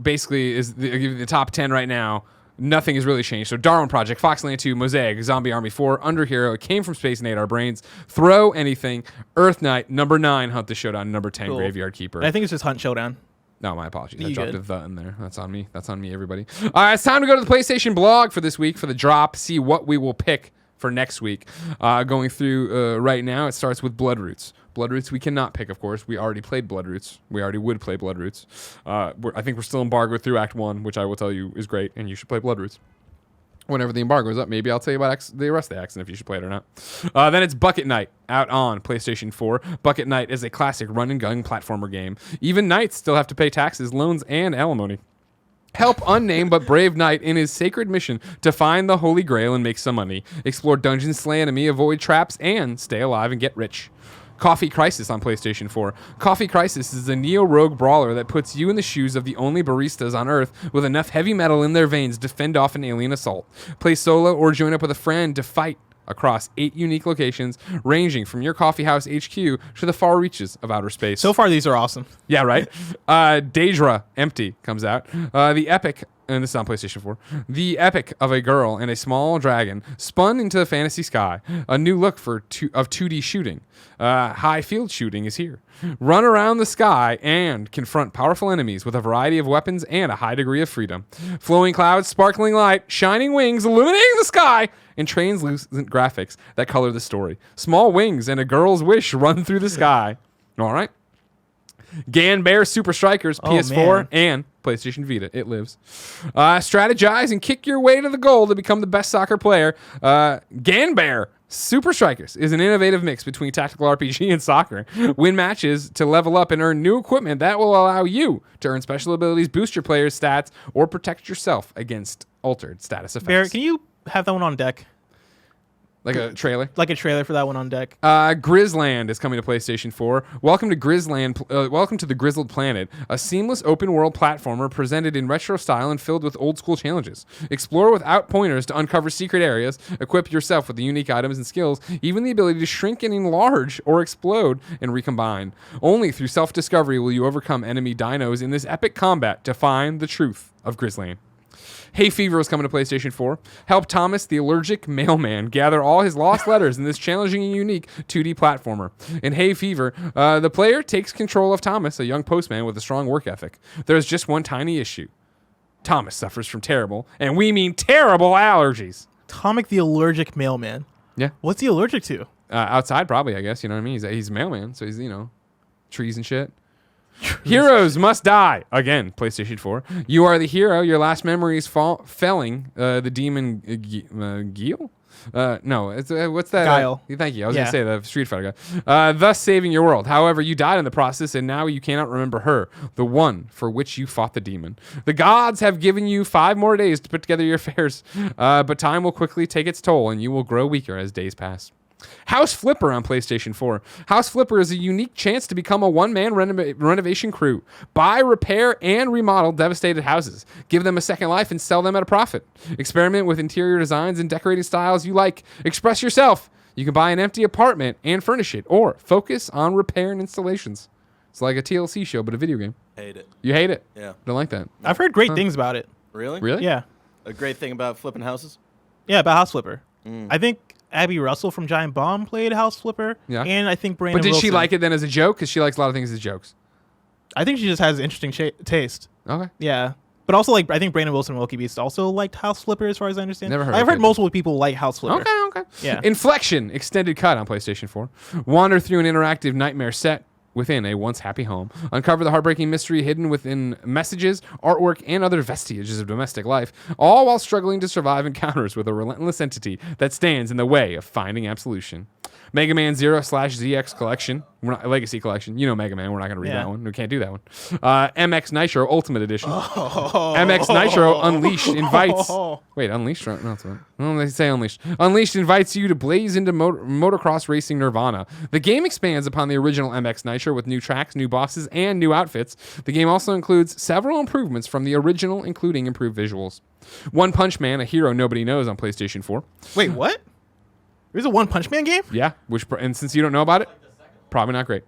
basically, I'll give you the top 10 right now. Nothing has really changed. So Darwin Project, Foxland 2, Mosaic, Zombie Army 4, Under Hero, It Came from Space and Ate Our Brains, Throw Anything, Earth Knight, number 9, Hunt the Showdown, number 10, Graveyard Keeper. I think it's just Hunt Showdown. No, my apologies. I dropped a "the" in there. That's on me. That's on me, everybody. All right, it's time to go to the PlayStation blog for this week for the drop, see what we will pick for next week. Going through right now, it starts with Bloodroots. Bloodroots we cannot pick, of course. We already played Bloodroots. We already would play Bloodroots. I think we're still embargoed through Act 1, which I will tell you is great, and you should play Bloodroots. Whenever the embargo is up, maybe I'll tell you about the rest of the acts and if you should play it or not. Then it's Bucket Night, out on PlayStation 4. Bucket Night is a classic run-and-gun platformer game. Even knights still have to pay taxes, loans, and alimony. Help unnamed but brave knight in his sacred mission to find the Holy Grail and make some money. Explore dungeons, slay enemy, avoid traps, and stay alive and get rich. Coffee Crisis on PlayStation 4. Coffee Crisis is a neo-rogue brawler that puts you in the shoes of the only baristas on Earth with enough heavy metal in their veins to fend off an alien assault. Play solo or join up with a friend to fight across 8 unique locations, ranging from your coffeehouse HQ to the far reaches of outer space. So far, these are awesome. Yeah, right? Daedra Empty comes out. The epic and this is on PlayStation 4, the epic of a girl and a small dragon spun into the fantasy sky. A new look of 2D shooting. High field shooting is here. Run around the sky and confront powerful enemies with a variety of weapons and a high degree of freedom. Flowing clouds, sparkling light, shining wings illuminating the sky, and translucent graphics that color the story. Small wings and a girl's wish run through the sky. All right. Gan Bear Super Strikers, PS4, and PlayStation Vita. It lives. Strategize and kick your way to the goal to become the best soccer player. Gan Bear Super Strikers is an innovative mix between tactical RPG and soccer. Win matches to level up and earn new equipment that will allow you to earn special abilities, boost your player's stats, or protect yourself against altered status effects. Barrett, can you have that one on deck? Like a trailer? Like a trailer for that one on deck. Grizzland is coming to PlayStation 4. Welcome to Grizzland. Welcome to the Grizzled Planet, a seamless open-world platformer presented in retro style and filled with old-school challenges. Explore without pointers to uncover secret areas. Equip yourself with the unique items and skills, even the ability to shrink and enlarge or explode and recombine. Only through self-discovery will you overcome enemy dinos in this epic combat to find the truth of Grizzland. Hay Fever is coming to PlayStation 4. Help Thomas, the allergic mailman, gather all his lost letters in this challenging and unique 2D platformer. In Hay Fever, the player takes control of Thomas, a young postman with a strong work ethic. There's just one tiny issue. Thomas suffers from terrible, and we mean terrible, allergies. Tomic the allergic mailman. Yeah. What's he allergic to? Outside, probably, I guess. You know what I mean? He's a mailman, so he's, trees and shit. Heroes must die. Again, PlayStation 4. You are the hero. Your last memory is felling the demon Gil? No, it's, what's that? Guile. Thank you. I was going to say the Street Fighter guy. Thus saving your world. However, you died in the process, and now you cannot remember her, the one for which you fought the demon. The gods have given you 5 more days to put together your affairs, but time will quickly take its toll, and you will grow weaker as days pass. House Flipper on PlayStation 4. House Flipper is a unique chance to become a one-man renovation crew. Buy, repair, and remodel devastated houses. Give them a second life and sell them at a profit. Experiment with interior designs and decorating styles you like. Express yourself. You can buy an empty apartment and furnish it, or focus on repair and installations. It's like a TLC show, but a video game. Hate it. You hate it? Yeah. Don't like that. I've heard great things about it. Really? Really? Yeah. A great thing about flipping houses? Yeah, about House Flipper. I think Abby Russell from Giant Bomb played House Flipper. Yeah. And I think Brandon But did she Wilson. like it then as a joke? Because she likes a lot of things as jokes. I think she just has interesting taste. Okay. Yeah. But also, I think Brandon Wilson and Wilkie Beast also liked House Flipper, as far as I understand. Never heard I've of heard it. multiple people like House Flipper. Okay. Yeah. Inflection extended cut on PlayStation 4. Wander through an interactive nightmare set within a once happy home. Uncover the heartbreaking mystery hidden within messages, artwork, and other vestiges of domestic life, all while struggling to survive encounters with a relentless entity that stands in the way of finding absolution. Mega Man 0/ZX Collection, Legacy Collection. You know Mega Man. We're not going to read that one. We can't do that one. MX Nitro Ultimate Edition. MX Nitro Unleashed invites... Wait, Unleashed? No, that's what. Well, they say Unleashed. Unleashed invites you to blaze into motocross racing nirvana. The game expands upon the original MX Nitro with new tracks, new bosses, and new outfits. The game also includes several improvements from the original, including improved visuals. One Punch Man, a hero nobody knows on PlayStation 4. Wait, what? There's a One Punch Man game? Yeah, and since you don't know about it, probably not great.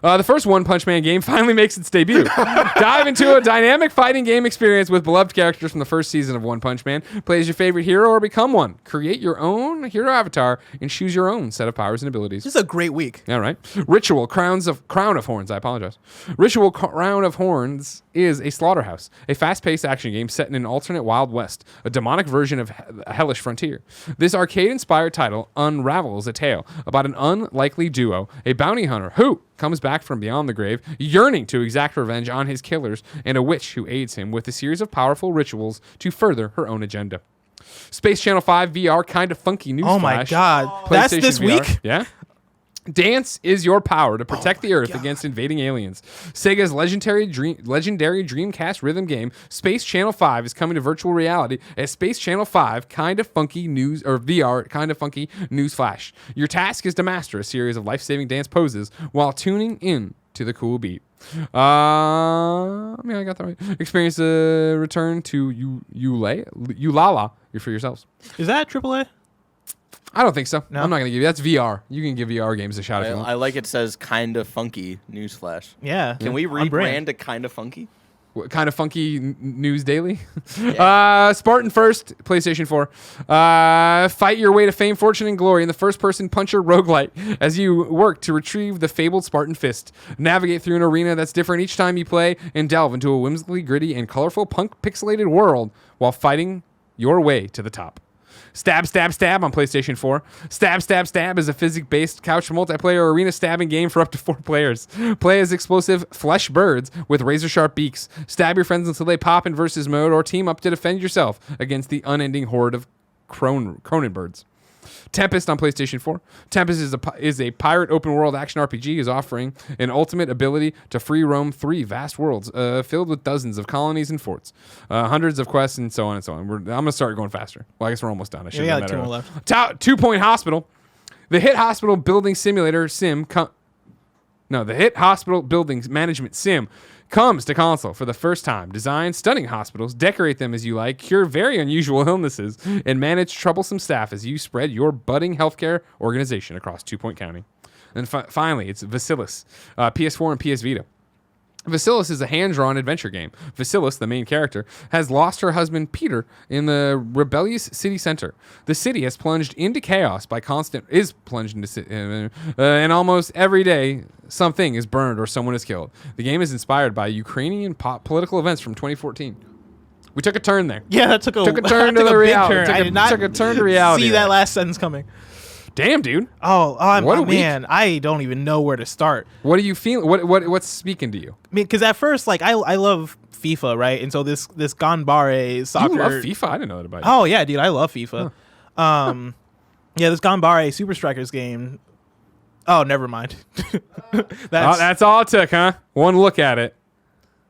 The first One Punch Man game finally makes its debut. Dive into a dynamic fighting game experience with beloved characters from the first season of One Punch Man. Play as your favorite hero or become one. Create your own hero avatar and choose your own set of powers and abilities. This is a great week. All right. Ritual Crown of Horns. I apologize. Ritual Crown of Horns is a slaughterhouse, a fast-paced action game set in an alternate Wild West, a demonic version of a hellish frontier. This arcade-inspired title unravels a tale about an unlikely duo, a bounty hunter who comes back from beyond the grave, yearning to exact revenge on his killers, and a witch who aids him with a series of powerful rituals to further her own agenda. Space Channel 5 VR kind of funky news Oh my flash. God. That's this VR. week? Yeah. Dance is your power to protect the Earth against invading aliens. Sega's legendary Dreamcast rhythm game, Space Channel 5, is coming to virtual reality as Space Channel 5 kind of funky news, or VR kind of funky news flash. Your task is to master a series of life-saving dance poses while tuning in to the cool beat. I got that right. Experience a return to Ulala for yourselves. Is that AAA? I don't think so. No? I'm not going to give you. That's VR. You can give VR games a shot if you want. I like it says kind of funky newsflash. Yeah. Can we On brand. rebrand to kind of funky? What kind of funky news daily? Spartan First, PlayStation 4. Fight your way to fame, fortune, and glory in the first-person puncher roguelite as you work to retrieve the fabled Spartan Fist. Navigate through an arena that's different each time you play and delve into a whimsically gritty and colorful pixelated world while fighting your way to the top. Stab, Stab, Stab on PlayStation 4. Stab, Stab, Stab is a physics-based couch multiplayer arena stabbing game for up to 4 players. Play as explosive flesh birds with razor-sharp beaks. Stab your friends until they pop in versus mode, or team up to defend yourself against the unending horde of Cronin birds. Tempest on PlayStation 4. Tempest is a pirate open-world action RPG is offering an ultimate ability to free roam 3 vast worlds filled with dozens of colonies and forts, hundreds of quests, and so on and so on. I'm going to start going faster. Well, I guess we're almost done. I should have like 2 more left. 2 Point Hospital. The hit hospital building simulator sim... the hit hospital building management sim comes to console for the first time. Design stunning hospitals, decorate them as you like, cure very unusual illnesses, and manage troublesome staff as you spread your budding healthcare organization across 2 Point County. And finally, it's Vasilis, PS4 and PS Vita. Vasilis is a hand-drawn adventure game. Vasilis, the main character, has lost her husband Peter in the rebellious city center. The city has plunged into chaos and almost every day something is burned or someone is killed. The game is inspired by Ukrainian political events from 2014. We took a turn there. Yeah, that took a turn to the reality. Took a turn to reality. See that last sentence coming. Damn, dude. Man, I don't even know where to start. What do you feel? What's speaking to you? I mean, because at first, like, I love FIFA, right? And so this Ganbare soccer. You love FIFA? I didn't know that about you. Oh yeah, dude, I love FIFA. Huh. Yeah, this Ganbare Super Strikers game. Oh, never mind. That's all it took, huh? One look at it.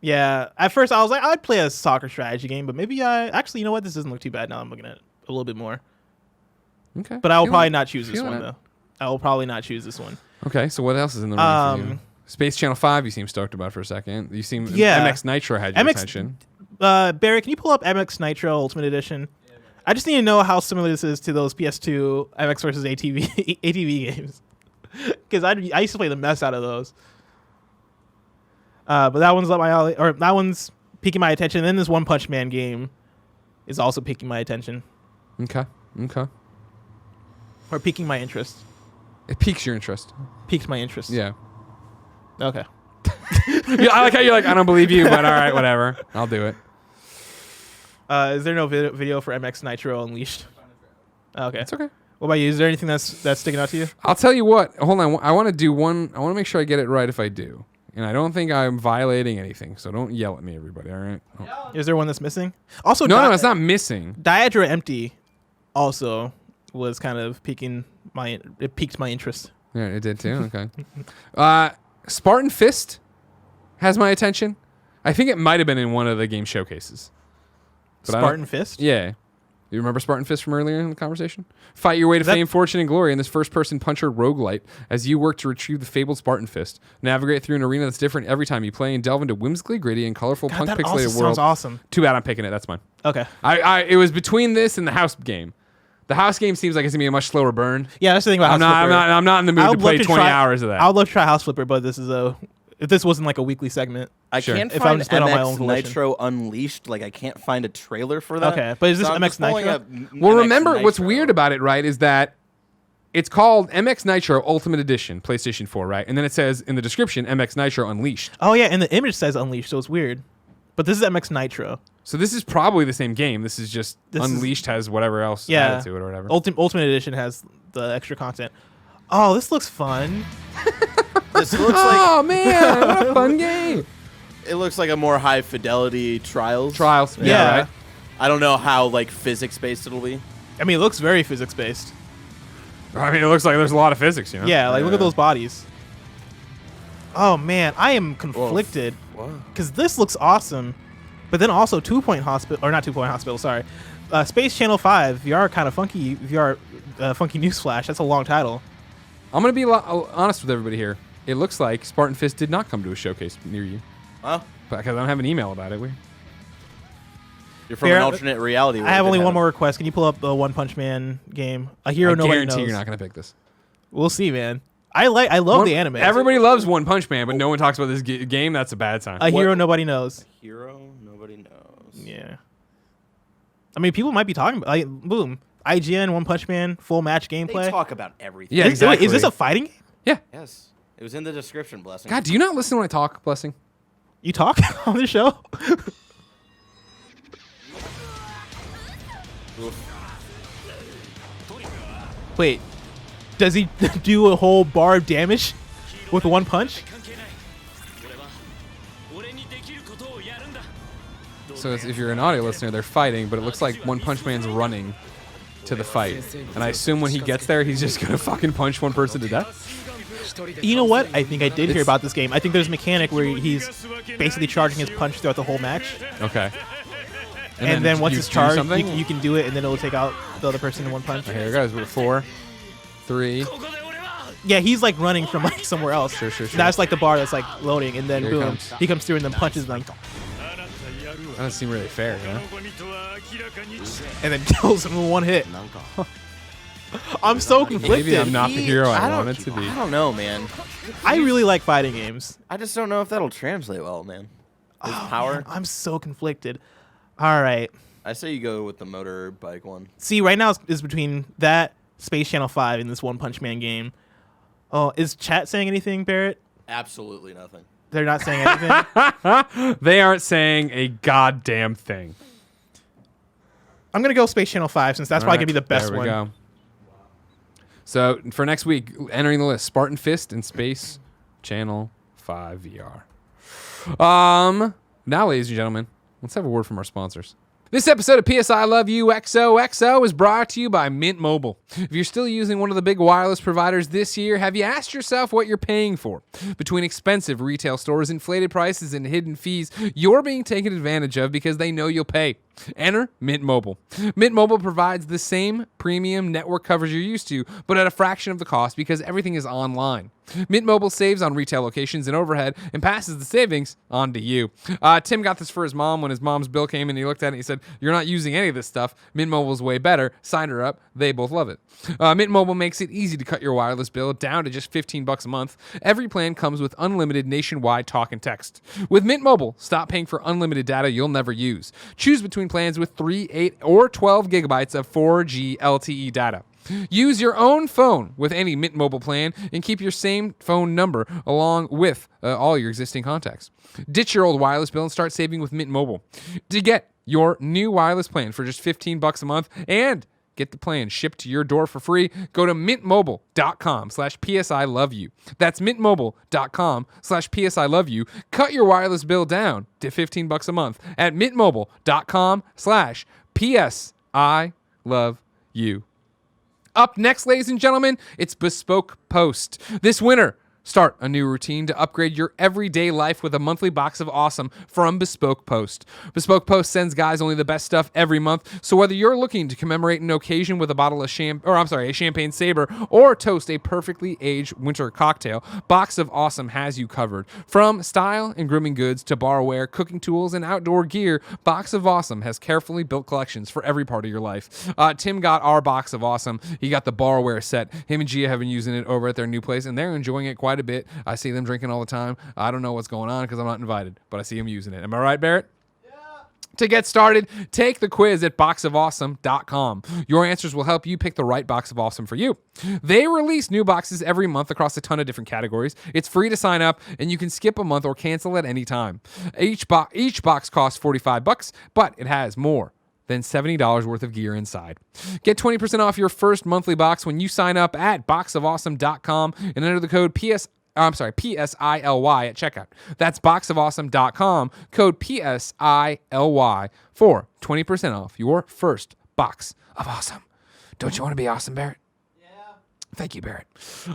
Yeah. At first, I was like, I'd play a soccer strategy game, but maybe actually, you know what? This doesn't look too bad now. I'm looking at it a little bit more. Okay. But I will probably not choose this one, though. I will probably not choose this one. Okay, so what else is in the running for you? Space Channel 5 you seem stoked about for a second. You seem... MX Nitro had your attention. Barry, can you pull up MX Nitro Ultimate Edition? Yeah, I just need to know how similar this is to those PS2 MX versus ATV games. Because I used to play the mess out of those. But that one's up my alley, or that one's piquing my attention. And then this One Punch Man game is also piquing my attention. Okay. Or piquing my interest. It piques your interest. Piqued my interest. Yeah. Okay. Yeah, I like how you're like, I don't believe you, but all right, whatever. I'll do it. Is there no video for MX Nitro Unleashed? Okay. It's okay. What about you? Is there anything that's sticking out to you? I'll tell you what. Hold on. I want to do one. I want to make sure I get it right if I do. And I don't think I'm violating anything, so don't yell at me, everybody, all right? Oh. Is there one that's missing? Also, no, it's not missing. Diadra Empty also was kind of piqued my interest. Yeah, it did too. Okay. Spartan Fist has my attention. I think it might have been in one of the game showcases. Spartan Fist? Yeah. You remember Spartan Fist from earlier in the conversation? Fight your way to fame, fortune, and glory in this first-person puncher roguelite as you work to retrieve the fabled Spartan Fist. Navigate through an arena that's different every time you play and delve into whimsically gritty and colorful punk pixelated world. Sounds awesome. Too bad I'm picking it. That's mine. Okay. It was between this and the house game. The house game seems like it's gonna be a much slower burn. Yeah, that's the thing about House Flipper. I'm not in the mood to play 20 hours of that. I would love to try House Flipper, but if this wasn't like a weekly segment. I can't find MX Nitro Unleashed. Like, I can't find a trailer for that. Okay, but is this MX Nitro? Well, remember what's weird about it, right, is that it's called MX Nitro Ultimate Edition, PlayStation 4, right? And then it says in the description, MX Nitro Unleashed. Oh, yeah, and the image says Unleashed, so it's weird. But this is MX Nitro. So this is probably the same game. This is just Unleashed has whatever else added to it or whatever. Ultimate Edition has the extra content. Oh, this looks fun. This looks oh, man, what a fun game. It looks like a more high fidelity Trials. Yeah. Right? I don't know how like physics based it'll be. I mean, it looks very physics based. I mean, it looks like there's a lot of physics, you know? Yeah, like look at those bodies. Oh man, I am conflicted because this looks awesome, but then also 2 Point Hospital, or not 2 Point Hospital, sorry, Space Channel 5 VR kind of funky funky newsflash. That's a long title. I'm gonna be honest with everybody here. It looks like Spartan Fist did not come to a showcase near you. Huh? Because I don't have an email about it. You're from an alternate reality. I have only one more request. Can you pull up the One Punch Man game? A hero I nobody guarantee knows. you're not gonna pick this. We'll see, man. I love the anime. Everybody loves One Punch Man, but no one talks about this game. That's a bad sign. A hero nobody knows. Hero nobody knows. Yeah. I mean, people might be talking about boom. IGN, One Punch Man, full match gameplay. They talk about everything. Yeah, exactly. Is this a fighting game? Yeah. Yes. It was in the description, Blessing. God, do you not listen when I talk, Blessing? You talk on the show? Wait, does he do a whole bar of damage with one punch? So if you're an audio listener, they're fighting, but it looks like One Punch Man's running to the fight. And I assume when he gets there, he's just going to fucking punch one person to death. You know what? I think I did hear about this game. I think there's a mechanic where he's basically charging his punch throughout the whole match. Okay. And then once you it's do charged, something? you can do it, and then it'll take out the other person in one punch. Okay, here goes. We're 4, 3. Yeah, he's like running from like somewhere else. Sure. That's like the bar that's like loading, and then Here he boom, comes. he comes through and then punches them, That doesn't seem really fair, you know? and then kills them in one hit. I'm so conflicted. Maybe I'm not the hero I don't- wanted to be. I don't know, man. I really like fighting games. I just don't know if that'll translate well, man. His power. Man, I'm so conflicted. All right. I say you go with the motorbike one. See, right now it's between that, Space Channel 5, and this One Punch Man game. Oh, is chat saying anything, Barrett? Absolutely nothing. They're not saying anything? They aren't saying a goddamn thing. I'm going to go Space Channel 5 since that's probably going to be the best there we one. Go. So for next week, entering the list, Spartan Fist and Space Channel 5 VR. Now, ladies and gentlemen, let's have a word from our sponsors. This episode of PSI Love You XOXO is brought to you by Mint Mobile. If you're still using one of the big wireless providers this year, have you asked yourself what you're paying for? Between expensive retail stores, inflated prices, and hidden fees, you're being taken advantage of because they know you'll pay. Enter Mint Mobile. Mint Mobile provides the same premium network coverage you're used to, but at a fraction of the cost because everything is online. Mint Mobile saves on retail locations and overhead and passes the savings on to you. Tim got this for his mom when his mom's bill came and he looked at it and he said, "You're not using any of this stuff. Mint Mobile's way better." Signed her up. They both love it. Mint Mobile makes it easy to cut your wireless bill down to just $15 a month. Every plan comes with unlimited nationwide talk and text. With Mint Mobile, stop paying for unlimited data you'll never use. Choose between plans with 3, 8, or 12 gigabytes of 4G LTE data. Use your own phone with any Mint Mobile plan and keep your same phone number along with all your existing contacts. Ditch your old wireless bill and start saving with Mint Mobile. To get your new wireless plan for just $15 a month and get the plan shipped to your door for free, go to mintmobile.com/PSILoveYou. That's mintmobile.com/PSILoveYou. Cut your wireless bill down to $15 a month at mintmobile.com/PSILoveYou. Up next, ladies and gentlemen, it's Bespoke Post. This winter, start a new routine to upgrade your everyday life with a monthly box of awesome from Bespoke Post. Bespoke Post sends guys only the best stuff every month, so whether you're looking to commemorate an occasion with a bottle of a champagne saber, or toast a perfectly aged winter cocktail, Box of Awesome has you covered. From style and grooming goods to barware, cooking tools, and outdoor gear, Box of Awesome has carefully built collections for every part of your life. Tim got our Box of Awesome. He got the barware set. Him and Gia have been using it over at their new place, and they're enjoying it quite a bit. I see them drinking all the time. I don't know what's going on because I'm not invited, but I see them using it. Am I right, Barrett? Yeah. To get started, take the quiz at boxofawesome.com. Your answers will help you pick the right Box of Awesome for you. They release new boxes every month across a ton of different categories. It's free to sign up, and you can skip a month or cancel at any time. Each box costs $45, but it has more than $70 worth of gear inside. Get 20% off your first monthly box when you sign up at boxofawesome.com and enter the code PSILY at checkout. That's boxofawesome.com, code PSILY for 20% off your first box of awesome. Don't you want to be awesome, Barrett? Yeah. Thank you, Barrett.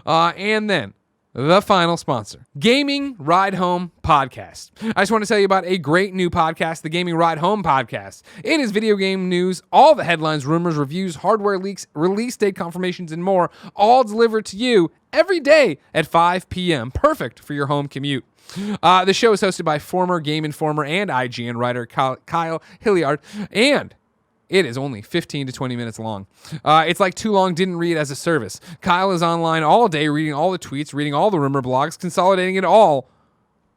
And then the final sponsor, Gaming Ride Home Podcast. I just want to tell you about a great new podcast, the Gaming Ride Home Podcast. It is video game news, all the headlines, rumors, reviews, hardware leaks, release date confirmations, and more, all delivered to you every day at 5 p.m. Perfect for your home commute. The show is hosted by former Game Informer and IGN writer Kyle Hilliard, and It is only 15 to 20 minutes long. It's like Too Long Didn't Read as a service. Kyle is online all day reading all the tweets, reading all the rumor blogs, consolidating it all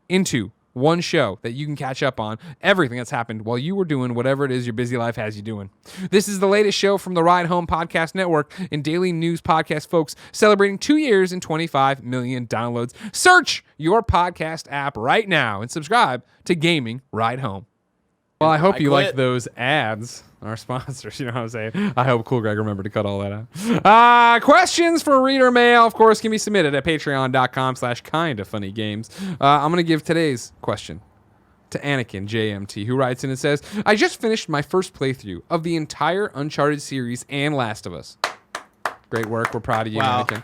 into one show that you can catch up on everything that's happened while you were doing whatever it is your busy life has you doing. This is the latest show from the Ride Home Podcast Network and daily news podcast folks celebrating 2 years and 25 million downloads. Search your podcast app right now and subscribe to Gaming Ride Home. Well, I hope you like those ads. Our sponsors, you know what I'm saying? I hope Cool Greg remembered to cut all that out. Questions for reader mail, of course, can be submitted at patreon.com/kindafunnygames. I'm going to give today's question to Anakin JMT, who writes in and says, I just finished my first playthrough of the entire Uncharted series and Last of Us. Great work. We're proud of you, Anakin.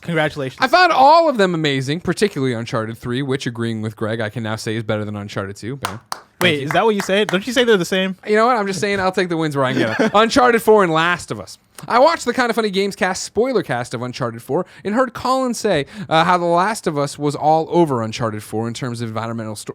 Congratulations. I found all of them amazing, particularly Uncharted 3, which, agreeing with Greg, I can now say is better than Uncharted 2. Bam. Wait, is that what you said? Don't you say they're the same? You know what? I'm just saying I'll take the wins where I can get them. Uncharted 4 and Last of Us. I watched the Kinda Funny Games cast spoiler cast of Uncharted 4 and heard Colin say how The Last of Us was all over Uncharted 4 in terms of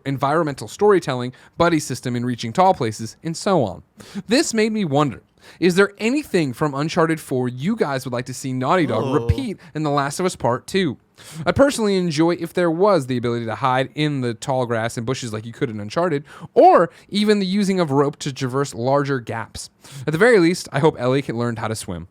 environmental storytelling, buddy system in reaching tall places, and so on. This made me wonder, is there anything from Uncharted 4 you guys would like to see Naughty Dog repeat in The Last of Us Part 2? I personally enjoy if there was the ability to hide in the tall grass and bushes like you could in Uncharted, or even the using of rope to traverse larger gaps. At the very least, I hope Ellie can learn how to swim.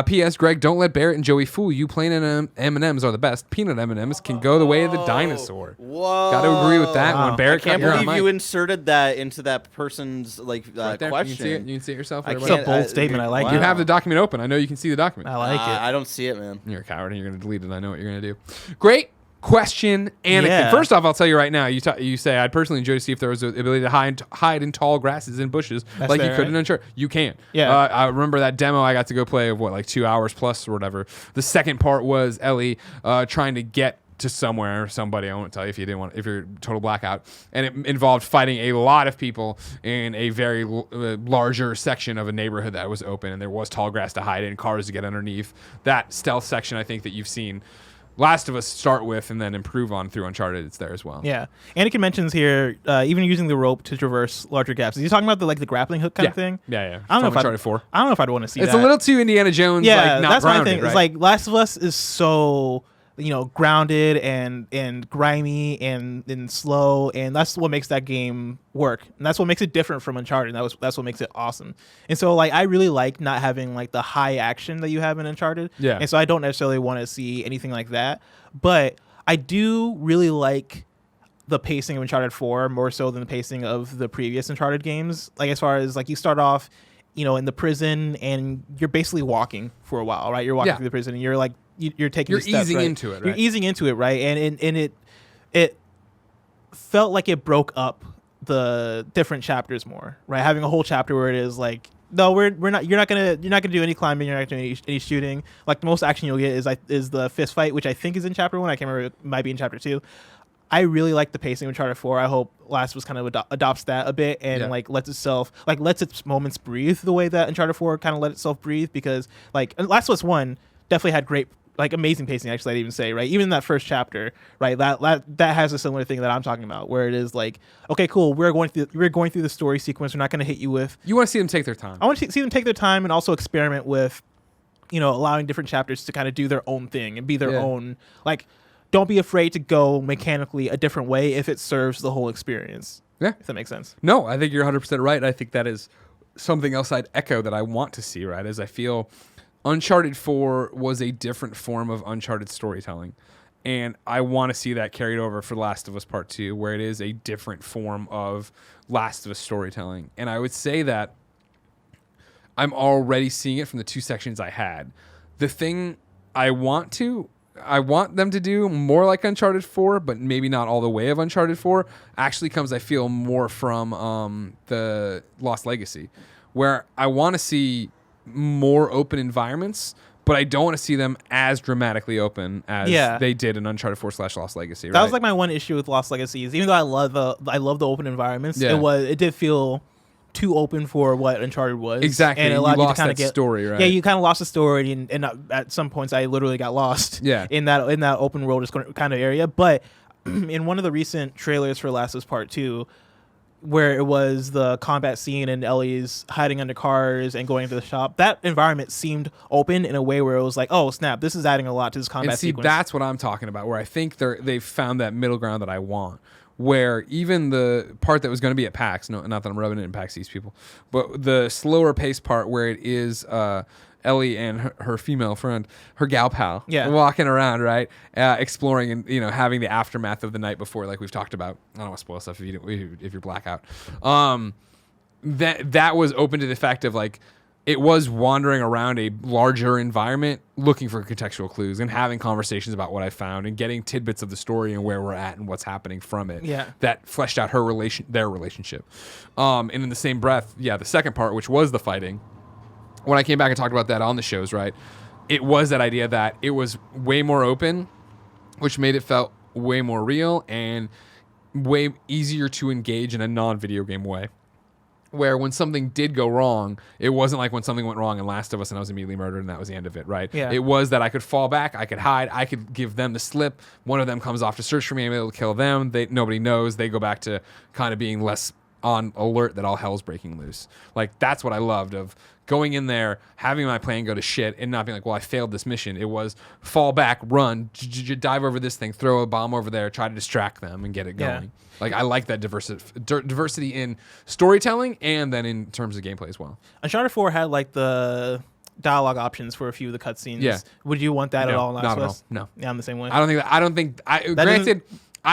P.S. Greg, don't let Barrett and Joey fool you. Plain M&Ms are the best. Peanut M&Ms can go the way of the dinosaur. Whoa! Got to agree with that. When Barrett, I can't believe you inserted that into that person's right question. You can see it yourself. It's a bold statement. I like it. You have the document open. I know you can see the document. I like it. I don't see it, man. You're a coward and you're going to delete it. I know what you're going to do. Great question, Anakin. Yeah. First off, I'll tell you right now, you say, I'd personally enjoy to see if there was the ability to hide in tall grasses and bushes like you could in Uncharted. You can. Yeah. I remember that demo I got to go play of, 2 hours plus or whatever. The second part was Ellie trying to get to somewhere, somebody, I won't tell you if you're total blackout, and it involved fighting a lot of people in a very larger section of a neighborhood that was open, and there was tall grass to hide in, cars to get underneath. That stealth section, I think that you've seen Last of Us start with and then improve on through Uncharted. It's there as well. Yeah. Anakin mentions here even using the rope to traverse larger gaps. Is he talking about the grappling hook kind of thing? Yeah. I don't know if Uncharted 4. I don't know if I'd want to see that. It's a little too Indiana Jones. Yeah, not that's grounded, my thing. Right? It's like Last of Us is so grounded and grimy and slow, and that's what makes that game work, and that's what makes it different from Uncharted. That's what makes it awesome. And so I really like not having the high action that you have in Uncharted. Yeah. And so I don't necessarily want to see anything like that, but I do really like the pacing of Uncharted 4 more so than the pacing of the previous Uncharted games. As far as you start off in the prison and you're basically walking for a while, right? You're walking through the prison and you're you're taking you're steps, easing right? into it, right? You're easing into it, right? And it felt like it broke up the different chapters more, right? Having a whole chapter where it is no, we're not. You're not gonna do any climbing. You're not gonna do any shooting. The most action you'll get is the fist fight, which I think is in chapter 1. I can't remember. It might be in chapter 2. I really like the pacing of Uncharted 4. I hope Last of Us kind of adopts that a bit and lets its moments breathe the way that Uncharted 4 kind of let itself breathe, because Last of Us 1 definitely had great amazing pacing, actually, I'd even say, right? Even in that first chapter, right? That has a similar thing that I'm talking about, where it is okay, cool, we're going through the story sequence. We're not going to hit you with. You want to see them take their time. I want to see them take their time and also experiment with, allowing different chapters to kind of do their own thing and be their own. Don't be afraid to go mechanically a different way if it serves the whole experience. Yeah, if that makes sense. No, I think you're 100% right. I think that is something else I'd echo that I want to see. Right, as I feel Uncharted 4 was a different form of Uncharted storytelling, and I want to see that carried over for Last of Us Part 2, where it is a different form of Last of Us storytelling. And I would say that I'm already seeing it from the 2 sections I had. The thing I want them to do more like Uncharted 4, but maybe not all the way of Uncharted 4, actually comes, I feel, more from the Lost Legacy, where I want to see more open environments, but I don't want to see them as dramatically open as they did in Uncharted 4/Lost Legacy. Right? That was my one issue with Lost Legacy. Is even though I love the open environments, it did feel too open for what Uncharted was. Exactly. And it allowed you lost to that story, right? Yeah, you kind of lost the story, and at some points I literally got lost. In that open world kind of area. But in one of the recent trailers for Last of Us Part 2, where it was the combat scene and Ellie's hiding under cars and going to the shop. That environment seemed open in a way where it was like, oh snap, this is adding a lot to this combat And see, sequence. that's what I'm talking about, where I think they've found that middle ground that I want, where even the part that was going to be at PAX, no, not that I'm rubbing it in PAX East people, but the slower paced part where it is Ellie and her female friend, her gal pal, walking around, right, exploring and having the aftermath of the night before, like we've talked about. I don't want to spoil stuff if you're blackout. That was open to the fact of like it was wandering around a larger environment, looking for contextual clues and having conversations about what I found and getting tidbits of the story and where we're at and what's happening from it. Yeah, that fleshed out their relationship. And in the same breath, the second part, which was the fighting. When I came back and talked about that on the shows, right, it was that idea that it was way more open, which made it felt way more real and way easier to engage in a non-video game way. Where when something did go wrong, it wasn't like when something went wrong in Last of Us and I was immediately murdered and that was the end of it, right? Yeah. It was that I could fall back, I could hide, I could give them the slip. One of them comes off to search for me, I'm able to kill them. Nobody knows. They go back to kind of being less on alert that all hell's breaking loose. Like, that's what I loved of going in there, having my plan go to shit and not being like, well, I failed this mission. It was fall back, run, dive over this thing, throw a bomb over there, try to distract them and get it going. Yeah. Like, I like that diversity in storytelling and then in terms of gameplay as well. Uncharted 4 had like the dialogue options for a few of the cutscenes. Yeah. Would you want that at all? Not at all. No. Yeah, I'm the same way. I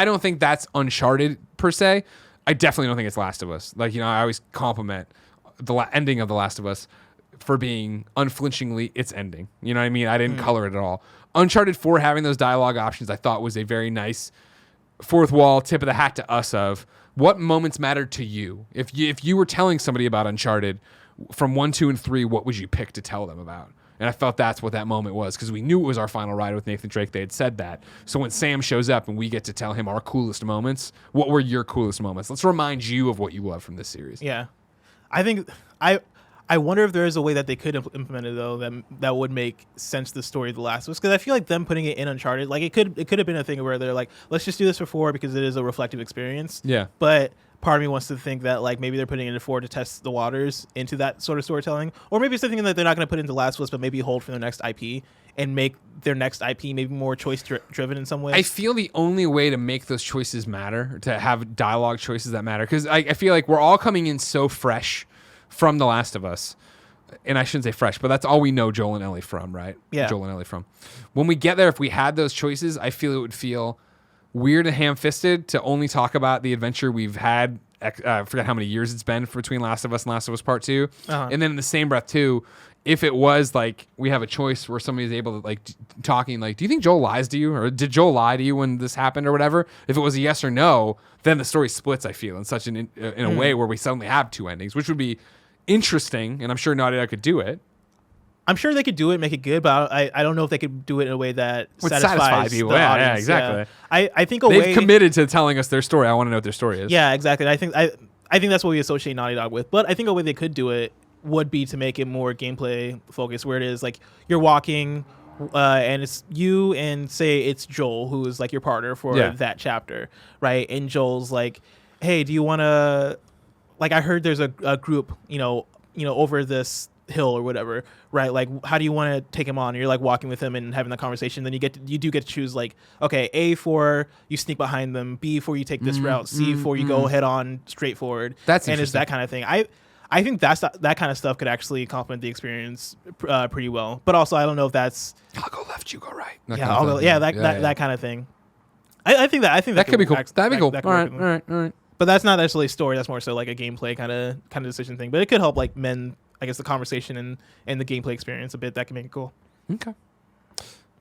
don't think that's Uncharted per se. I definitely don't think it's Last of Us. Like, I always compliment the ending of The Last of Us for being unflinchingly its ending. You know what I mean? I didn't color it at all. Uncharted 4 having those dialogue options I thought was a very nice fourth wall tip of the hat to us of what moments mattered to you. If you were telling somebody about Uncharted from 1, 2, and 3, what would you pick to tell them about? And I felt that's what that moment was because we knew it was our final ride with Nathan Drake. They had said that. So when Sam shows up and we get to tell him our coolest moments, what were your coolest moments? Let's remind you of what you love from this series. Yeah. I think I wonder if there is a way that they could implement it though that would make sense to the story of The Last of Us, because I feel like them putting it in Uncharted, like it could have been a thing where they're like, let's just do this for 4 because it is a reflective experience. Yeah. But part of me wants to think that like maybe they're putting it in 4 to test the waters into that sort of storytelling, or maybe it's something that they're not going to put into Last of Us, but maybe hold for their next IP and make their next IP maybe more choice driven in some way. I feel the only way to make those choices matter, to have dialogue choices that matter, because I feel like we're all coming in so fresh from The Last of Us. And I shouldn't say fresh, but that's all we know Joel and Ellie from, right? Yeah. Joel and Ellie from. When we get there, if we had those choices, I feel it would feel weird and ham-fisted to only talk about the adventure we've had. I forget how many years it's been between Last of Us and Last of Us Part 2. Uh-huh. And then in the same breath, too, if it was like we have a choice where somebody's able to like talking like, do you think Joel lies to you, or did Joel lie to you when this happened or whatever? If it was a yes or no, then the story splits. I feel in such in a way where we suddenly have 2 endings, which would be interesting, and I'm sure Naughty Dog could do it. I'm sure they could do it, make it good, but I don't know if they could do it in a way that would satisfies people. The audience. Yeah, exactly. Yeah. I think they've committed to telling us their story. I want to know what their story is. Yeah, exactly. I think that's what we associate Naughty Dog with. But I think a way they could do it would be to make it more gameplay focused, where it is like you're walking, and it's you and say it's Joel who is like your partner for that chapter, right? And Joel's like, hey, do you want to? Like, I heard there's a group, over this hill or whatever, right? Like, how do you want to take him on? And you're like walking with him and having that conversation. Then you do get to choose like, okay, A for you sneak behind them, B for you take this route, C for you go head on straight forward. And it's that kind of thing. I think that kind of stuff could actually complement the experience pretty well. But also, I don't know if that's I'll go left, you go right. That kind of thing. I think that could be cool. That'd be cool. All right. But that's not necessarily a story. That's more so like a gameplay kind of decision thing. But it could help like mend, I guess, the conversation and the gameplay experience a bit. That can make it cool. Okay.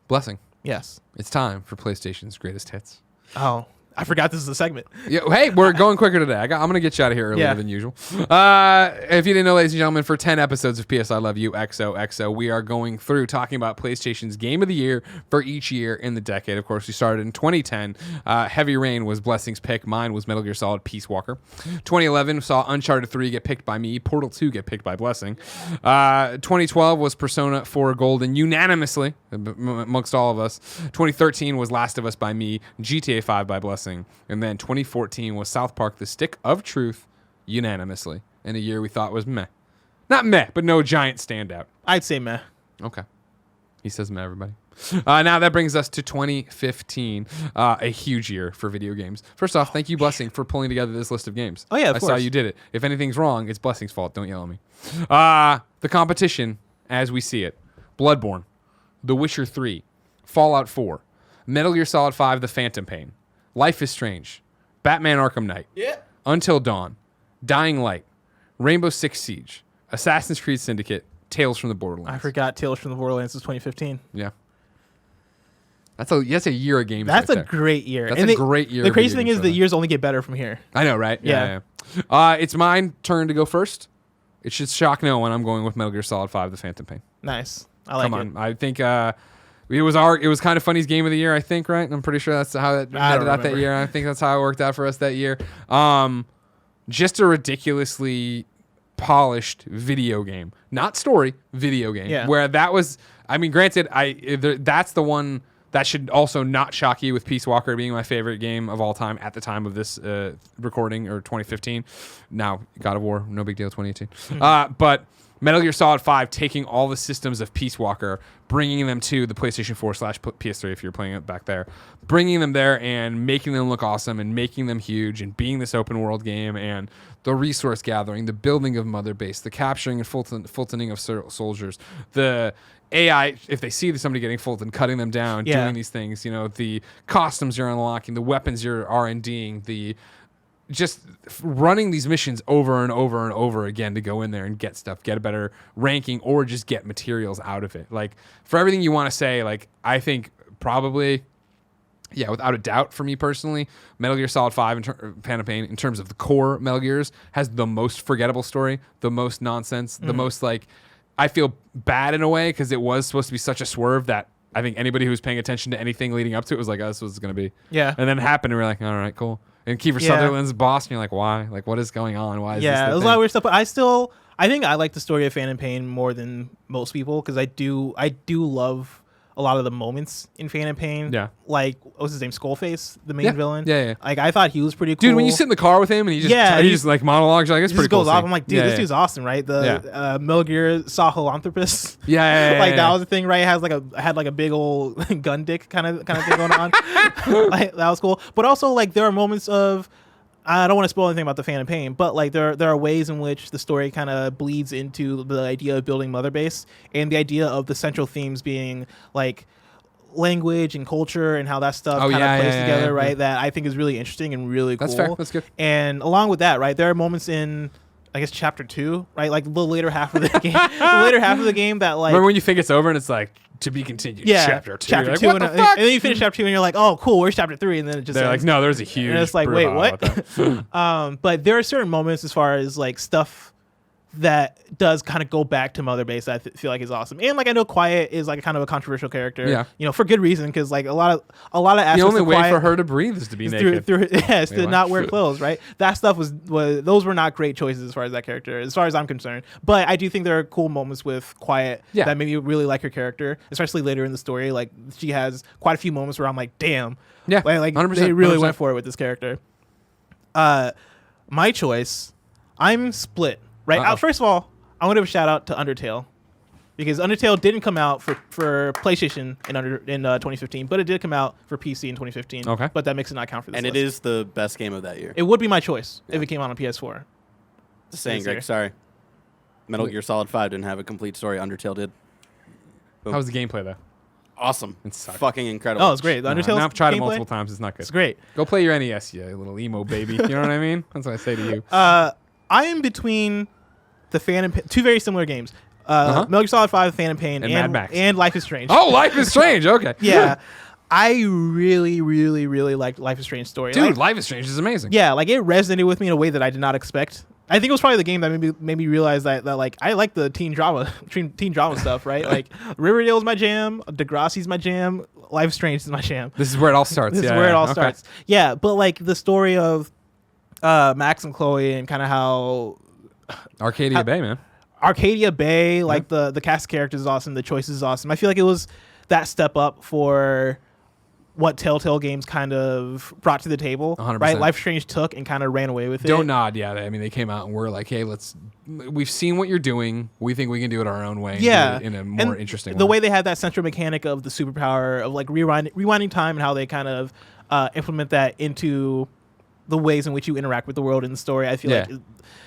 Blessing. Yes. It's time for PlayStation's greatest hits. Oh, I forgot this is a segment. Yeah, hey, we're going quicker today. I'm going to get you out of here earlier than usual. If you didn't know, ladies and gentlemen, for 10 episodes of PS I Love You, XOXO, we are going through talking about PlayStation's Game of the Year for each year in the decade. Of course, we started in 2010. Heavy Rain was Blessing's pick. Mine was Metal Gear Solid Peace Walker. 2011 saw Uncharted 3 get picked by me. Portal 2 get picked by Blessing. 2012 was Persona 4 Golden unanimously amongst all of us. 2013 was Last of Us by me. GTA 5 by Blessing. And then 2014 was South Park: The Stick of Truth unanimously in a year we thought was meh. Not meh, but no giant standout. I'd say meh. Okay. He says meh, everybody. Now that brings us to 2015, a huge year for video games. First off, thank you, Blessing, for pulling together this list of games. Oh, yeah, of I saw course. you did it. If anything's wrong, it's Blessing's fault. Don't yell at me. The competition, as we see it: Bloodborne, The Witcher 3, Fallout 4, Metal Gear Solid 5: The Phantom Pain, Life is Strange, Batman: Arkham Knight, Until Dawn, Dying Light, Rainbow Six Siege, Assassin's Creed Syndicate, Tales from the Borderlands. I forgot Tales from the Borderlands was 2015. Yeah. That's a year of games. That's right a there. great year. That's and a great year. The of crazy video thing games is for the them. years only get better from here. I know, right? Yeah. It's my turn to go first. It should shock no one. I'm going with Metal Gear Solid 5: The Phantom Pain. Nice. I like Come it. on. I think it was kind of funny's game of the year, I think, right? I'm pretty sure that's how it ended out that remember. year. I think that's how it worked out for us that year. Just a ridiculously polished video game. Not story, video game. Yeah. Where that was, I mean, granted, that's the one that should also not shock you, with Peace Walker being my favorite game of all time at the time of this recording, or 2015. Now, God of War, no big deal, 2018. But Metal Gear Solid 5 taking all the systems of Peace Walker, bringing them to the PlayStation 4/PS3 if you're playing it back there, bringing them there and making them look awesome and making them huge and being this open world game, and the resource gathering, the building of Mother Base, the capturing and Fultoning of soldiers, the AI, if they see somebody getting Fulton, cutting them down, doing these things, the costumes you're unlocking, the weapons you're R&Ding, just running these missions over and over and over again to go in there and get stuff, get a better ranking, or just get materials out of it. Like, for everything you want to say, like, I think probably, yeah, without a doubt, for me personally, Metal Gear Solid 5 Phantom Pain, in terms of the core Metal Gears, has the most forgettable story, the most nonsense, the most, like, I feel bad in a way, because it was supposed to be such a swerve that I think anybody who was paying attention to anything leading up to it was like, oh, this was going to be. Yeah. And then it happened, and we're like, all right, cool. And Kiefer Sutherland's boss, and you're like, why? Like, what is going on? Why is this? Yeah, there's a lot of weird stuff, but I think I like the story of Phantom Pain more than most people, because I do love a lot of the moments in Phantom Pain. Yeah. Like, what's his name? Skullface, the main villain. Yeah. Like, I thought he was pretty cool. Dude, when you sit in the car with him and he just like monologues, like, it's pretty cool. Goes off. I'm like, dude, this dude's awesome, right? The Metal Gear Sahelanthropus. Yeah. Like, that was the thing, right? It had like a big old gun dick kind of thing going on. Like, that was cool. But also, like, there are moments of, I don't want to spoil anything about the Phantom Pain, but like there are ways in which the story kind of bleeds into the idea of building Mother Base, and the idea of the central themes being like language and culture and how that stuff kind of plays together, right? Yeah. That I think is really interesting and really cool. That's fair. That's good. And along with that, right, there are moments in, I guess, chapter 2, right, like the later half of the game, that, like, remember when you think it's over and it's like, to be continued. Yeah, chapter 2. Chapter like, 2, what the fuck? and then you finish chapter 2 and you're like, oh, cool, where's chapter 3? And then it just they're ends. like, no, there's a huge. And it's like, wait, what? But there are certain moments as far as like stuff that does kind of go back to Mother Base that I feel like is awesome. And like, I know Quiet is like kind of a controversial character, for good reason, because like a lot of aspects the only of way Quiet for her to breathe is to be naked. To not wear clothes, right? That stuff was those were not great choices as far as that character, as far as I'm concerned. But I do think there are cool moments with Quiet that made me really like her character, especially later in the story. Like, she has quite a few moments where I'm like, damn, like 100%, they really 100%. went for it with this character. My choice, I'm split. Right. First of all, I want to give a shout out to Undertale, because Undertale didn't come out for PlayStation in 2015, but it did come out for PC in 2015. Okay. But that makes it not count for this. And list. it is the best game of that year. It would be my choice if it came out on PS4. Just saying, Greg. Sorry. Metal Gear Solid 5 didn't have a complete story. Undertale did. Boom. How was the gameplay though? Awesome. It sucked. Fucking incredible. Oh, it's great. The Undertale. I've tried it gameplay, multiple times. It's not good. It's great. Go play your NES, you little emo baby. You know what I mean? That's what I say to you. I am between the Phantom Pain, two very similar games. Metal Gear Solid 5, Phantom Pain, and Mad Max, and Life is Strange. Oh, Life is Strange. Okay. Yeah. I really, really, really liked Life is Strange story. Dude, like, Life is Strange is amazing. Yeah, like it resonated with me in a way that I did not expect. I think it was probably the game that made me realize that like I like the teen drama stuff, right? Like Riverdale's my jam, Degrassi's my jam, Life is Strange is my jam. This is where it all starts. This is where it all starts. Yeah, but like the story of Max and Chloe and kind of how Arcadia Bay, man. Arcadia Bay, like the cast of characters is awesome, the choices is awesome. I feel like it was that step up for what Telltale games kind of brought to the table, 100%. right? Life is Strange took and kind of ran away with it. Don't nod, yeah. I mean, they came out and were like, hey, we've seen what you're doing. We think we can do it our own way. And Yeah. do it in a more interesting way. The way they have that central mechanic of the superpower of like rewinding time and how they kind of implement that into the ways in which you interact with the world in the story. I feel like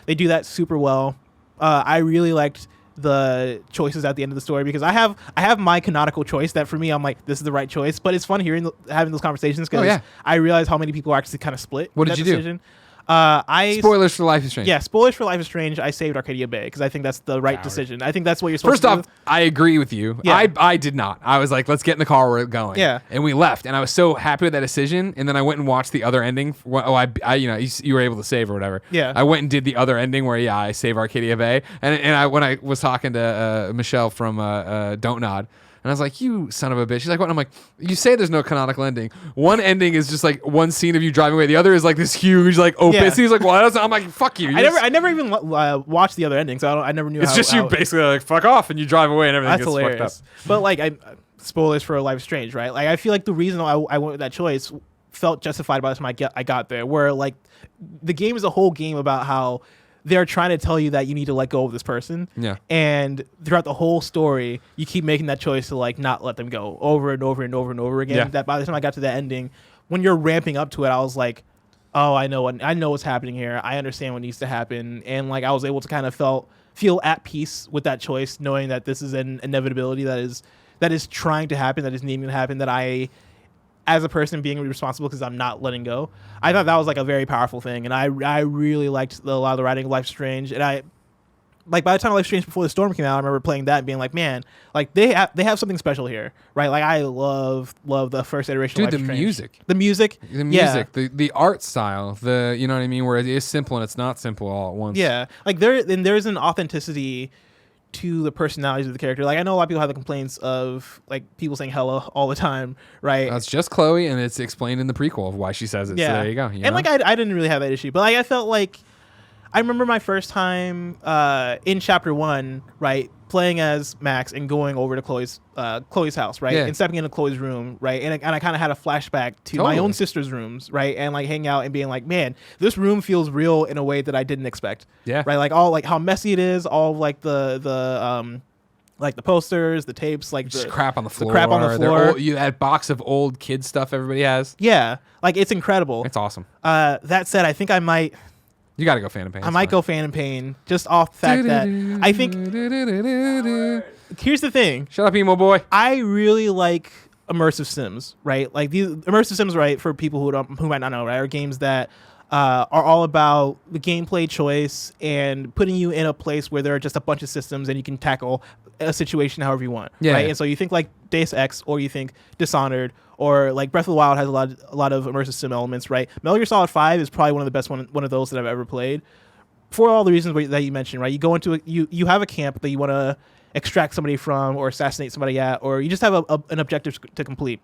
they do that super well. I really liked the choices at the end of the story because I have my canonical choice that for me I'm like, this is the right choice, but it's fun having those conversations because I realize how many people are actually kind of split. What did you decision. do? Spoilers for Life is Strange. Yeah, spoilers for Life is Strange. I saved Arcadia Bay because I think that's the right decision. I think that's what you're supposed First to do. off, I agree with you. Yeah. I did not. I was like, let's get in the car. We're going. Yeah. And we left. And I was so happy with that decision. And then I went and watched the other ending. You were able to save or whatever. Yeah. I went and did the other ending where, I save Arcadia Bay. And when I was talking to Michelle from Don't Nod, and I was like, you son of a bitch. She's like, what? And I'm like, you say there's no canonical ending. One ending is just like one scene of you driving away. The other is like this huge like opus. Yeah. He's like, well, I'm like, fuck you. I never even watched the other ending, so I never knew. It's just you basically like fuck off and you drive away and everything That's gets hilarious. fucked up. But like, spoilers for Life is Strange, right? Like, I feel like the reason I went with that choice felt justified by the time I got there. Where like, the game is a whole game about how they're trying to tell you that you need to let go of this person. Yeah. And throughout the whole story, you keep making that choice to like not let them go over and over and over and over again. Yeah. That by the time I got to that ending, when you're ramping up to it, I was like, oh, I know what's happening here. I understand what needs to happen. And like, I was able to kind of feel at peace with that choice, knowing that this is an inevitability that is trying to happen, that is needing to happen, that I, as a person, being responsible because I'm not letting go. I thought that was like a very powerful thing, and I really liked a lot of the writing of Life is Strange. And I, like, by the time Life is Strange Before the Storm came out, I remember playing that and being like, man, like they have something special here, right? Like, I love the first iteration. Dude, of Life is Strange. the music, yeah. the art style, you know what I mean, where it is simple and it's not simple all at once. Yeah, like there's an authenticity to the personalities of the character. Like, I know a lot of people have the complaints of like people saying "hella" all the time, right? That's just Chloe, and it's explained in the prequel of why she says it. Yeah. So there you go. And like, I didn't really have that issue, but like, I felt like I remember my first time in Chapter 1, right, playing as Max and going over to Chloe's house, right, and stepping into Chloe's room, right, and I kind of had a flashback to my own sister's rooms, right, and like hanging out and being like, man, this room feels real in a way that I didn't expect. Yeah. Right, like all like how messy it is, all of like the posters, the tapes, like just crap on the floor. crap on the floor. That box of old kid stuff everybody has. Yeah, like it's incredible. It's awesome. That said, I think I might. You got to go Phantom Pain. I might go Phantom Pain just off the fact that I think here's the thing. Shut up, emo boy. I really like immersive sims, right? Like these immersive sims, right? For people who might not know, right, are games that are all about the gameplay choice and putting you in a place where there are just a bunch of systems and you can tackle a situation however you want, right? And so you think like Deus Ex, or you think Dishonored, or like Breath of the Wild has a lot of immersive sim elements, right? Metal Gear Solid 5 is probably one of the best one of those that I've ever played, for all the reasons that you mentioned, right? You go into you have a camp that you want to extract somebody from or assassinate somebody at, or you just have an objective to complete,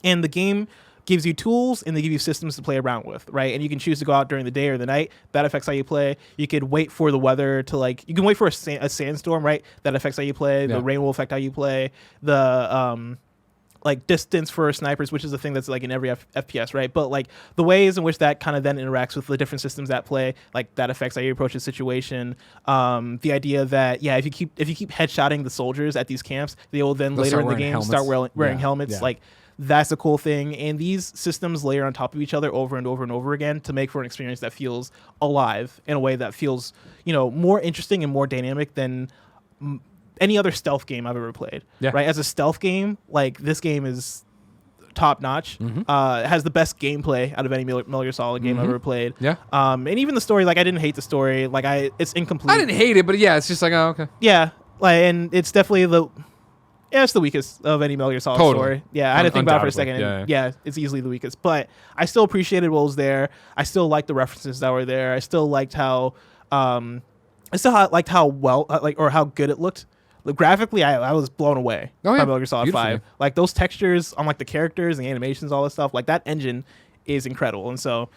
and the game gives you tools and they give you systems to play around with, right? And you can choose to go out during the day or the night. That affects how you play. You could wait for the weather to you can wait for a sandstorm, right? That affects how you play. Yeah. The rain will affect how you play. The distance for snipers, which is a thing that's like in every FPS, right? But like the ways in which that kind of then interacts with the different systems at play, like that affects how you approach the situation. The idea that if you keep headshotting the soldiers at these camps, they will then later in the game start wearing helmets. Yeah. Like, that's a cool thing. And these systems layer on top of each other over and over and over again to make for an experience that feels alive in a way that feels, more interesting and more dynamic than any other stealth game I've ever played. Yeah. Right? As a stealth game, like, this game is top notch. Mm-hmm. It has the best gameplay out of any Metal Gear Solid game I've ever played. Yeah. And even the story, like, I didn't hate the story. Like, it's incomplete. I didn't hate it, but yeah, it's just like, oh, okay. Yeah. Like, and it's definitely it's the weakest of any Metal Gear Solid story. Yeah, I had to think about it for a second. Yeah, it's easily the weakest. But I still appreciated what was there. I still liked the references that were there. I still liked how well, or how good it looked. Like, graphically, I was blown away by Metal Gear Solid 5. Like, those textures on like the characters and the animations, all that stuff. Like, that engine is incredible, and so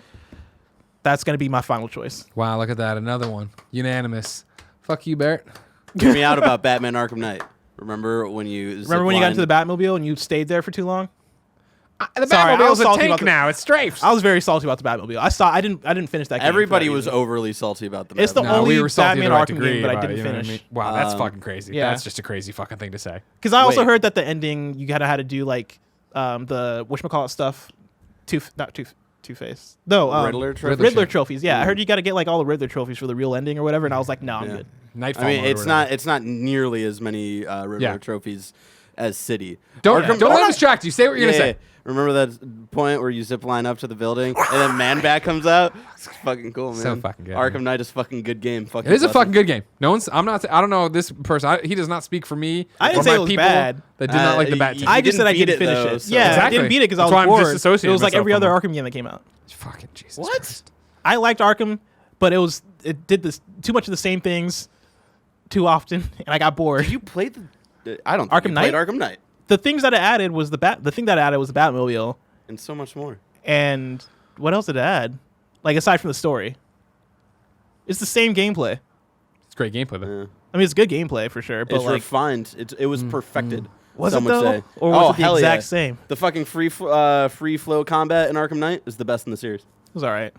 that's gonna be my final choice. Wow, look at that, another one, unanimous. Fuck you, Barrett. Get me out about Batman Arkham Knight. Remember when you got into the Batmobile and you stayed there for too long? The Sorry, I Batmobile's was a salty tank about the- now. It strafes. I was very salty about the Batmobile. I didn't finish that game. Everybody for that was reason. overly salty about the It's the Batman. only we were salty Batman to the right Arkham degree game that I about it, didn't you know what finish. Wow, that's fucking crazy. yeah. That's just a crazy fucking thing to say. Because I also Wait. heard that the ending you gotta had to do like the whatchamacallit stuff, Two-Face. No, Riddler trophy? Riddler trophies. Yeah, I heard you got to get like all the Riddler trophies for the real ending or whatever, and I was like, no, I'm Yeah. good. Nightfall. I mean, mode or it's whatever. not nearly as many Riddler Yeah. trophies as City. Don't Arkham- let him distract you. Say what you're gonna say. Remember that point where you zip line up to the building and then Man Bat comes out? It's fucking cool, man. So fucking good, Arkham man. Knight is fucking good game. Fucking It is a blessing. fucking good game. No one's. I'm not. I don't know this person. He does not speak for me. I didn't or say my it was people bad. That did not like the Bat. you- team. I just said I didn't didn't beat it, finish though, it. so- Yeah, I Exactly. didn't beat it because I That's was why I'm bored. disassociating It was like myself every from other it. Arkham game that came out. Fucking Jesus. What? Christ. I liked Arkham, but it did this too much of the same things too often, and I got bored. You played the. I don't think Arkham you played Knight? Arkham Knight. The things that it added was the thing that it added was the Batmobile, And so much more. and what else did it add? Like aside from the story, it's the same gameplay. It's great gameplay though. Yeah. I mean, it's good gameplay for sure, but It's like, refined. It was perfected. was some it though, would say. or was it the hell exact yeah. same? The fucking free flow combat in Arkham Knight is the best in the series. It was all right.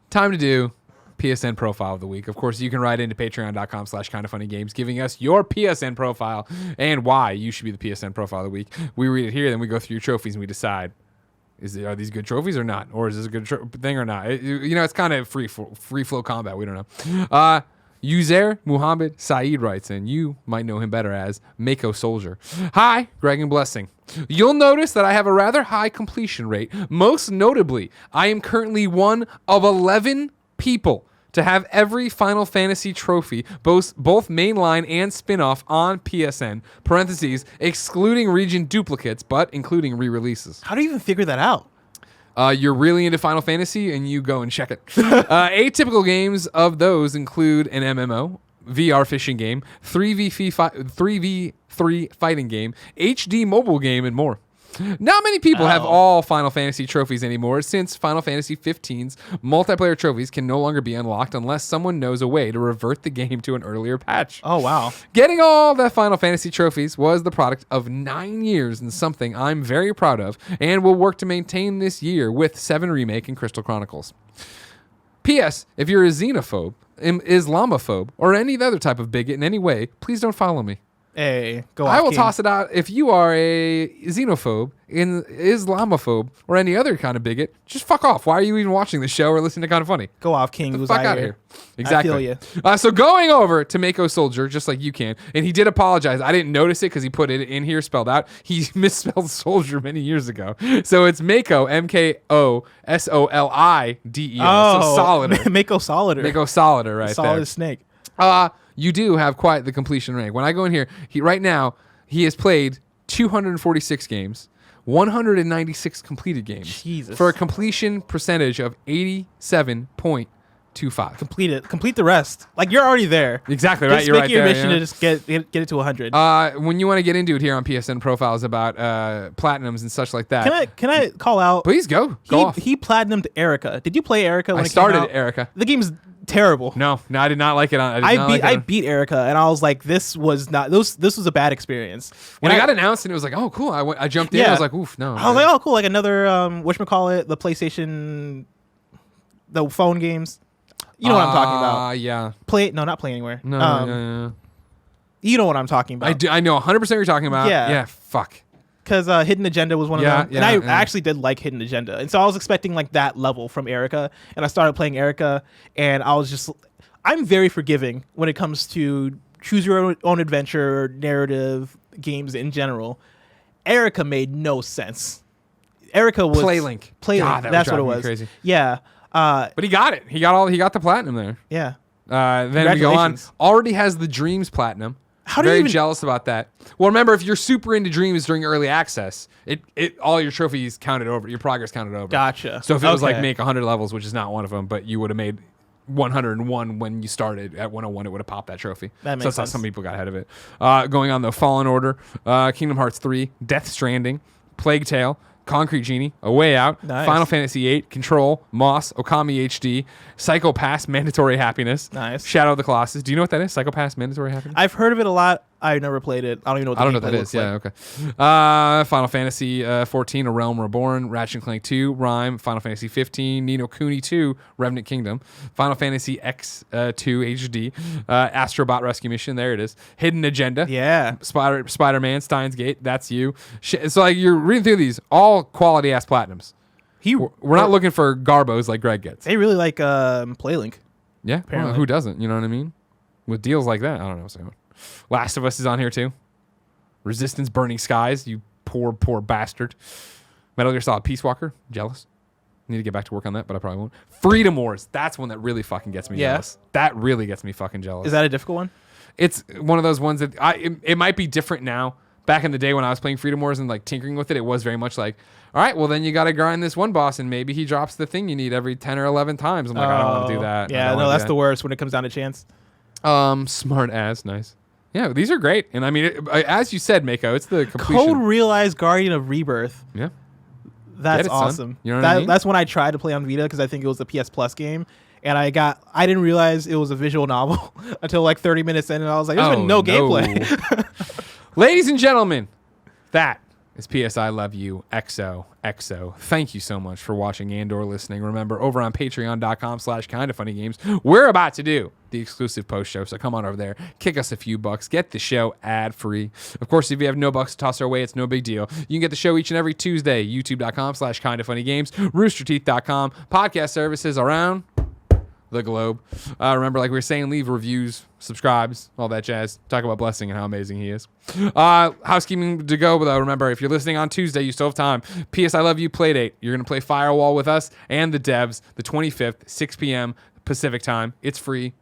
Time to do PSN profile of the week. Of course, you can write into patreon.com/kindoffunnygames, giving us your PSN profile and why you should be the PSN profile of the week. We read it here, then we go through your trophies and we decide. Are these good trophies or not? Or is this a good thing or not? It's kind of free flow combat. We don't know. Uzair Muhammad Saeed writes in. You might know him better as Mako Soldier. Hi, Greg and Blessing. You'll notice that I have a rather high completion rate. Most notably, I am currently one of 11 people to have every Final Fantasy trophy, both mainline and spin-off on PSN, parentheses, excluding region duplicates, but including re-releases. How do you even figure that out? You're really into Final Fantasy, and you go and check it. Atypical games of those include an MMO, VR fishing game, 3v3 fighting game, HD mobile game, and more. Not many people have all Final Fantasy trophies anymore, since Final Fantasy 15's multiplayer trophies can no longer be unlocked unless someone knows a way to revert the game to an earlier patch. Oh wow. Getting all the Final Fantasy trophies was the product of 9 years and something I'm very proud of and will work to maintain this year with 7 Remake and Crystal Chronicles. P.S. If you're a xenophobe, Islamophobe, or any other type of bigot in any way, please don't follow me. Hey, go I off, will King. toss it out. If you are a xenophobe, Islamophobe, or any other kind of bigot, just fuck off. Why are you even watching the show or listening to Kind of Funny? Go off, King. Get the Who's fuck out of here. Exactly. I feel you. So going over to Mako Soldier, just like you can, and he did apologize. I didn't notice it because he put it in here spelled out. He misspelled soldier many years ago. So it's Mako, MKOSOLIDER. Oh, So Solider. Mako Solider. Mako Solider right Solid there. as snake. You do have quite the completion rate. When I go in here, right now, he has played 246 games, 196 completed games. Jesus. For a completion percentage of 87.25. Complete the rest. Like you're already there. Exactly, right? Just You're make right your there. mission yeah. to just get it to 100. When you want to get into it here on PSN profiles about platinums and such like that, Can I call out? please go off. He platinumed Erica. Did you play Erica when I it started came out? Erica. The game's terrible. No, I did not like it. I beat Erica, and I was like, this was a bad experience. When And it got announced and it was like, oh, cool. I jumped in. I Yeah. was like, oof, no. I was like, oh, cool, like another whatchamacallit, the PlayStation, the phone games. You know what I'm talking about? Yeah. Not Play Anywhere. No, yeah. You know what I'm talking about. I know 100% what you're talking about. Yeah. Yeah, fuck. Because Hidden Agenda was one of them. Yeah, And I yeah. actually did like Hidden Agenda. And so I was expecting like that level from Erica. And I started playing Erica. And I was just... I'm very forgiving when it comes to choose your own adventure, narrative games in general. Erica made no sense. Erica was... Playlink. Playlink. God, that That's was what it driving me was. crazy. Yeah. But he got it. He got the platinum there. Yeah. Then we go on. Congratulations. Already has the Dreams platinum. How do you Very even- jealous about that. Well, remember, if you're super into Dreams during early access, it all your trophies counted over, your progress counted over. Gotcha. So if it was like Okay. make 100 levels, which is not one of them, but you would have made 101 when you started at 101, it would have popped that trophy. That makes so that's how sense. some people got ahead of it. Going on the Fallen Order, Kingdom Hearts 3, Death Stranding, Plague Tale, Concrete Genie, A Way Out, Nice. Final Fantasy VIII, Control, Moss, Okami HD, Psycho Pass, Mandatory Happiness, Nice. Shadow of the Colossus. Do you know what that is? Psycho Pass, Mandatory Happiness? I've heard of it a lot. I never played it. I don't even know what the I don't know gameplay what that looks is. Yeah, like. okay. Final Fantasy 14, A Realm Reborn, Ratchet & Clank 2, Rime, Final Fantasy 15, Ni no Kuni 2, Revenant Kingdom, Final Fantasy X2 HD, Astrobot Rescue Mission, there it is, Hidden Agenda, Yeah. Spider-Man, Steins Gate, that's you. So like you're reading through these, all quality ass platinums. We're not looking for garbos like Greg gets. They really like Playlink. Yeah, apparently. well, who doesn't? You know what I mean? With deals like that, I don't know what's going on. Last of Us is on here too. Resistance, Burning Skies, you poor bastard. Metal Gear Solid Peace Walker, jealous. Need to get back to work on that, but I probably won't. Freedom Wars, that's one that really fucking gets me jealous. That really gets me fucking jealous. Is that a difficult one? It's one of those ones that it might be different now. Back in the day when I was playing Freedom Wars and like tinkering with it, it was very much like, all right, well then you got to grind this one boss and maybe he drops the thing you need every 10 or 11 times. I'm like, I don't want to do that. Yeah, no, that's the worst when it comes down to chance. Smart as, nice. Yeah, these are great. And I mean, as you said, Mako, it's the completion. Code Realized Guardian of Rebirth. Yeah. That's Get it, son. awesome. You know what I mean? That's when I tried to play on Vita because I think it was a PS Plus game. And I didn't realize it was a visual novel until like 30 minutes in. And I was like, there's been no gameplay. Ladies and gentlemen, that is PS I Love You XOXO. Thank you so much for watching and or listening. Remember, over on patreon.com/kindafunnygames, we're about to do the exclusive post show. So come on over there, kick us a few bucks, get the show ad free. Of course, if you have no bucks to toss our way, it's no big deal. You can get the show each and every Tuesday, youtube.com/kindafunnygames, roosterteeth.com, podcast services around the globe. Remember, like we were saying, leave reviews, subscribes, all that jazz. Talk about Blessing and how amazing he is. Housekeeping to go, though. Remember, if you're listening on Tuesday, you still have time. PS I Love You Playdate. You're going to play Firewall with us and the devs the 25th, 6 p.m. Pacific time. It's free.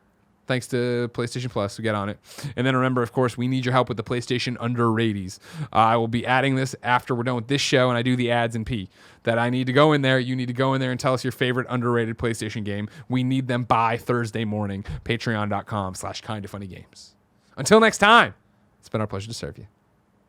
Thanks to PlayStation Plus, so get on it. And then remember, of course, we need your help with the PlayStation Underrateds. I will be adding this after we're done with this show, and I do the ads and P. That I need to go in there. You need to go in there and tell us your favorite underrated PlayStation game. We need them by Thursday morning. Patreon.com/kindafunnygames. Until next time, it's been our pleasure to serve you.